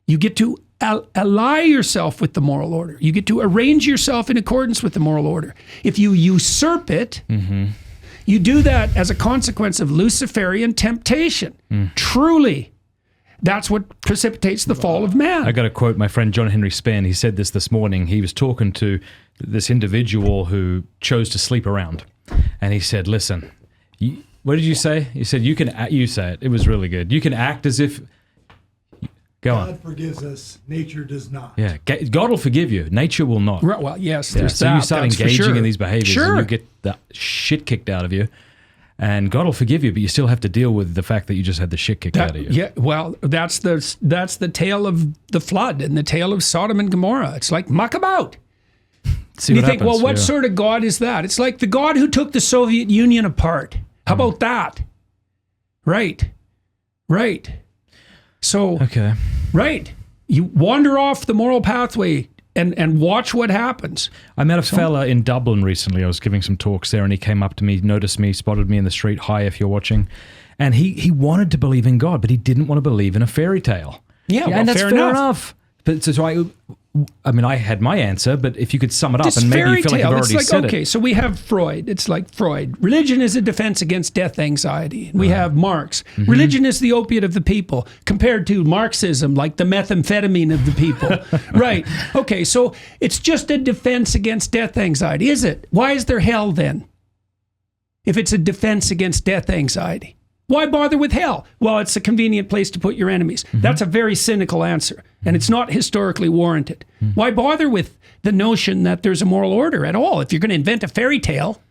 You get to ally yourself with the moral order. You get to arrange yourself in accordance with the moral order. If you usurp it, you do that as a consequence of Luciferian temptation. Truly, that's what precipitates the fall of man. I got to quote my friend John Henry Spann. He said this morning. He was talking to this individual who chose to sleep around. And he said, listen, what did you say? He said, you say it. It was really good. You can act as if... Go on. God forgives us. Nature does not. Yeah, God will forgive you. Nature will not. Right, well, yes, there's so that. you start that's for engaging sure. in these behaviors and you get the shit kicked out of you. And God will forgive you, but you still have to deal with the fact that you just had the shit kicked out of you. Yeah, well, that's the tale of the flood and the tale of Sodom and Gomorrah. It's like, muck about. See You what think, happens. well, what sort of God is that? It's like the God who took the Soviet Union apart. How about that? Right. So, Okay. right. You wander off the moral pathway and watch what happens. I met a fella in Dublin recently. I was giving some talks there and he came up to me, noticed me, spotted me in the street. Hi, if you're watching. And he wanted to believe in God, but he didn't want to believe in a fairy tale. Yeah, well, and that's fair fair enough. enough. But so I mean, I had my answer, but if you could sum it up, This and maybe fairy you feel like tale, I've it's already like, said okay, it. so we have Freud. It's like Freud. Religion is a defense against death anxiety. And we have Marx. Religion is the opiate of the people, compared to Marxism, like the methamphetamine of the people. Right. Okay, so it's just a defense against death anxiety, is it? Why is there hell then? If it's a defense against death anxiety. Why bother with hell? Well, it's a convenient place to put your enemies. That's a very cynical answer, and it's not historically warranted. Why bother with the notion that there's a moral order at all? If you're going to invent a fairy tale,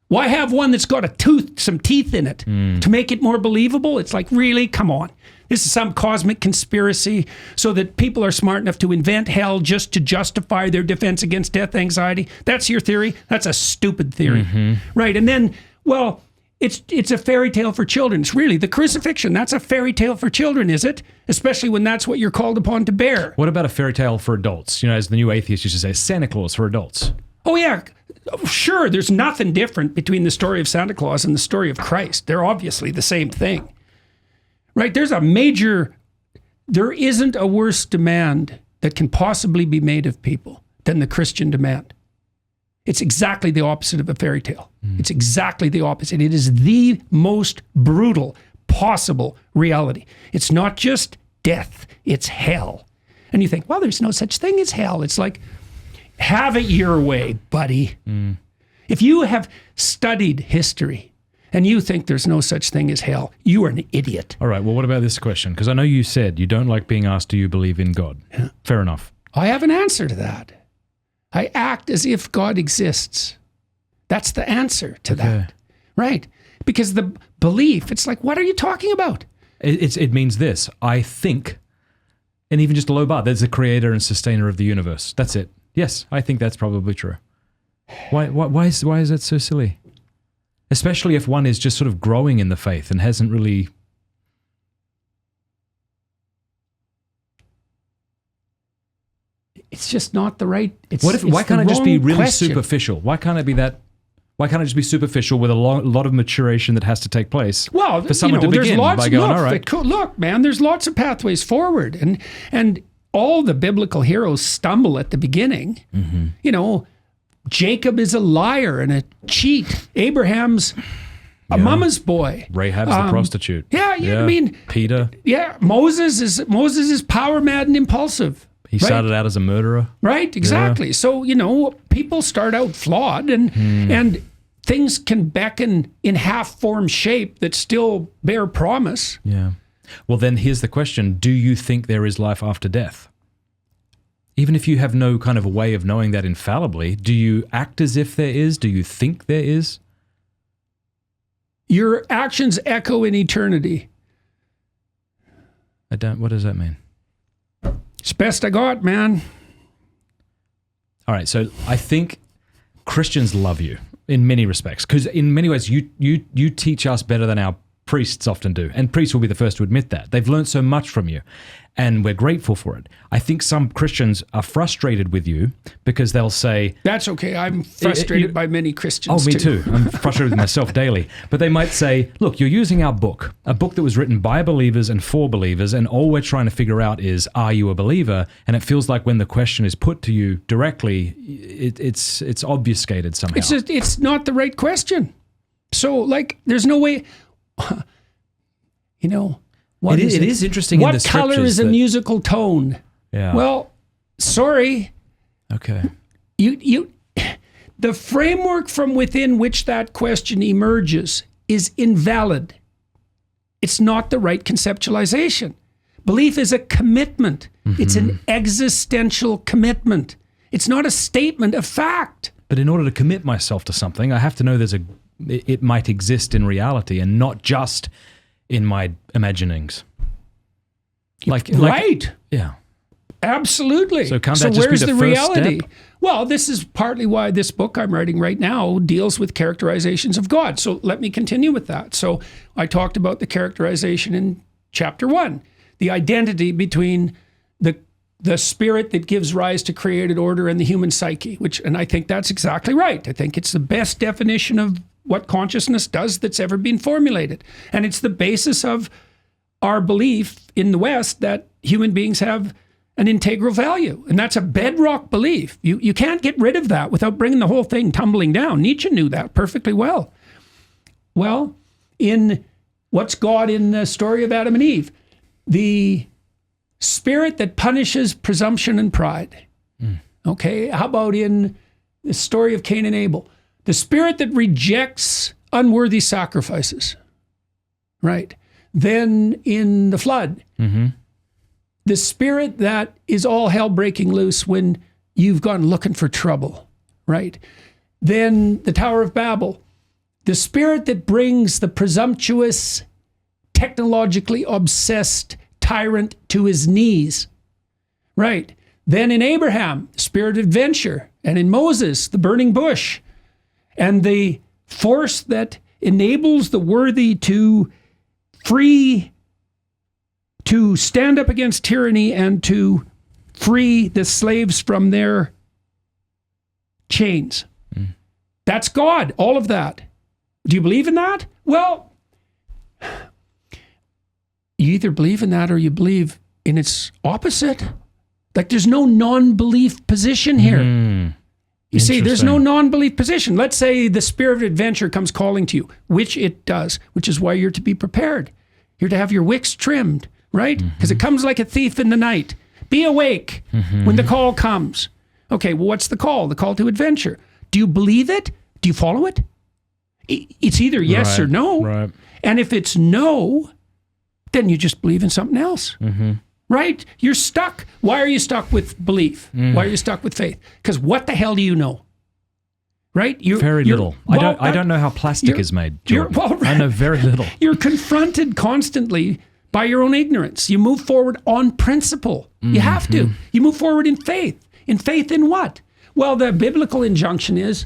why have one that's got some teeth in it to make it more believable? It's like, really? Come on. This is some cosmic conspiracy so that people are smart enough to invent hell just to justify their defense against death anxiety. That's your theory? That's a stupid theory. Right, and then, well... It's a fairy tale for children. It's really the crucifixion. That's a fairy tale for children, is it? Especially when that's what you're called upon to bear. What about a fairy tale for adults? You know, as the new atheist used to say, Santa Claus for adults. Oh, yeah. Sure, there's nothing different between the story of Santa Claus and the story of Christ. They're obviously the same thing. Right? There isn't a worse demand that can possibly be made of people than the Christian demand. It's exactly the opposite of a fairy tale. It's exactly the opposite. It is the most brutal possible reality. It's not just death, it's hell. And you think, well, there's no such thing as hell. It's like, have it your way, buddy. If you have studied history and you think there's no such thing as hell, you are an idiot. All right, well, what about this question? Because I know you said you don't like being asked, do you believe in God? Yeah. Fair enough. I have an answer to that. I act as if God exists. That's the answer to that. Right. Because the belief, it's like, what are you talking about? It means this. I think, and even just a low bar, there's a creator and sustainer of the universe. That's it. Yes, I think that's probably true. Why is that so silly? Especially if one is just sort of growing in the faith and hasn't really... It's just not the right. Why can't it just be really question. superficial? Why can't it be that? Why can't it just be superficial with a lot of maturation that has to take place? Well, for someone to there's begin lots by of, going, all right. Look, man, there's lots of pathways forward, and all the biblical heroes stumble at the beginning. You know, Jacob is a liar and a cheat. Abraham's a mama's boy. Rahab's the prostitute. Yeah, I mean, Peter. Yeah, Moses is power mad and impulsive. He started out as a murderer. Right, exactly. Yeah. So, you know, people start out flawed and things can beckon in half-formed shape that still bear promise. Yeah. Well, then here's the question. Do you think there is life after death? Even if you have no kind of a way of knowing that infallibly, do you act as if there is? Do you think there is? Your actions echo in eternity. What does that mean? It's best I got, man. All right, so I think Christians love you in many respects, because in many ways you teach us better than our priests often do, and priests will be the first to admit that. They've learned so much from you, and we're grateful for it. I think some Christians are frustrated with you because they'll say... That's okay. I'm frustrated by many Christians, Oh, me too. I'm frustrated with myself daily. But they might say, look, you're using our book, a book that was written by believers and for believers, and all we're trying to figure out is, are you a believer? And it feels like when the question is put to you directly, it's obfuscated somehow. It's not the right question. So, like, there's no way... You know... It is interesting in the scriptures. What color is a musical tone? Yeah. Well, sorry. Okay. The framework from within which that question emerges is invalid. It's not the right conceptualization. Belief is a commitment. Mm-hmm. It's an existential commitment. It's not a statement of fact. But in order to commit myself to something, I have to know it might exist in reality and not just in my imaginings. Right. Yeah. Absolutely. So can't that just where's be the first reality? step? Well, this is partly why this book I'm writing right now deals with characterizations of God. So let me continue with that. So I talked about the characterization in chapter 1, the identity between the spirit that gives rise to created order and the human psyche, and I think that's exactly right. I think it's the best definition of what consciousness does that's ever been formulated. And it's the basis of our belief in the West that human beings have an integral value. And that's a bedrock belief. You can't get rid of that without bringing the whole thing tumbling down. Nietzsche knew that perfectly well. Well, in what's God in the story of Adam and Eve? The spirit that punishes presumption and pride. Okay, how about in the story of Cain and Abel? The spirit that rejects unworthy sacrifices, right? Then in the flood, the spirit that is all hell breaking loose when you've gone looking for trouble, right? Then the Tower of Babel, the spirit that brings the presumptuous, technologically obsessed tyrant to his knees, right? Then in Abraham, the spirit of adventure, and in Moses, the burning bush, and the force that enables the worthy to stand up against tyranny and to free the slaves from their chains. That's God, all of that. Do you believe in that? Well, you either believe in that or you believe in its opposite. Like there's no non-belief position here. You see, there's no non-belief position. Let's say the spirit of adventure comes calling to you, which it does, which is why you're to be prepared. You're to have your wicks trimmed, right? Because it comes like a thief in the night. Be awake when the call comes. Okay, well, what's the call? The call to adventure. Do you believe it? Do you follow it? It's either yes or no. Right. And if it's no, then you just believe in something else. Right? You're stuck. Why are you stuck with belief? Why are you stuck with faith? Because what the hell do you know? Right? Very little. I don't know how plastic is made, Jordan. I know very little. You're confronted constantly by your own ignorance. You move forward on principle. You have to. You move forward in faith. In faith in what? Well, the biblical injunction is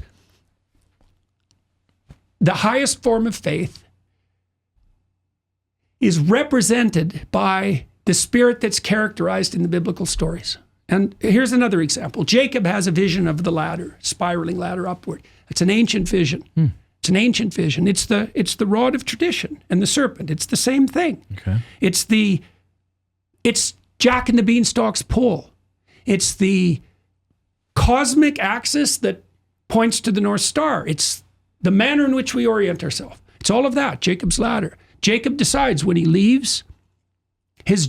the highest form of faith is represented by the spirit that's characterized in the biblical stories. And here's another example. Jacob has a vision of the ladder, spiraling ladder upward. It's an ancient vision. It's an ancient vision. It's the rod of tradition and the serpent. It's the same thing. Okay. It's Jack and the Beanstalk's pole. It's the cosmic axis that points to the North Star. It's the manner in which we orient ourselves. It's all of that, Jacob's ladder. Jacob decides when he leaves his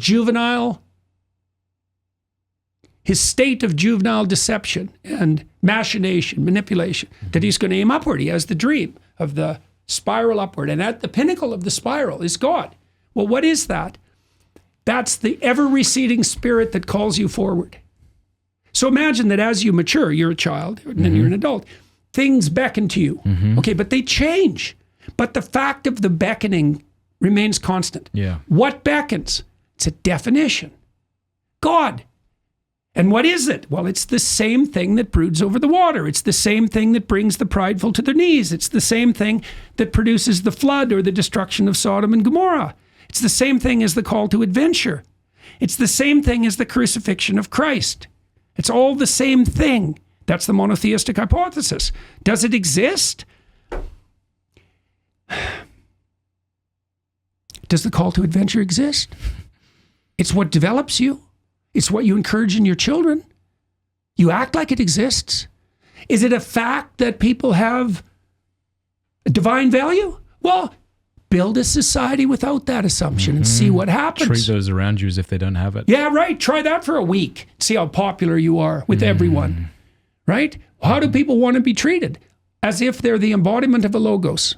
state of juvenile deception and machination, manipulation, that he's going to aim upward. He has the dream of the spiral upward. And at the pinnacle of the spiral is God. Well, what is that? That's the ever-receding spirit that calls you forward. So imagine that as you mature, you're a child, and then you're an adult. Things beckon to you. Okay, but they change. But the fact of the beckoning remains constant. Yeah. What beckons? It's a definition. God. And what is it? Well, it's the same thing that broods over the water. It's the same thing that brings the prideful to their knees. It's the same thing that produces the flood or the destruction of Sodom and Gomorrah. It's the same thing as the call to adventure. It's the same thing as the crucifixion of Christ. It's all the same thing. That's the monotheistic hypothesis. Does it exist? Does the call to adventure exist? It's what develops you. It's what you encourage in your children. You act like it exists. Is it a fact that people have a divine value? Well, build a society without that assumption and see what happens. Treat those around you as if they don't have it. Yeah, right. Try that for a week. See how popular you are with everyone. Right? How do people want to be treated? As if they're the embodiment of a logos.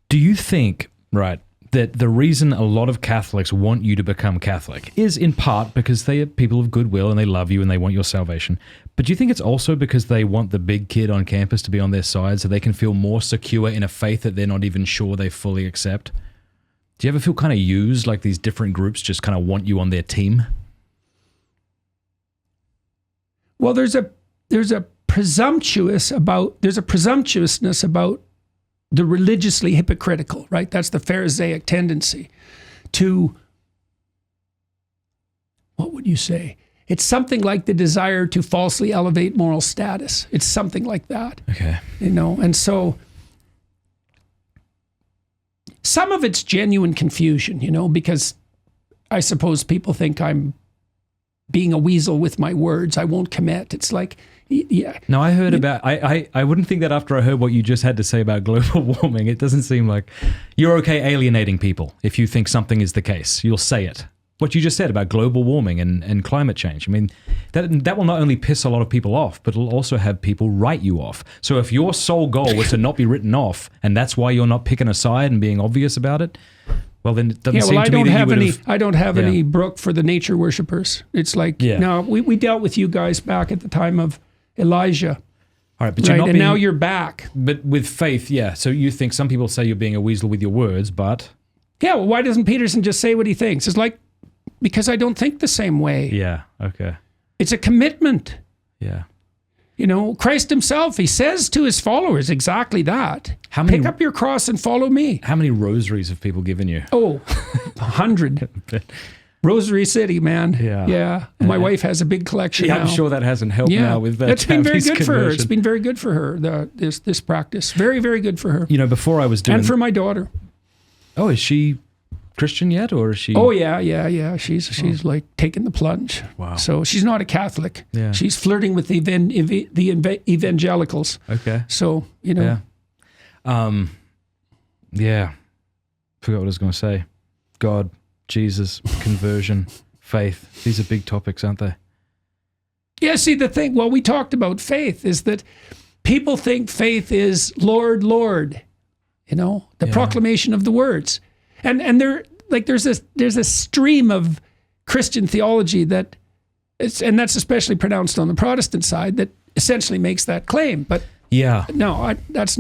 Do you think, right, that the reason a lot of Catholics want you to become Catholic is in part because they are people of goodwill and they love you and they want your salvation. But do you think it's also because they want the big kid on campus to be on their side so they can feel more secure in a faith that they're not even sure they fully accept? Do you ever feel kind of used, like these different groups just kind of want you on their team? Well, there's a presumptuousness about the religiously hypocritical, right? That's the Pharisaic tendency to, what would you say? It's something like the desire to falsely elevate moral status. It's something like that. Okay. You know, and so some of it's genuine confusion, you know, because I suppose people think I'm being a weasel with my words. I won't commit. It's like, yeah. No, I heard about, I wouldn't think that after I heard what you just had to say about global warming. It doesn't seem like you're okay alienating people if you think something is the case. You'll say it. What you just said about global warming and climate change. I mean, that will not only piss a lot of people off, but it'll also have people write you off. So if your sole goal was to not be written off, and that's why you're not picking a side and being obvious about it, well, then it doesn't seem to me that you would have... I don't have any brook for the nature worshippers. It's like, no, we dealt with you guys back at the time of Elijah. All right, but you're not and being, now you're back. But with faith, yeah. So you think some people say you're being a weasel with your words, but... Yeah, well, why doesn't Peterson just say what he thinks? It's like, because I don't think the same way. Yeah, okay. It's a commitment. Yeah. You know, Christ himself, he says to his followers exactly that. Pick up your cross and follow me. How many rosaries have people given you? Oh, 100. Rosary City, man. Yeah. My wife has a big collection now. I'm sure that hasn't helped now with that. It's been very good for her. It's been very good for her, this practice. Very, very good for her. You know, before I was doing... And for my daughter. Oh, is she Christian yet, or is she... Oh, yeah. She's like taking the plunge. Wow. So she's not a Catholic. Yeah. She's flirting with the evangelicals. Okay. So, you know. Yeah. Forgot what I was going to say. God, Jesus, conversion, faith. These are big topics, aren't they? Yeah, see, the thing, well, we talked about faith, is that people think faith is Lord, Lord, you know, the proclamation of the words. And there, like, there's a stream of Christian theology that, and that's especially pronounced on the Protestant side, that essentially makes that claim. But no. That's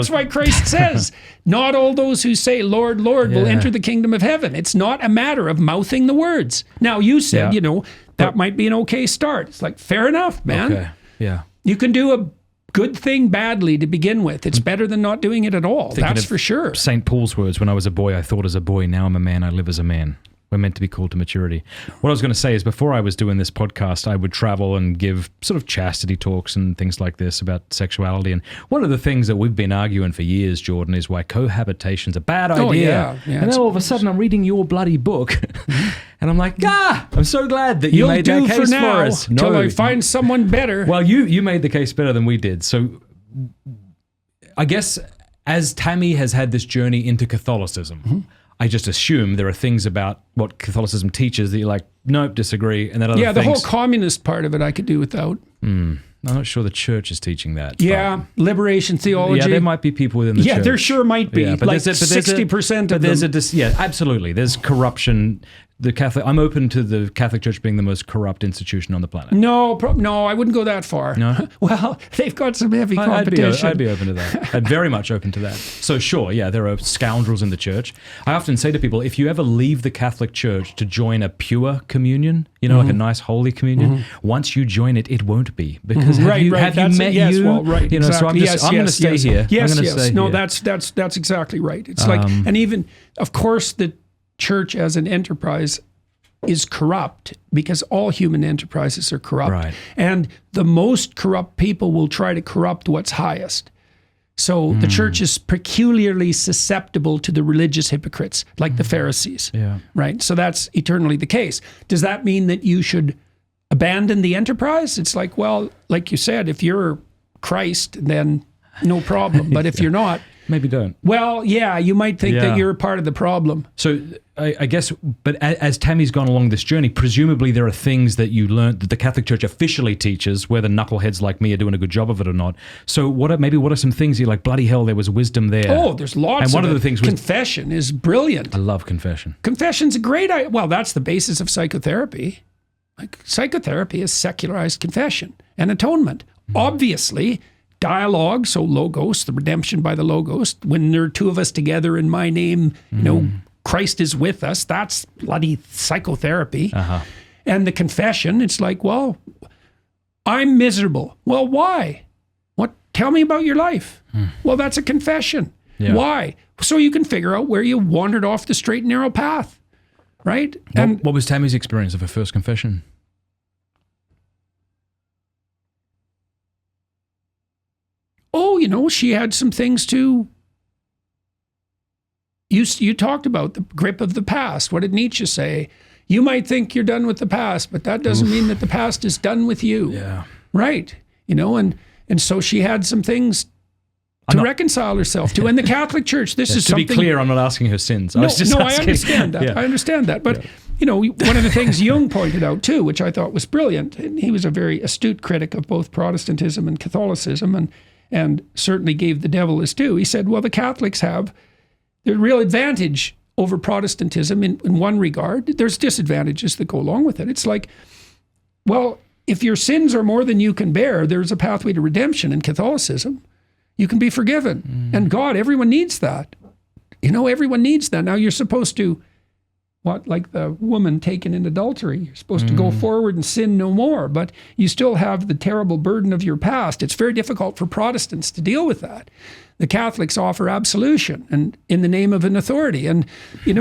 why Christ says, not all those who say, Lord, Lord, will enter the kingdom of heaven. It's not a matter of mouthing the words. Now, you said, you know, that might be an okay start. It's like, fair enough, man. Okay. Yeah. You can do a good thing badly to begin with. It's better than not doing it at all. That's for sure. St. Paul's words, when I was a boy, I thought as a boy. Now I'm a man, I live as a man. We're meant to be called to maturity. What I was going to say is, before I was doing this podcast, I would travel and give sort of chastity talks and things like this about sexuality. And one of the things that we've been arguing for years, Jordan, is why cohabitation's a bad idea. Oh, yeah. And then all of a sudden I'm reading your bloody book and I'm like, I'm so glad that you made that case for us. Until I find someone better. Well, you made the case better than we did. So I guess as Tammy has had this journey into Catholicism, I just assume there are things about what Catholicism teaches that you're like, nope, disagree. And then other things... the whole communist part of it I could do without. I'm not sure the church is teaching that. Yeah, liberation theology. Yeah, there might be people within the church. Yeah, there sure might be. Yeah, but like 60% of them. absolutely. There's corruption. the Catholic. I'm open to the Catholic Church being the most corrupt institution on the planet. No, I wouldn't go that far. No? Well, they've got some heavy competition. I'd be open to that. I'd very much open to that. So sure, yeah, there are scoundrels in the church. I often say to people, if you ever leave the Catholic Church to join a pure communion, like a nice holy communion, once you join it, it won't be, because have you met you? Well, right, exactly. So I'm going to stay here. Yes, I'm going to stay no, here. that's exactly right. It's like, and even, of course, the church as an enterprise is corrupt, because all human enterprises are corrupt. Right. And the most corrupt people will try to corrupt what's highest. So the church is peculiarly susceptible to the religious hypocrites, like the Pharisees. Yeah. Right? So that's eternally the case. Does that mean that you should abandon the enterprise? It's like, well, like you said, if you're Christ, then no problem. But if you're not, maybe don't. well, yeah, you might think that you're part of the problem. So I guess, but as Tammy's gone along this journey, presumably there are things that you learned that the Catholic Church officially teaches, whether knuckleheads like me are doing a good job of it or not. So what are some things you're like, bloody hell, there was wisdom there? Oh, there's lots. And one of the things was, confession is brilliant. I love confession. Confession's a great idea. Well, that's the basis of psychotherapy. Like, psychotherapy is secularized confession and atonement. Obviously, dialogue, so logos, the redemption by the logos. When there are two of us together in my name, Christ is with us. That's bloody psychotherapy. And the confession, it's like, well, I'm miserable. Well, why? What? Tell me about your life. Well, that's a confession. Yeah. Why? So you can figure out where you wandered off the straight and narrow path, right? What was Tammy's experience of her first confession? Oh, she had some things to. You talked about the grip of the past. What did Nietzsche say? You might think you're done with the past, but that doesn't mean that the past is done with you. Yeah. Right. And so she had some things to reconcile herself to. And the Catholic Church, this is something. To be clear, I'm not asking her sins. I understand that. I understand that. But, one of the things Jung pointed out too, which I thought was brilliant, and he was a very astute critic of both Protestantism and Catholicism, and certainly gave the devil his due. He said, well, the Catholics have the real advantage over Protestantism in one regard. There's disadvantages that go along with it. It's like, well, if your sins are more than you can bear, there's a pathway to redemption in Catholicism. You can be forgiven. And God, everyone needs that. Everyone needs that. Now you're supposed to, like the woman taken in adultery, you're supposed to go forward and sin no more, but you still have the terrible burden of your past. It's very difficult for Protestants to deal with that. The Catholics offer absolution and in the name of an authority. And, we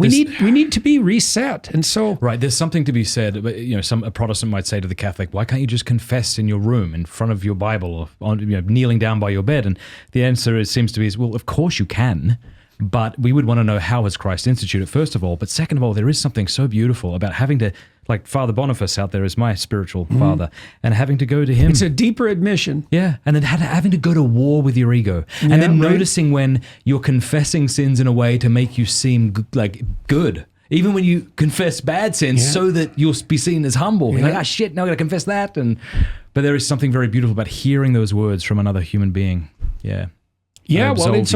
need to be reset. And so. Right. There's something to be said. But, a Protestant might say to the Catholic, why can't you just confess in your room in front of your Bible or kneeling down by your bed? And the answer seems to be, well, of course you can. But we would want to know, how has Christ instituted, first of all. But second of all, there is something so beautiful about having to, like Father Boniface out there is my spiritual father, and having to go to him. It's a deeper admission. Yeah, and then having to go to war with your ego. And then noticing when you're confessing sins in a way to make you seem good. Even when you confess bad sins so that you'll be seen as humble. You're like, shit, now I got to confess that. But there is something very beautiful about hearing those words from another human being. Yeah. Yeah, well, it's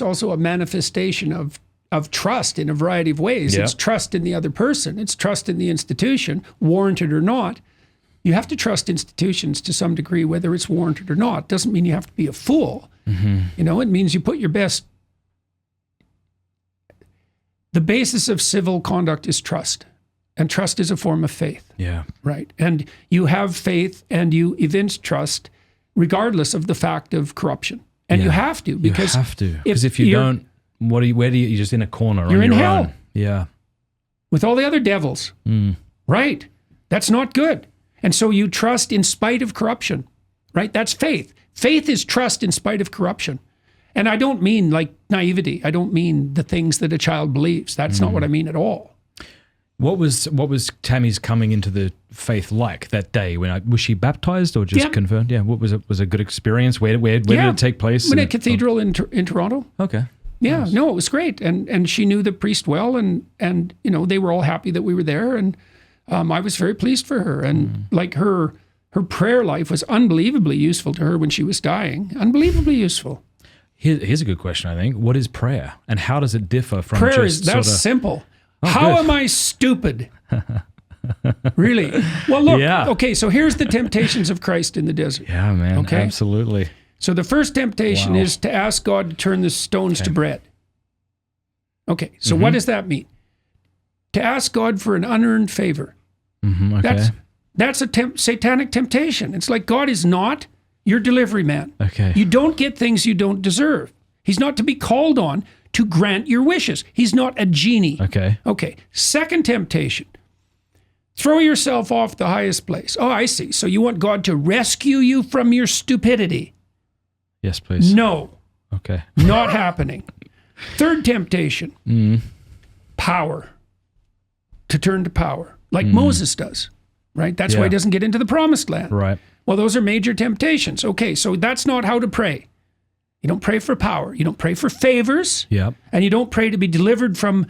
also a manifestation of trust in a variety of ways. Yeah. It's trust in the other person. It's trust in the institution, warranted or not. You have to trust institutions to some degree, whether it's warranted or not. Doesn't mean you have to be a fool. It means you put your best. The basis of civil conduct is trust, and trust is a form of faith. Yeah. Right. And you have faith and you evince trust regardless of the fact of corruption. And you have to, because if you don't, where do you? You're just in a corner. You're on in your hell. Own. Yeah, with all the other devils. Right? That's not good. And so you trust in spite of corruption. Right? That's faith. Faith is trust in spite of corruption. And I don't mean like naivety. I don't mean the things that a child believes. That's not what I mean at all. What was Tammy's coming into the faith like that day? Was she baptized or just confirmed? Yeah. What was it? Was it a good experience? Where did it take place? In a cathedral in Toronto. Okay. Yeah. Nice. No, it was great, and she knew the priest well, and they were all happy that we were there, and I was very pleased for her, and like her prayer life was unbelievably useful to her when she was dying. Unbelievably useful. Here's a good question. I think. What is prayer, and how does it differ from prayer? Just that's simple. How good. am I stupid? Really? Well, look. Yeah. Okay, so here's the temptations of Christ in the desert. Yeah, man. Okay. Absolutely. So the first temptation Wow. is to ask God to turn the stones to bread. Okay, so what does that mean? To ask God for an unearned favor. Okay. That's a satanic temptation. It's like God is not your delivery man. Okay. You don't get things you don't deserve. He's not to be called on to grant your wishes. He's not a genie. Okay. Okay. Second temptation. Throw yourself off the highest place. Oh, I see. So you want God to rescue you from your stupidity. Yes, please. No, Okay. not happening. Third temptation. Power. To turn to power, like Moses does, right? That's why he doesn't get into the promised land. Right. Well, those are major temptations. Okay, so that's not how to pray. You don't pray for power. You don't pray for favors. Yep. And you don't pray to be delivered from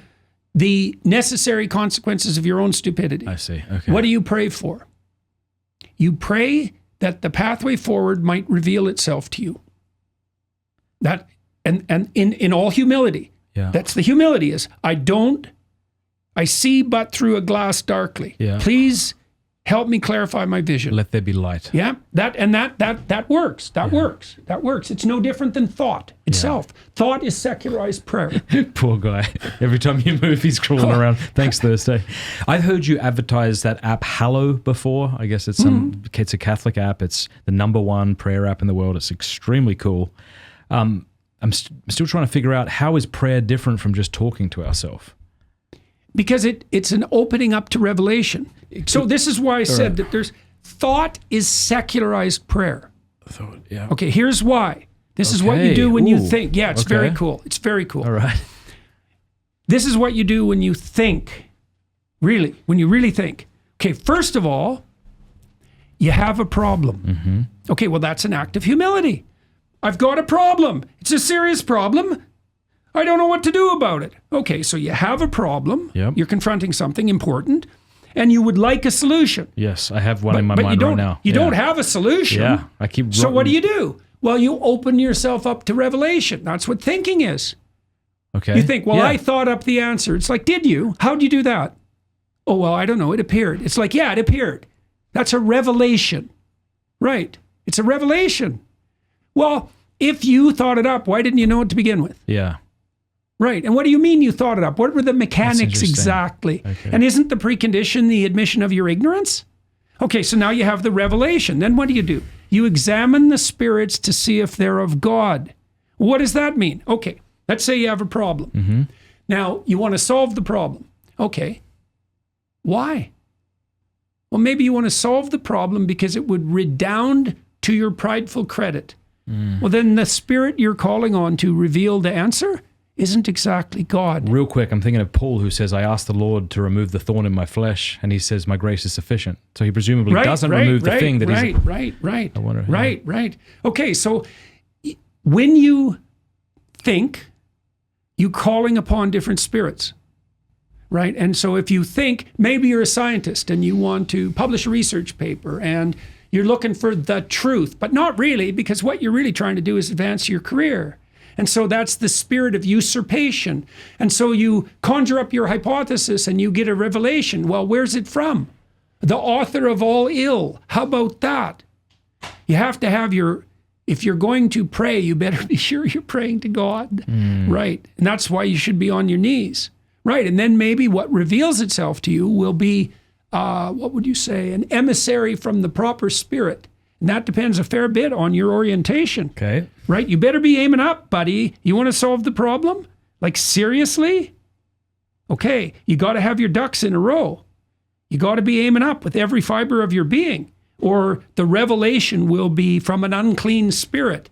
the necessary consequences of your own stupidity. I see. Okay. What do you pray for? You pray that the pathway forward might reveal itself to you. That and in all humility. Yeah. That's the humility is I see but through a glass darkly. Yeah. Please help me clarify my vision. Let there be light. Yeah, that works. That works. That works. It's no different than thought itself. Thought is secularized prayer. Poor guy. Every time you move, he's crawling around. Thanks, Thursday. I've heard you advertise that app Hallow before. I guess it's it's a Catholic app. It's the #1 prayer app in the world. It's extremely cool. I'm still trying to figure out, how is prayer different from just talking to ourselves? Because it's an opening up to revelation. So this is why I said that thought is secularized prayer. Yeah. Okay, here's why. This is what you do when you Ooh. think. Yeah, it's Okay. very cool. It's very cool. All right. This is what you do when you think. Really, when you really think. Okay, first of all, you have a problem. Okay, well, that's an act of humility. I've got a problem. It's a serious problem. I don't know what to do about it. Okay, so you have a problem. Yep. You're confronting something important, and you would like a solution. Yes, I have one in my you mind don't, right now. You don't have a solution. Yeah, I keep. So what do? Well, you open yourself up to revelation. That's what thinking is. Okay. You think, well, Yeah. I thought up the answer. It's like, did you? How'd you do that? Oh, well, I don't know. It appeared. It's like, yeah, it appeared. That's a revelation. Right. It's a revelation. Well, if you thought it up, why didn't you know it to begin with? Yeah. Right. And what do you mean you thought it up? What were the mechanics interesting. exactly? Okay. And isn't the precondition the admission of your ignorance? Okay, so now you have the revelation. Then what do? You examine the spirits to see if they're of God. What does that mean? Okay, let's say you have a problem. Now, you want to solve the problem. Okay. Why? Well, maybe you want to solve the problem because it would redound to your prideful credit. Well, then the spirit you're calling on to reveal the answer isn't exactly God. Real quick, I'm thinking of Paul, who says, I asked the Lord to remove the thorn in my flesh, and he says, my grace is sufficient. So he presumably doesn't remove the thing that he's... Right. I wonder, Right. Okay, so when you think, you calling upon different spirits, right? And so if you think, maybe you're a scientist and you want to publish a research paper and you're looking for the truth, but not really, because what you're really trying to do is advance your career. And so that's the spirit of usurpation. And so you conjure up your hypothesis and you get a revelation. Well, where's it from? The author of all ill. How about that? You have to have if you're going to pray, you better be sure you're praying to God. Right. And that's why you should be on your knees. Right. And then maybe what reveals itself to you will be, what would you say, an emissary from the proper spirit. And that depends a fair bit on your orientation. Okay. Right? You better be aiming up, buddy. You want to solve the problem? Like, seriously? Okay, you got to have your ducks in a row. You got to be aiming up with every fiber of your being, or the revelation will be from an unclean spirit.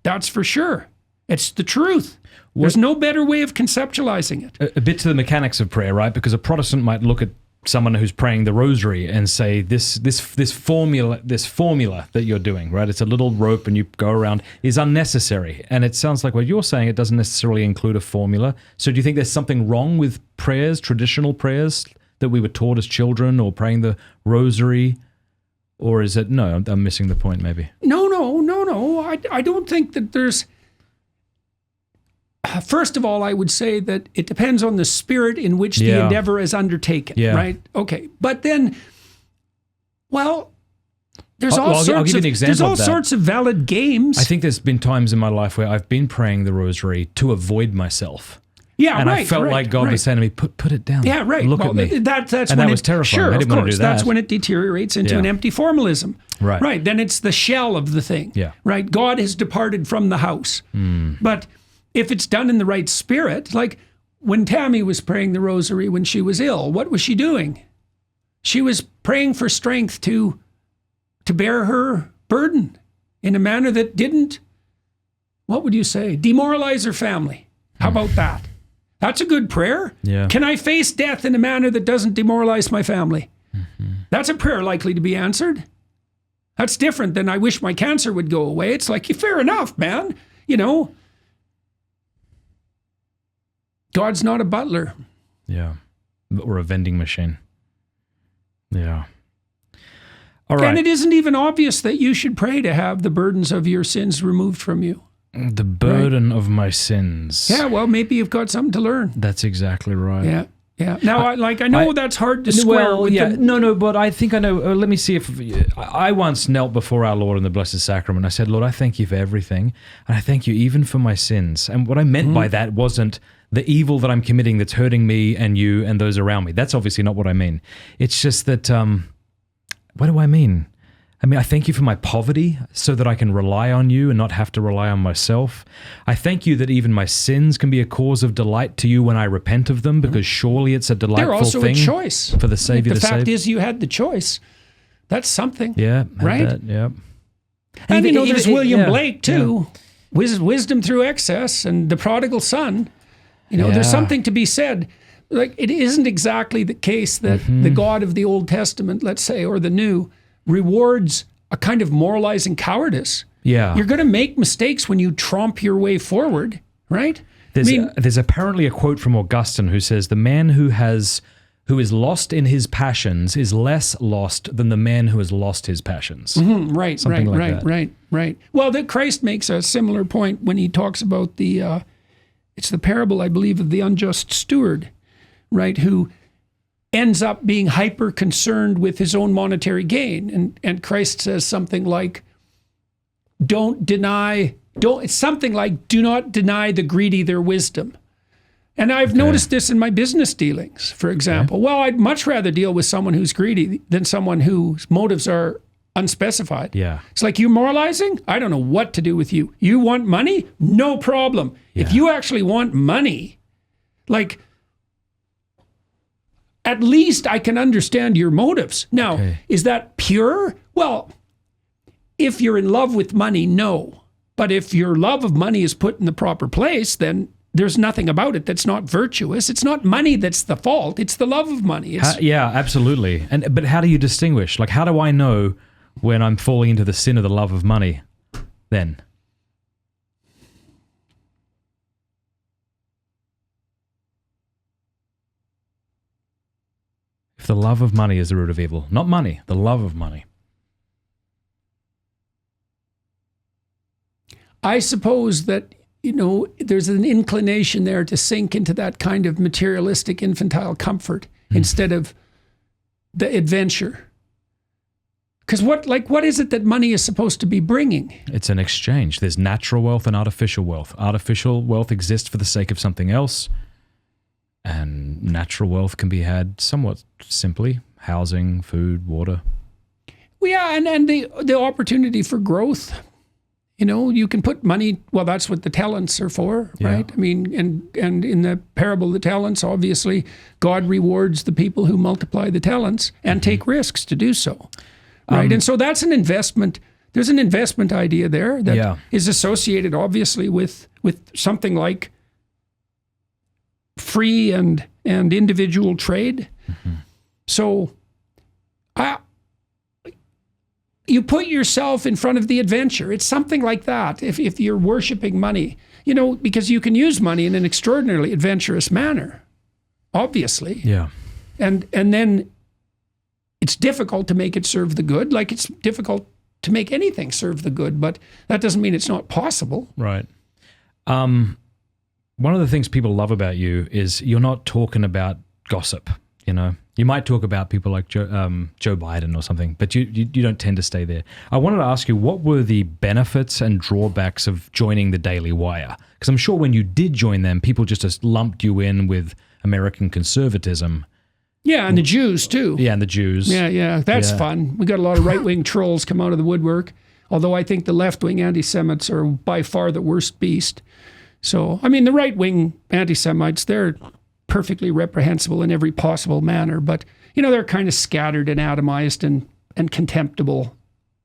That's for sure. It's the truth. There's no better way of conceptualizing it. A bit to the mechanics of prayer, right? Because a Protestant might look at someone who's praying the rosary and say, this formula that you're doing, right? It's a little rope and you go around, is unnecessary. And it sounds like what you're saying, it doesn't necessarily include a formula. So do you think there's something wrong with prayers, traditional prayers that we were taught as children, or praying the rosary? Or is it, no, I'm missing the point maybe. No. I don't think that there's... First of all, I would say that it depends on the spirit in which the endeavor is undertaken, right? Okay. But then, well, there's all sorts of valid games. I think there's been times in my life where I've been praying the rosary to avoid myself. Yeah, and I felt like God was saying to me, put it down. Yeah, right. Look at me. That's and when that was terrifying. Sure, I didn't want to do that. That's when it deteriorates into an empty formalism. Right. Right. Then it's the shell of the thing. Yeah. Right. God has departed from the house. But if it's done in the right spirit, like when Tammy was praying the rosary when she was ill, what was she doing? She was praying for strength to bear her burden in a manner that didn't, what would you say, demoralize her family. How about that? That's a good prayer. Yeah. Can I face death in a manner that doesn't demoralize my family? That's a prayer likely to be answered. That's different than I wish my cancer would go away. It's like, fair enough, man. You know, God's not a butler. Yeah. Or a vending machine. Yeah. All right. And it isn't even obvious that you should pray to have the burdens of your sins removed from you. The burden of my sins. Yeah, well, maybe you've got something to learn. That's exactly right. Yeah. Yeah. Now, I know that's hard to square with No, but I think I know. Let me see if... I once knelt before our Lord in the Blessed Sacrament. I said, Lord, I thank you for everything, and I thank you even for my sins. And what I meant by that wasn't the evil that I'm committing that's hurting me and you and those around me. That's obviously not what I mean. It's just that... what do I mean? I mean, I thank you for my poverty so that I can rely on you and not have to rely on myself. I thank you that even my sins can be a cause of delight to you when I repent of them, because surely it's a delightful thing. They're also a choice. For the Savior to save. The fact is you had the choice. That's something. Yeah. Right? Yeah. And there's William Blake too. Yeah. Wisdom through excess and the prodigal son. There's something to be said. Like, it isn't exactly the case that the God of the Old Testament, let's say, or the New, rewards a kind of moralizing cowardice. Yeah. You're going to make mistakes when you tromp your way forward, right? There's apparently a quote from Augustine who says, the man who is lost in his passions is less lost than the man who has lost his passions. Right. Well, that Christ makes a similar point when he talks about it's the parable, I believe, of the unjust steward, right, who ends up being hyper concerned with his own monetary gain. And Christ says something like, do not deny the greedy their wisdom. And I've noticed this in my business dealings, for example. Okay. Well, I'd much rather deal with someone who's greedy than someone whose motives are unspecified. Yeah. It's like, you moralizing? I don't know what to do with you. You want money? No problem. Yeah. If you actually want money, like, at least I can understand your motives. Now, is that pure? Well, if you're in love with money, no. But if your love of money is put in the proper place, then there's nothing about it that's not virtuous. It's not money that's the fault. It's the love of money. Yeah, absolutely. But how do you distinguish? Like, how do I know when I'm falling into the sin of the love of money then? If the love of money is the root of evil. Not money, the love of money. I suppose that, there's an inclination there to sink into that kind of materialistic infantile comfort instead of the adventure. Because what is it that money is supposed to be bringing? It's an exchange. There's natural wealth and artificial wealth. Artificial wealth exists for the sake of something else. And natural wealth can be had somewhat simply: housing, food, water. Well, yeah, and the opportunity for growth. You can put money. Well, that's what the talents are for, right? Yeah. I mean, and in the parable of the talents, obviously, God rewards the people who multiply the talents and take risks to do so, right? And so that's an investment. There's an investment idea there that is associated, obviously, with something like free and individual trade. So you put yourself in front of the adventure. It's something like that if you're worshiping money, because you can use money in an extraordinarily adventurous manner, obviously. Yeah. And then it's difficult to make it serve the good, like it's difficult to make anything serve the good, but that doesn't mean it's not possible. Right. one of the things people love about you is you're not talking about gossip. You know, you might talk about people like Joe Biden or something, but you don't tend to stay there. I wanted to ask you, what were the benefits and drawbacks of joining the Daily Wire? Because I'm sure when you did join them, people just lumped you in with American conservatism. Yeah, and the Jews too. Yeah, and the Jews. Yeah, that's fun. We got a lot of right-wing trolls come out of the woodwork, although I think the left-wing anti-Semites are by far the worst beast. So, I mean, the right-wing anti-Semites, they're perfectly reprehensible in every possible manner, but, you know, they're kind of scattered and atomized and contemptible,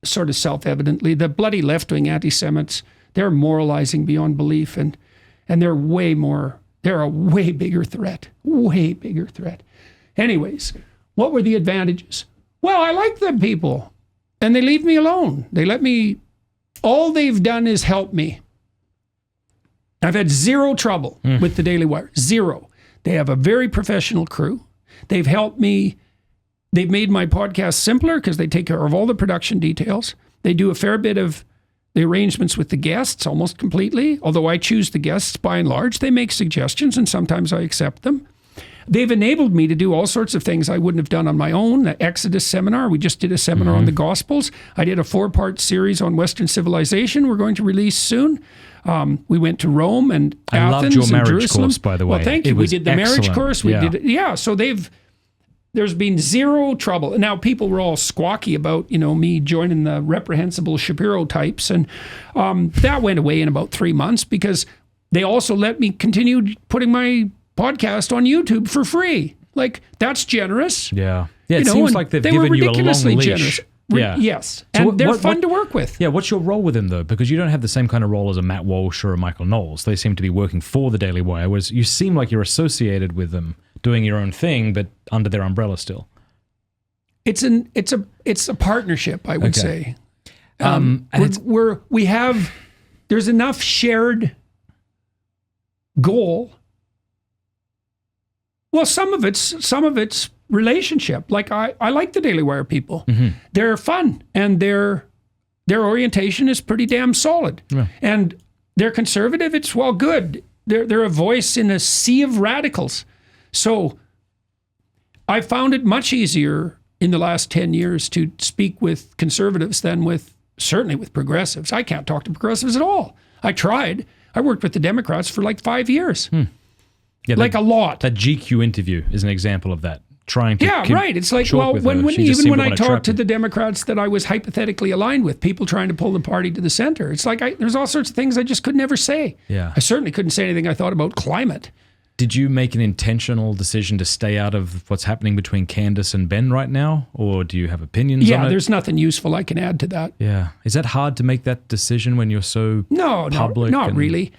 sort of self-evidently. The bloody left-wing anti-Semites, they're moralizing beyond belief, and they're a way bigger threat. Anyways, what were the advantages? Well, I like them people, and they leave me alone. All they've done is help me. I've had zero trouble with the Daily Wire, zero. They have a very professional crew. They've helped me. They've made my podcast simpler because they take care of all the production details. They do a fair bit of the arrangements with the guests, almost completely. Although I choose the guests by and large, they make suggestions and sometimes I accept them. They've enabled me to do all sorts of things I wouldn't have done on my own. The Exodus seminar, we just did a seminar on the Gospels. I did a 4-part series on Western civilization we're going to release soon. We went to Rome and Athens loved your and marriage Jerusalem. Course, by the way. Well, thank you. We did the marriage course. So there's been zero trouble. Now, people were all squawky about, me joining the reprehensible Shapiro types. And that went away in about 3 months because they also let me continue putting my podcast on YouTube for free. Like, that's generous. Yeah. Yeah, it seems like they've given you a long leash. Generous. Yeah. Yes. So and they're fun to work with. Yeah, what's your role with them, though? Because you don't have the same kind of role as a Matt Walsh or a Michael Knowles. They seem to be working for the Daily Wire, whereas you seem like you're associated with them, doing your own thing, but under their umbrella still. It's a partnership, I would say. There's enough shared goal. Well, some of it's relationship. Like I like the Daily Wire people. They're fun and their orientation is pretty damn solid. Yeah. And they're conservative. It's good. They're a voice in a sea of radicals. So I found it much easier in the last 10 years to speak with conservatives than certainly with progressives. I can't talk to progressives at all. I tried. I worked with the Democrats for like 5 years. Yeah, a lot. That GQ interview is an example of that. Trying to right. It's like, when I talked to the Democrats that I was hypothetically aligned with, people trying to pull the party to the center, it's like there's all sorts of things I just could never say. Yeah. I certainly couldn't say anything I thought about climate. Did you make an intentional decision to stay out of what's happening between Candace and Ben right now? Or do you have opinions on it? Yeah, there's nothing useful I can add to that. Yeah. Is that hard to make that decision when you're so public? No, not really.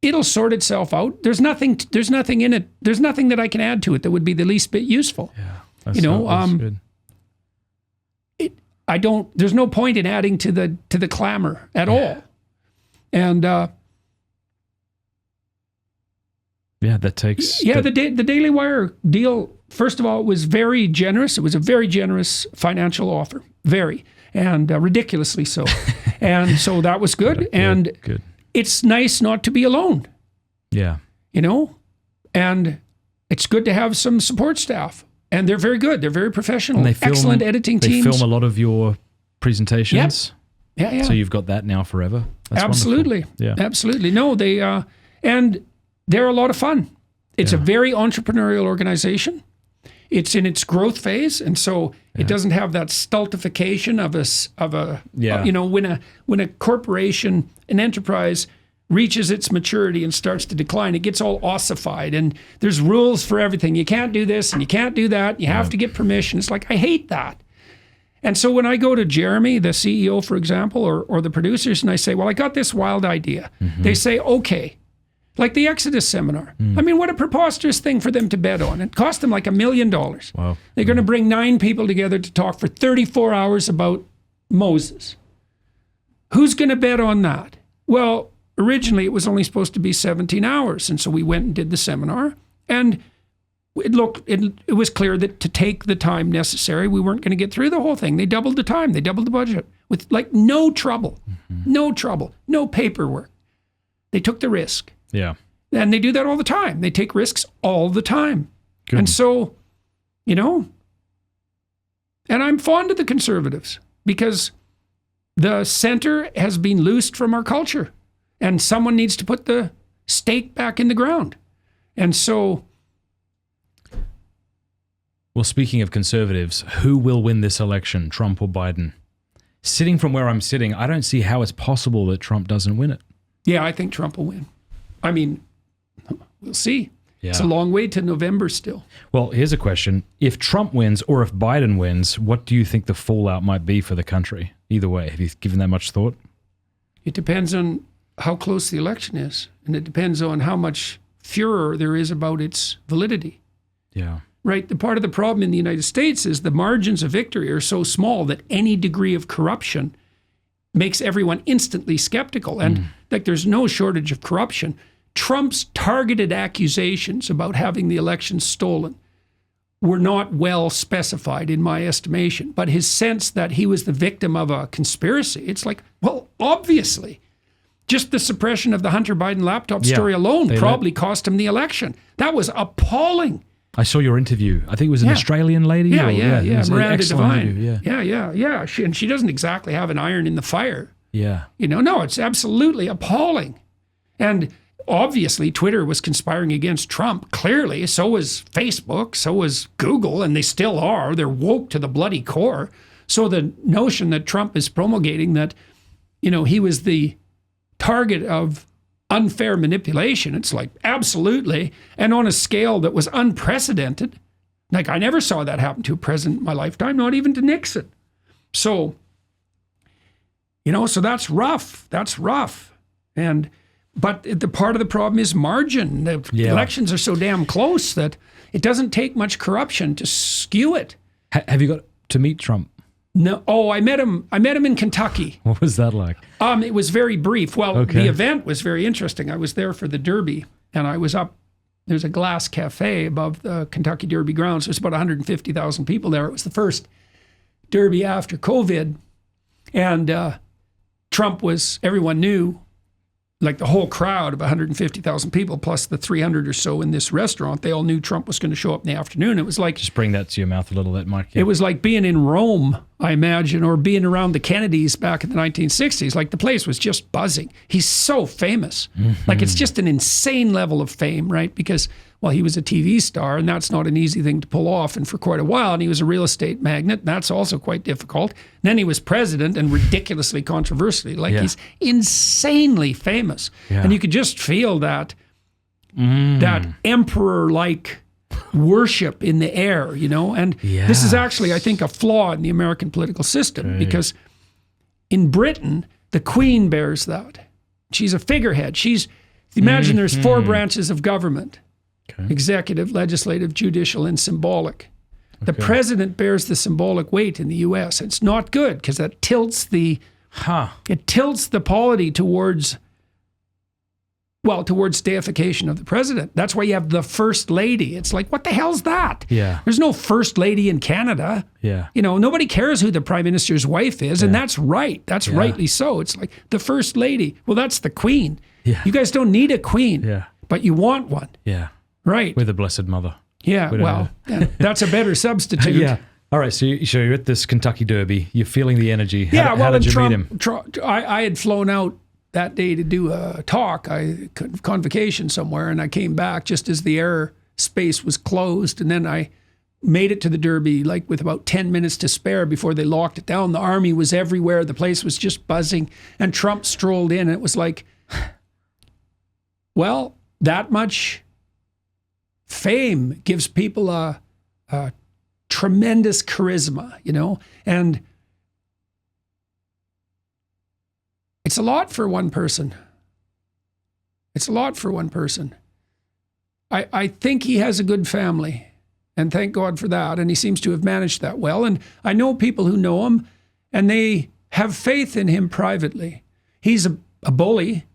It'll sort itself out. There's nothing in it. There's nothing that I can add to it that would be the least bit useful. Yeah. That's good. There's no point in adding to the clamor at all. And that takes... Yeah, the Daily Wire deal, first of all, it was very generous. It was a very generous financial offer. Very. And ridiculously so. And so that was good. Good. It's nice not to be alone. Yeah. And it's good to have some support staff. And they're very good. They're very professional. And excellent editing teams. They film a lot of your presentations. Yep. Yeah. So you've got that now forever. That's absolutely. Wonderful. Yeah. Absolutely. No, and they're a lot of fun. It's a very entrepreneurial organization. It's in its growth phase, and so it doesn't have that stultification when a corporation, an enterprise reaches its maturity and starts to decline, it gets all ossified, and there's rules for everything. You can't do this and you can't do that. You have to get permission. It's like, I hate that. And so when I go to Jeremy, the CEO, for example, or the producers, and I say, well, I got this wild idea. They say, okay. Like the Exodus seminar. I mean, what a preposterous thing for them to bet on. It cost them like $1 million. Wow. They're going to bring 9 people together to talk for 34 hours about Moses. Who's going to bet on that? Well, originally it was only supposed to be 17 hours. And so we went and did the seminar. And it was clear that to take the time necessary, we weren't going to get through the whole thing. They doubled the time. They doubled the budget with like no trouble. No trouble. No paperwork. They took the risk. Yeah. And they do that all the time. They take risks all the time. Good. And so, you know, and I'm fond of the conservatives because the center has been loosed from our culture and someone needs to put the stake back in the ground. And so... Well, speaking of conservatives, who will win this election, Trump or Biden? Sitting from where I'm sitting, I don't see how it's possible that Trump doesn't win it. Yeah, I think Trump will win. I mean, we'll see. Yeah. It's a long way to November still. Well, here's a question. If Trump wins or if Biden wins, what do you think the fallout might be for the country? Either way, have you given that much thought? It depends on how close the election is, and it depends on how much furor there is about its validity. Yeah. Right? The part of the problem in the United States is the margins of victory are so small that any degree of corruption makes everyone instantly skeptical. And like there's no shortage of corruption. Trump's targeted accusations about having the election stolen were not well specified in my estimation. But his sense that he was the victim of a conspiracy, it's like, well, obviously. Just the suppression of the Hunter Biden laptop story alone probably cost him the election. That was appalling. I saw your interview. I think it was an Australian lady. Yeah. It was an Miranda excellent Devine. interview, Yeah. She doesn't exactly have an iron in the fire. Yeah. You know, no, it's absolutely appalling. And obviously, Twitter was conspiring against Trump. Clearly, so was Facebook, so was Google, and they still are. They're woke to the bloody core. So the notion that Trump is promulgating that, you know, he was the target of unfair manipulation, it's like, absolutely. And on a scale that was unprecedented. Like, I never saw that happen to a president in my lifetime, not even to Nixon. So, you know, so that's rough. That's rough. But the part of the problem is margin. The elections are so damn close that it doesn't take much corruption to skew it. Have you got to meet Trump? No. Oh, I met him in Kentucky. What was that like? It was very brief. Well, the event was very interesting. I was there for the Derby, and I was up. There's a glass cafe above the Kentucky Derby grounds. There's about 150,000 people there. It was the first Derby after COVID, and Trump was. Everyone knew. Like the whole crowd of 150,000 people, plus the 300 or so in this restaurant, they all knew Trump was going to show up in the afternoon. It was like... Just bring that to your mouth a little bit, Mike. Yeah. It was like being in Rome, I imagine, or being around the Kennedys back in the 1960s. Like the place was just buzzing. He's so famous. Like it's just an insane level of fame, right? Because, well, he was a TV star, and that's not an easy thing to pull off, and for quite a while. And he was a real estate magnate, and that's also quite difficult. And then he was president, and ridiculously controversially. Like he's insanely famous. Yeah. And you could just feel that emperor-like worship in the air, you know? And this is actually, I think, a flaw in the American political system, because in Britain, the Queen bears that. She's a figurehead. Imagine there's 4 branches of government. Executive, legislative, judicial, and symbolic. The president bears the symbolic weight in the U.S. It's not good because that tilts the polity towards deification of the president. That's why you have the first lady. It's like, what the hell's that? Yeah. There's no first lady in Canada. Yeah. You know, nobody cares who the prime minister's wife is, and that's right. That's rightly so. It's like the first lady. Well, that's the queen. Yeah. You guys don't need a queen. Yeah. But you want one. Yeah. Right. With the Blessed Mother. Yeah, that's a better substitute. Yeah. All right, so you're at this Kentucky Derby. You're feeling the energy. How did you meet him? I had flown out that day to do a talk, convocation somewhere, and I came back just as the air space was closed, and then I made it to the Derby like with about 10 minutes to spare before they locked it down. The army was everywhere. The place was just buzzing, and Trump strolled in, and it was like, well, that much fame gives people a tremendous charisma, you know, and it's a lot for one person. It's a lot for one person. I think he has a good family, and thank God for that, and he seems to have managed that well. And I know people who know him, and they have faith in him privately. He's a bully,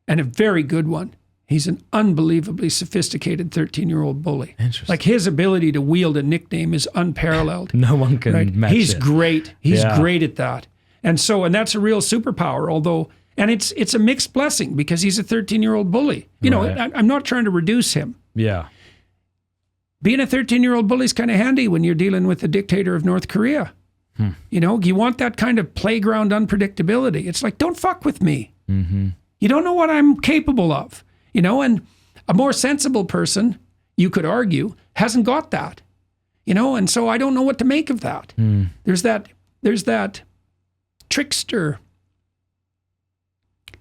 and a very good one. He's an unbelievably sophisticated 13-year-old bully. Interesting. Like his ability to wield a nickname is unparalleled. No one can match He's it. great. He's great at that. And that's a real superpower, although And it's a mixed blessing because he's a 13-year-old bully. You know, I'm not trying to reduce him. Yeah. Being a 13-year-old bully is kind of handy when you're dealing with the dictator of North Korea. You know, you want that kind of playground unpredictability. It's like, don't fuck with me. You don't know what I'm capable of. You know, and a more sensible person, you could argue, hasn't got that. You know, and so I don't know what to make of that. There's that trickster,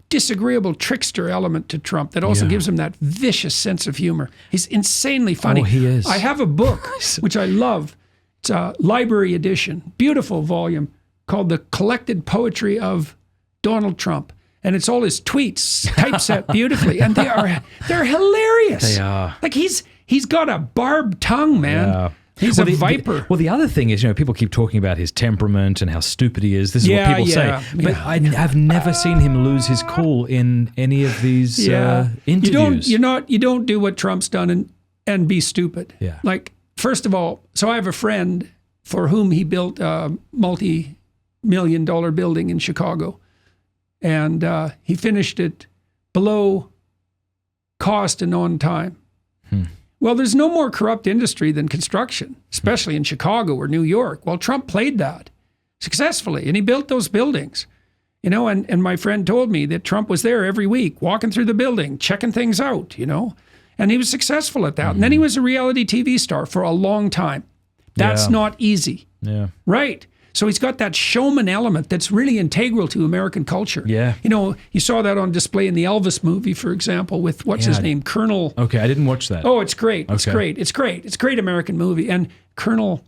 disagreeable trickster element to Trump that also gives him that vicious sense of humor. He's insanely funny. Oh, he is. I have a book, which I love. It's a library edition, beautiful volume called The Collected Poetry of Donald Trump. And it's all his tweets typeset beautifully. And they're hilarious. They are. Like he's got a barbed tongue, man. Yeah. He's a viper. The other thing is, you know, people keep talking about his temperament and how stupid he is. This is what people say. But I've never seen him lose his cool in any of these interviews. You don't do what Trump's done and be stupid. Yeah. Like, first of all, so I have a friend for whom he built a multi-million-dollar building in Chicago. And he finished it below cost and on time. Well, there's no more corrupt industry than construction, especially in Chicago or New York. Well, Trump played that successfully, and he built those buildings. You know, and my friend told me that Trump was there every week, walking through the building, checking things out, you know, and he was successful at that. And then he was a reality TV star for a long time. That's not easy. Yeah. Right. So he's got that showman element that's really integral to American culture. Yeah. You know, you saw that on display in the Elvis movie, for example, with what's his name? Colonel. Okay, I didn't watch that. Oh, it's great. It's Okay. great. It's great. It's a great American movie. And Colonel,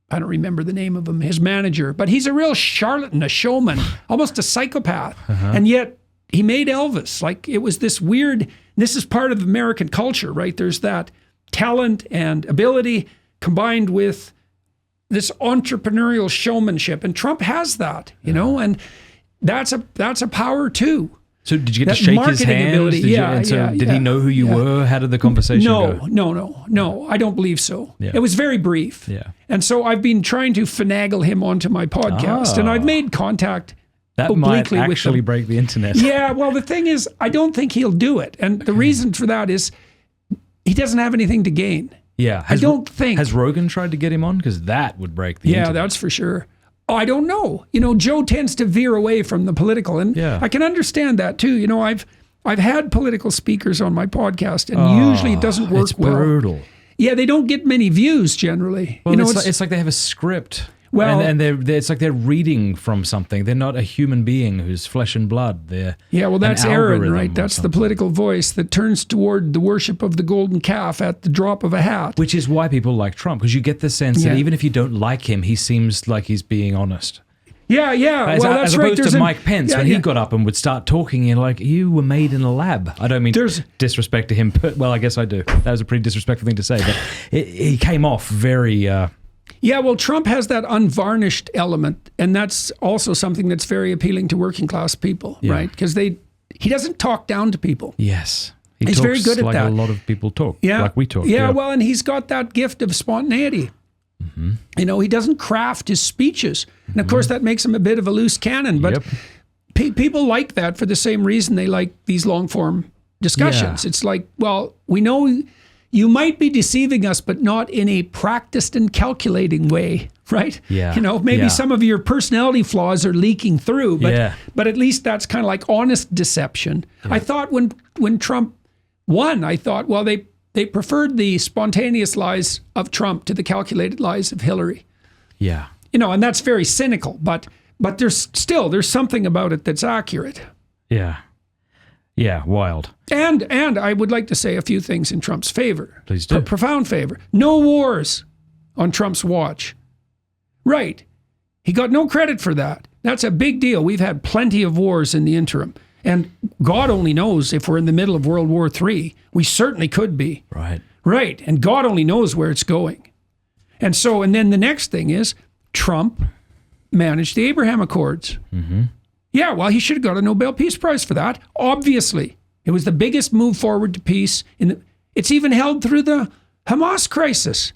I don't remember the name of him, his manager, but he's a real charlatan, a showman, almost a psychopath. And yet he made Elvis. Like it was this weird, this is part of American culture, right? There's that talent and ability combined with this entrepreneurial showmanship, and Trump has that, you know, and that's a power too. So did you get to That shake his marketing hand? ability, Did he know who you were? How did the conversation go? No, I don't believe so. Yeah. It was very brief. Yeah. And so I've been trying to finagle him onto my podcast, and I've made contact That might obliquely actually with him. break the internet. Yeah, well, the thing is, I don't think he'll do it. And the reason for that is he doesn't have anything to gain. Yeah. I don't think. Has Rogan tried to get him on? Because that would break the internet. Yeah, that's for sure. I don't know. You know, Joe tends to veer away from the political, and I can understand that too. You know, I've had political speakers on my podcast, and usually it doesn't work well. It's brutal. Yeah, they don't get many views generally. Well, you know, it's like they have a script. Well, and it's like they're reading from something. They're not a human being who's flesh and blood. They're that's an Aaron, algorithm right? or That's the something. political voice that turns toward the worship of the golden calf at the drop of a hat. Which is why people like Trump, because you get the sense that Yeah. even if you don't like him, he seems like he's being honest. Yeah. As, Well, that's as right. opposed to Mike Pence, when he got up and would start talking, you're like, you were made in a lab. I don't mean disrespect to him, but, well, I guess I do. That was a pretty disrespectful thing to say, but he came off very... Yeah, well, Trump has that unvarnished element, and that's also something that's very appealing to working class people, right? Because he doesn't talk down to people. Yes. He's very good at like that. a lot of people talk, Yeah. like we talk. Yeah, well, and he's got that gift of spontaneity. You know, he doesn't craft his speeches. And of course, that makes him a bit of a loose cannon, but people like that for the same reason they like these long form discussions. Yeah. It's like, well, we know you might be deceiving us, but not in a practiced and calculating way, right? Yeah. You know, maybe some of your personality flaws are leaking through, but at least that's kind of like honest deception. I thought when Trump won, I thought, well, they preferred the spontaneous lies of Trump to the calculated lies of Hillary. Yeah. You know, and that's very cynical, but there's something about it that's accurate. Yeah. Yeah, wild. And I would like to say a few things in Trump's favor. Please do. Profound favor. No wars on Trump's watch. Right. He got no credit for that. That's a big deal. We've had plenty of wars in the interim. And God only knows if we're in the middle of World War III. We certainly could be. Right. Right. And God only knows where it's going. And then the next thing is Trump managed the Abraham Accords. Yeah, well, he should have got a Nobel Peace Prize for that. Obviously, it was the biggest move forward to peace. It's even held through the Hamas crisis.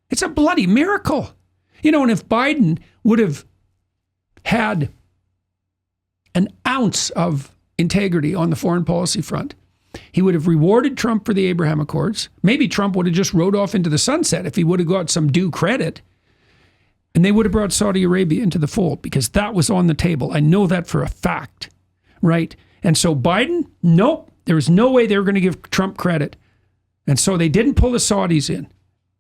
It's a bloody miracle. You know, and if Biden would have had an ounce of integrity on the foreign policy front, he would have rewarded Trump for the Abraham Accords. Maybe Trump would have just rode off into the sunset if he would have got some due credit. And they would have brought Saudi Arabia into the fold because that was on the table. I know that for a fact, right? And so Biden, nope, there was no way they were going to give Trump credit. And so they didn't pull the Saudis in.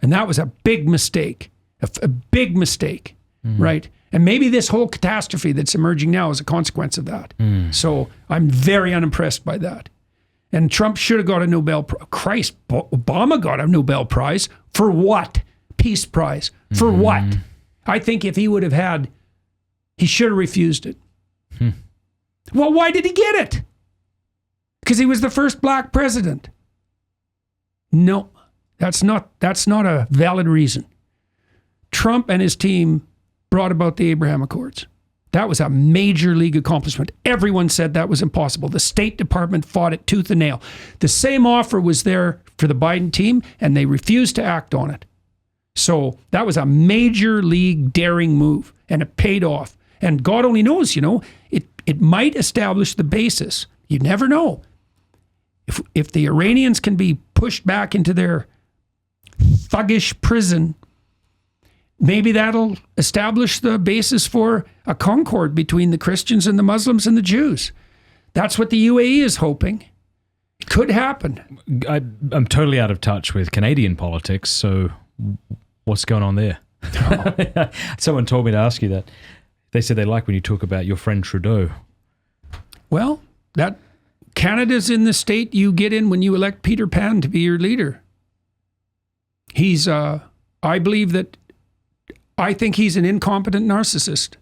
And that was a big mistake, a big mistake, right? And maybe this whole catastrophe that's emerging now is a consequence of that. So I'm very unimpressed by that. And Trump should have got a Nobel Prize. Christ, Obama got a Nobel Prize. For what? Peace Prize. For what? I think if he would have had, he should have refused it. Well, why did he get it? Because he was the first black president. No, that's not a valid reason. Trump and his team brought about the Abraham Accords. That was a major league accomplishment. Everyone said that was impossible. The State Department fought it tooth and nail. The same offer was there for the Biden team, and they refused to act on it. So that was a major league daring move, and it paid off. And God only knows, it might establish the basis. You never know. If the Iranians can be pushed back into their thuggish prison, maybe that'll establish the basis for a concord between the Christians and the Muslims and the Jews. That's what the UAE is hoping. It could happen. I'm totally out of touch with Canadian politics, so what's going on there? Someone told me to ask you that. They said they like when you talk about your friend Trudeau. Well, Canada's in the state you get in when you elect Peter Pan to be your leader. He's, I think he's an incompetent narcissist.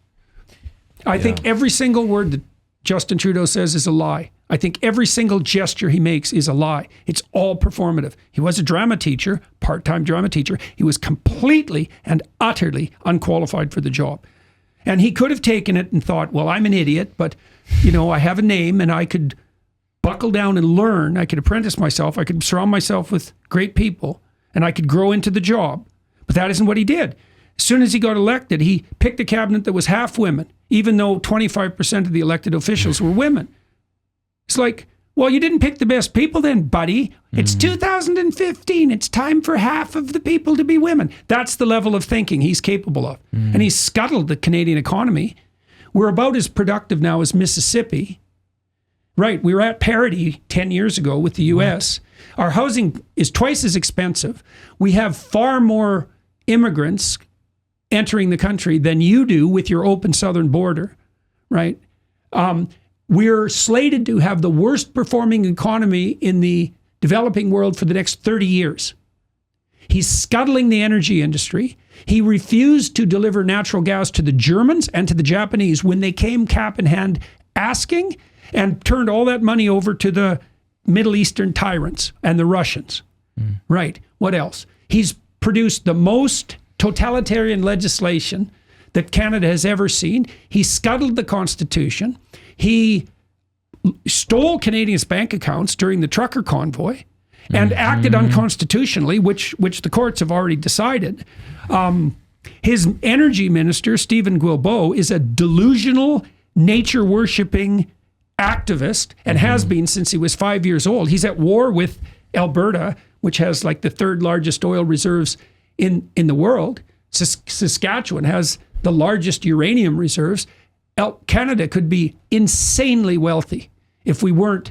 I think every single word that Justin Trudeau says is a lie. I think every single gesture he makes is a lie. It's all performative. He was a drama teacher, part-time drama teacher. He was completely and utterly unqualified for the job. And he could have taken it and thought, well, I'm an idiot, but, I have a name and I could buckle down and learn. I could apprentice myself. I could surround myself with great people and I could grow into the job. But that isn't what he did. As soon as he got elected, he picked a cabinet that was half women, even though 25% of the elected officials were women. It's like, well, you didn't pick the best people then, buddy. It's 2015. It's time for half of the people to be women. That's the level of thinking he's capable of. And he's scuttled the Canadian economy. We're about as productive now as Mississippi. Right, we were at parity 10 years ago with the U.S. Our housing is twice as expensive. We have far more immigrants entering the country than you do with your open southern border, right? We're slated to have the worst performing economy in the developing world for the next 30 years. He's scuttling the energy industry. He refused to deliver natural gas to the Germans and to the Japanese when they came cap in hand asking, and turned all that money over to the Middle Eastern tyrants and the Russians. Right. What else? He's produced the most totalitarian legislation that Canada has ever seen. He scuttled the Constitution. He stole Canadians' bank accounts during the trucker convoy and acted unconstitutionally, which the courts have already decided. His energy minister, Stephen Guilbeault, is a delusional, nature-worshipping activist and has been since he was 5 years old. He's at war with Alberta, which has like the third largest oil reserves in the world. Saskatchewan has the largest uranium reserves. Canada could be insanely wealthy if we weren't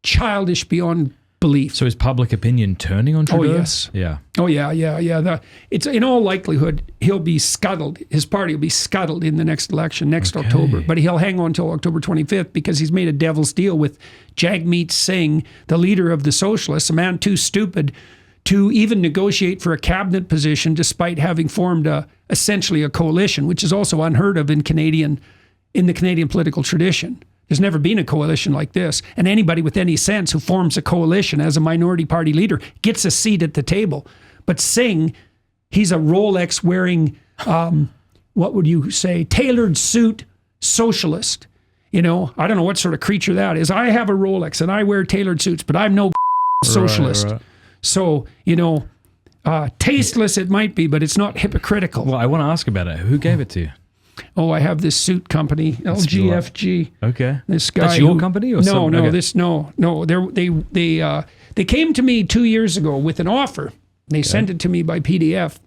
childish beyond belief. So is public opinion turning on Trudeau? Oh, yes. Yeah. Oh, yeah. It's in all likelihood, he'll be scuttled. His party will be scuttled in the next election, October. But he'll hang on till October 25th because he's made a devil's deal with Jagmeet Singh, the leader of the Socialists, a man too stupid to even negotiate for a cabinet position despite having formed essentially a coalition, which is also unheard of in the Canadian political tradition. There's never been a coalition like this. And anybody with any sense who forms a coalition as a minority party leader gets a seat at the table. But Singh, he's a Rolex wearing, what would you say, tailored suit socialist. I don't know what sort of creature that is. I have a Rolex and I wear tailored suits, but I'm no socialist. Right. So, tasteless it might be, but it's not hypocritical. Well, I want to ask about it. Who gave it to you? Oh, I have this suit company, LGFG. Okay. This guy. That's your company or no, something? no. They came to me 2 years ago with an offer. They sent it to me by PDF.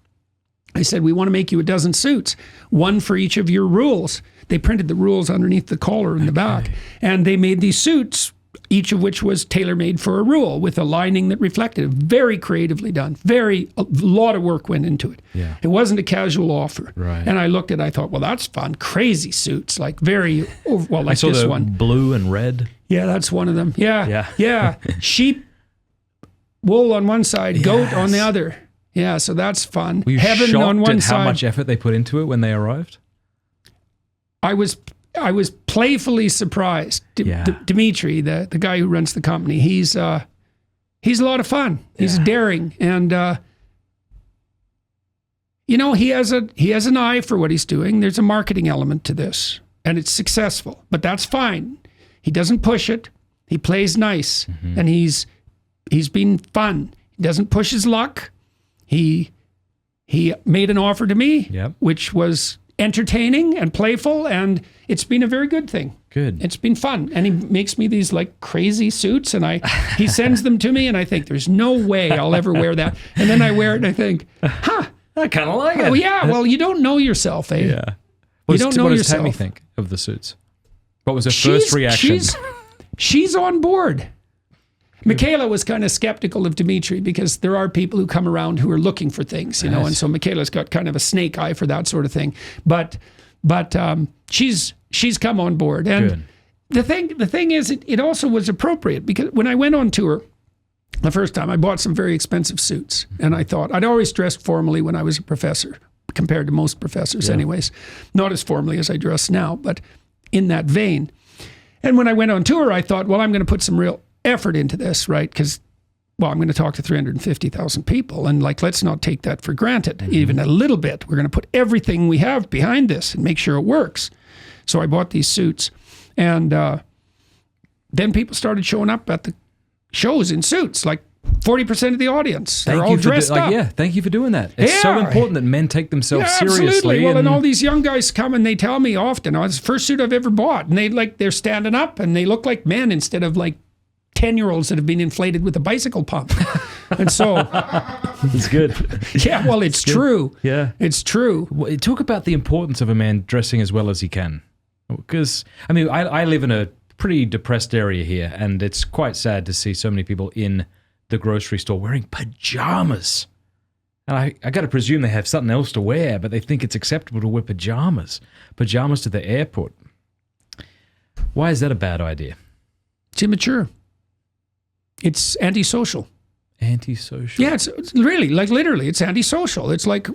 They said, we want to make you a dozen suits, one for each of your rules. They printed the rules underneath the collar in the back. And they made these suits, each of which was tailor-made for a rule with a lining that reflected it. Very creatively done. A lot of work went into it. Yeah. It wasn't a casual offer. Right. And I looked at it, I thought, well, that's fun. Crazy suits, like very, well, like I saw this the one. blue and red. Yeah, that's one of them. Yeah. Yeah. Sheep, wool on one side, goat on the other. Yeah, so that's fun. Were you Heaven shocked on one at side. how much effort they put into it when they arrived? I was playfully surprised. Dimitri, the guy who runs the company, he's a lot of fun. He's daring, and he has an eye for what he's doing. There's a marketing element to this, and it's successful. But that's fine. He doesn't push it. He plays nice, and he's been fun. He doesn't push his luck. He made an offer to me, which was entertaining and playful, and it's been a very good thing. Good. It's been fun, and he makes me these like crazy suits, and he sends them to me, and I think there's no way I'll ever wear that. And then I wear it, and I think, I kind of like it. Oh yeah, well, you don't know yourself, eh? Yeah. You don't know what does yourself. Tammy think of the suits? What was her first reaction? She's on board. Michaela was kind of skeptical of Dimitri because there are people who come around who are looking for things, and so Michaela's got kind of a snake eye for that sort of thing. But she's come on board, and the thing is, it also was appropriate because when I went on tour the first time, I bought some very expensive suits, and I thought I'd always dressed formally when I was a professor, compared to most professors, anyways, not as formally as I dress now, but in that vein. And when I went on tour, I thought, well, I'm going to put some real effort into this, right? Because, well, I'm going to talk to 350,000 people, and let's not take that for granted, even a little bit. We're going to put everything we have behind this and make sure it works. So I bought these suits, and then people started showing up at the shows in suits, like 40% of the audience. They're all dressed up. Thank you for doing that. It's so important that men take themselves seriously. Absolutely. Well, and all these young guys come and they tell me often, it's the first suit I've ever bought, and they're standing up and they look like men instead of like 10-year-olds that have been inflated with a bicycle pump. And so it's good. Yeah, well, it's true. Yeah. It's true. Well, talk about the importance of a man dressing as well as he can. Because, I mean, I live in a pretty depressed area here, and it's quite sad to see so many people in the grocery store wearing pajamas. And I got to presume they have something else to wear, but they think it's acceptable to wear pajamas. Pajamas to the airport. Why is that a bad idea? It's immature. It's antisocial. Antisocial? Yeah, it's really, literally, it's antisocial. It's like,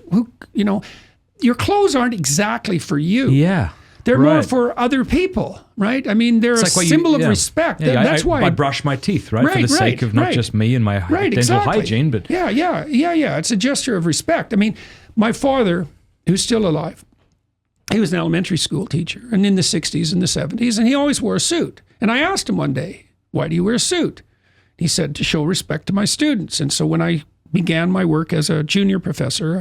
your clothes aren't exactly for you. Yeah. They're more for other people, right? I mean, they're a symbol of respect. Yeah, that's why I brush my teeth, right? For the sake of not just me and my dental hygiene, but... Yeah. It's a gesture of respect. I mean, my father, who's still alive, he was an elementary school teacher, and in the 60s and the 70s, and he always wore a suit. And I asked him one day, why do you wear a suit? He said, to show respect to my students. And so when I began my work as a junior professor,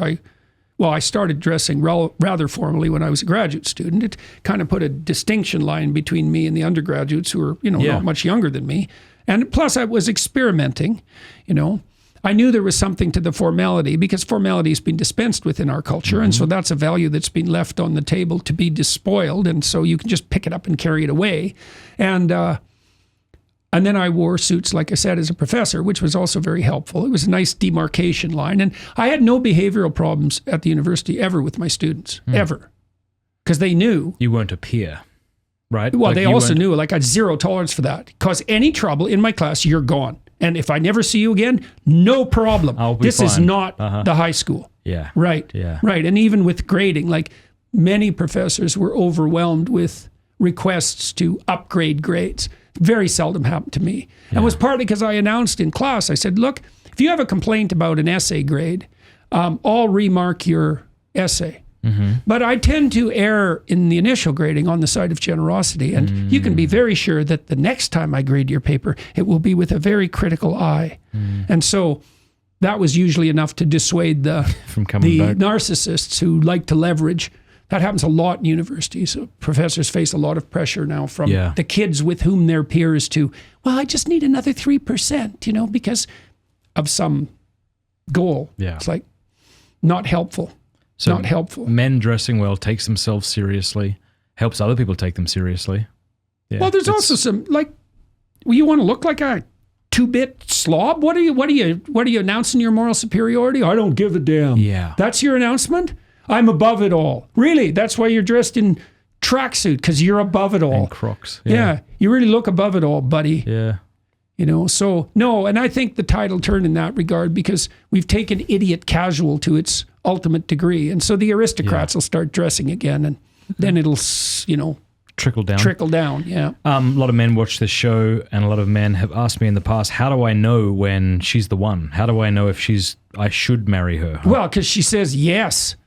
I started dressing rather formally when I was a graduate student. It kind of put a distinction line between me and the undergraduates who were, not much younger than me. And plus I was experimenting, I knew there was something to the formality because formality has been dispensed with in our culture. And so that's a value that's been left on the table to be despoiled. And so you can just pick it up and carry it away. And then I wore suits, like I said, as a professor, which was also very helpful. It was a nice demarcation line. And I had no behavioral problems at the university ever with my students, ever. Because they knew. You weren't a peer, right? Well, they also knew, I had zero tolerance for that. Cause any trouble in my class, you're gone. And if I never see you again, no problem. This is not the high school. Yeah. Right. Yeah. Right. And even with grading, many professors were overwhelmed with requests to upgrade grades. Very seldom happened to me. And it was partly because I announced in class, I said, look, if you have a complaint about an essay grade, I'll remark your essay. But I tend to err in the initial grading on the side of generosity. And you can be very sure that the next time I grade your paper, it will be with a very critical eye. And so that was usually enough to dissuade the from coming back. Narcissists who like to leverage That happens a lot in universities. So professors face a lot of pressure now from Yeah. the kids with whom they're peers to, well, I just need another 3%, because of some goal. Yeah. It's like not helpful. So not helpful. Men dressing well takes themselves seriously, helps other people take them seriously. Yeah, Well, there's also some you want to look like a 2-bit slob? What are you announcing your moral superiority? I don't give a damn. Yeah. That's your announcement? I'm above it all. Really? That's why you're dressed in tracksuit, because you're above it all. And Crocs. Yeah. You really look above it all, buddy. Yeah. So no, and I think the tide will turn in that regard because we've taken idiot casual to its ultimate degree. And so the aristocrats will start dressing again, and then it'll, Trickle down. trickle down. Yeah. A lot of men watch this show, and a lot of men have asked me in the past, how do I know when she's the one? How do I know if I should marry her? Well, because she says yes.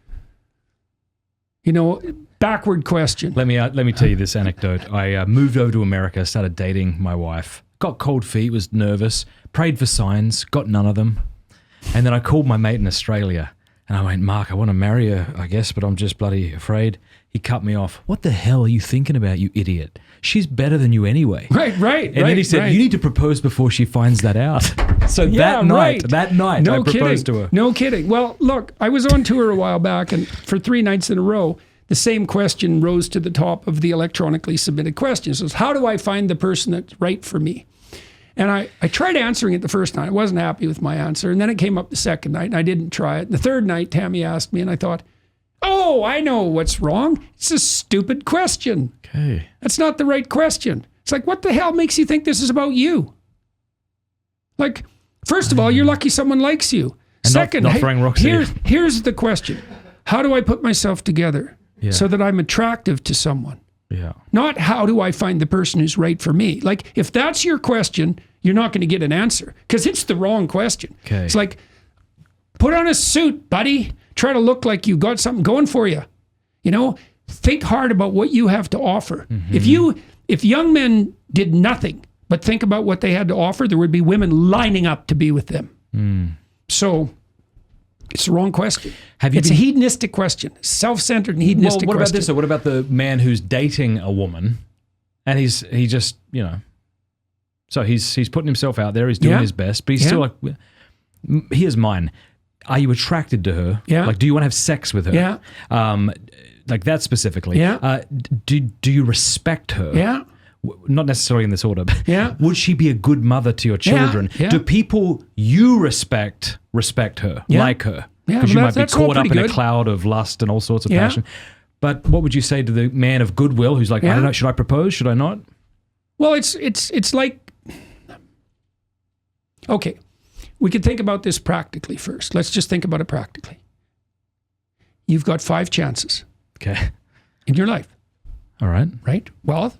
Backward question. Let me tell you this anecdote. I moved over to America, started dating my wife, got cold feet, was nervous, prayed for signs, got none of them. And then I called my mate in Australia, and I went, Mark, I want to marry her, I guess, but I'm just bloody afraid. He cut me off. What the hell are you thinking about, you idiot? She's better than you anyway. Right. And then he said, you need to propose before she finds that out. So that night, I proposed to her. No kidding. Well, look, I was on tour a while back, and for 3 nights in a row, the same question rose to the top of the electronically submitted questions. It was, how do I find the person that's right for me? And I tried answering it the first night. I wasn't happy with my answer. And then it came up the second night, and I didn't try it. The third night, Tammy asked me, and I thought, oh, I know what's wrong. It's a stupid question. Okay. That's not the right question. It's like, what the hell makes you think this is about you? Like, first of all, you're lucky someone likes you. And Second, not throwing rocks at you. here's the question. How do I put myself together so that I'm attractive to someone? Yeah. Not how do I find the person who's right for me? Like, if that's your question, you're not going to get an answer because it's the wrong question. Okay. It's like, put on a suit, buddy. Try to look like you got something going for you. Think hard about what you have to offer. Mm-hmm. If young men did nothing but think about what they had to offer, there would be women lining up to be with them. So it's the wrong question. It's a hedonistic question, self-centered and hedonistic Well, what question. about this? So what about the man who's dating a woman, and he just so he's putting himself out there, he's doing his best, but he's still like, here's mine. Are you attracted to her? Yeah. Like, do you want to have sex with her? Yeah. Like that specifically. Yeah. Do you respect her? Yeah. Not necessarily in this order, but Yeah. would she be a good mother to your children? Yeah. Do people you respect her, like her? Yeah, Because you well, might be that's all caught up in pretty a good. cloud of lust and all sorts of Yeah. passion. But what would you say to the man of goodwill who's like, I don't know, should I propose? Should I not? Well, it's like, okay, we could think about this practically first. Let's just think about it practically. You've got 5 chances Okay. in your life, All right. right? Well,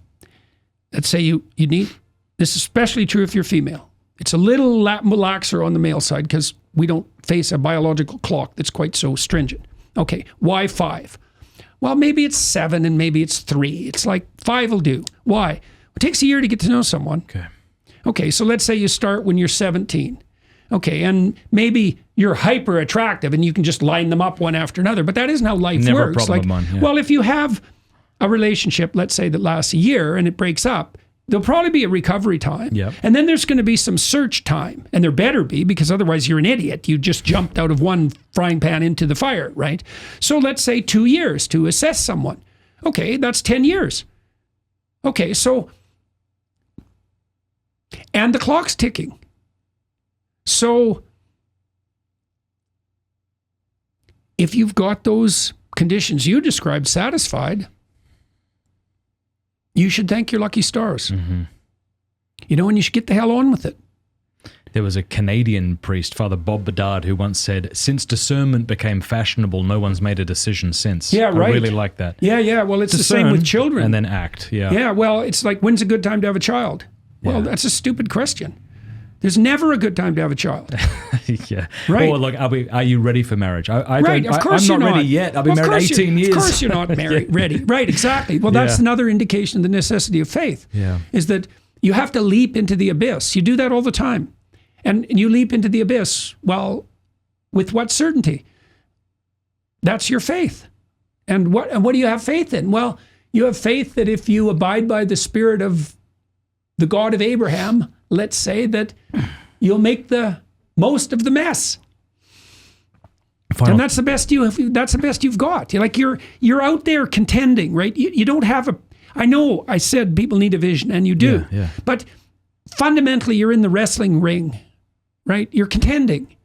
let's say you need, this is especially true if you're female. It's a little laxer on the male side because we don't face a biological clock that's quite so stringent. Okay, why 5? Well, maybe it's 7 and maybe it's 3. It's like 5 will do. Why? It takes a year to get to know someone. Okay, so let's say you start when you're 17. Okay, and maybe you're hyper attractive and you can just line them up one after another, but that isn't how life Never a works. problem of mine, yeah. Well, if you have a relationship, let's say that lasts a year and it breaks up, there'll probably be a recovery time. Yep. And then there's going to be some search time. And there better be, because otherwise you're an idiot. You just jumped out of one frying pan into the fire, right? So let's say 2 years to assess someone. Okay, that's 10 years. Okay, so, and the clock's ticking. So if you've got those conditions you described satisfied, you should thank your lucky stars. Mm-hmm. And you should get the hell on with it. There was a Canadian priest, Father Bob Bedard, who once said, since discernment became fashionable, no one's made a decision since. Yeah, right. I really like that. Yeah. Well, it's Discern the same with children. And then act, yeah. Yeah, well, it's like, when's a good time to have a child? Well, that's a stupid question. There's never a good time to have a child. Yeah. Right. Or look, are you ready for marriage? Right, of course I'm you're not ready yet. I've been married 18 years. Of course you're not married, ready. Right, exactly. Well, that's another indication of the necessity of faith. Yeah. Is that you have to leap into the abyss. You do that all the time. And you leap into the abyss, well, with what certainty? That's your faith. And what do you have faith in? Well, you have faith that if you abide by the spirit of the God of Abraham, let's say, that you'll make the most of the mess. And that's the best you've got. You're out there contending, right? You don't have I know I said people need a vision, and you do. Yeah. But fundamentally, you're in the wrestling ring, right? You're contending.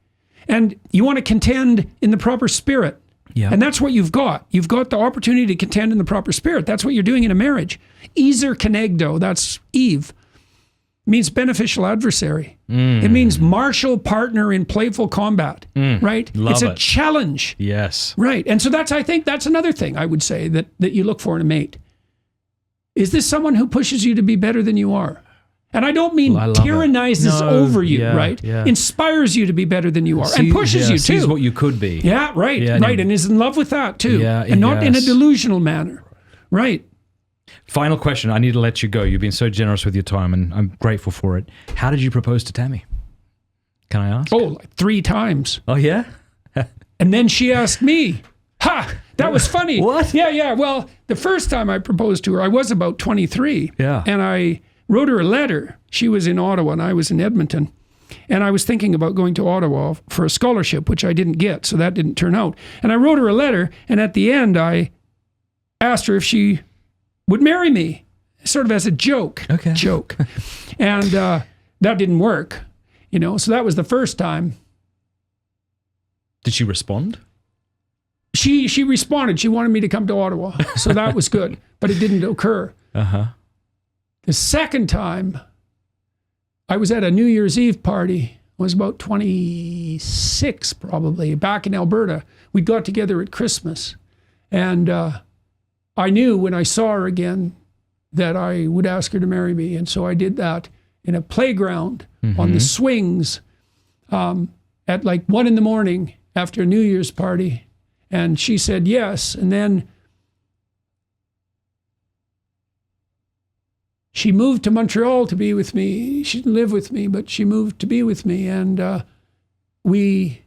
And you want to contend in the proper spirit. Yeah. And that's what you've got. You've got the opportunity to contend in the proper spirit. That's what you're doing in a marriage. Ezer kenegdo, that's Eve, means beneficial adversary. It means martial partner in playful combat, right? It's a challenge. Yes. Right. And so I think that's another thing I would say that you look for in a mate. Is this someone who pushes you to be better than you are? And I don't mean tyrannizes over you, right? Yeah. Inspires you to be better than you are, and pushes you too. Sees what you could be. Yeah, right, right, and is in love with that too, Yeah, and not in a delusional manner, right? Final question. I need to let you go. You've been so generous with your time, and I'm grateful for it. How did you propose to Tammy? Can I ask? Oh, like 3 times. Oh, yeah? And then she asked me. Ha! That was funny. What? Yeah. Well, the first time I proposed to her, I was about 23. Yeah. And I wrote her a letter. She was in Ottawa and I was in Edmonton. And I was thinking about going to Ottawa for a scholarship, which I didn't get, so that didn't turn out. And I wrote her a letter, and at the end, I asked her if she would marry me, sort of as a joke. Okay. Joke. And that didn't work, so that was the first time. Did she respond? She responded. She wanted me to come to Ottawa, so that was good, but it didn't occur. Uh-huh. The second time, I was at a New Year's Eve party. I was about 26, probably, back in Alberta. We got together at Christmas, and I knew when I saw her again that I would ask her to marry me, and so I did that in a playground on the swings at like 1 a.m. after a New Year's party, and she said yes, and then she moved to Montreal to be with me. She didn't live with me, but she moved to be with me. And we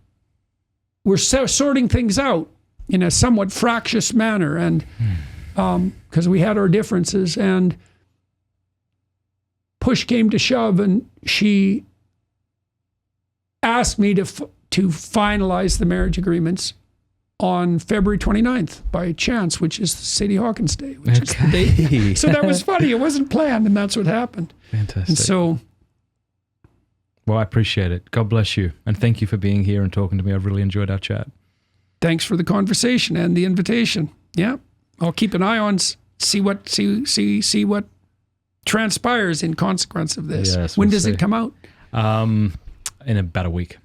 were sorting things out in a somewhat fractious manner, and because we had our differences. And push came to shove, and she asked me to finalize the marriage agreements on February 29th by chance, which is Sadie Hawkins Day, which is the day. So that was funny. It wasn't planned, and that's what happened. Fantastic. And so, well, I appreciate it. God bless you. And thank you for being here and talking to me. I've really enjoyed our chat. Thanks for the conversation and the invitation. Yeah. I'll keep an eye on, see what transpires in consequence of this. Yes, when we'll does see. it come out? In about a week.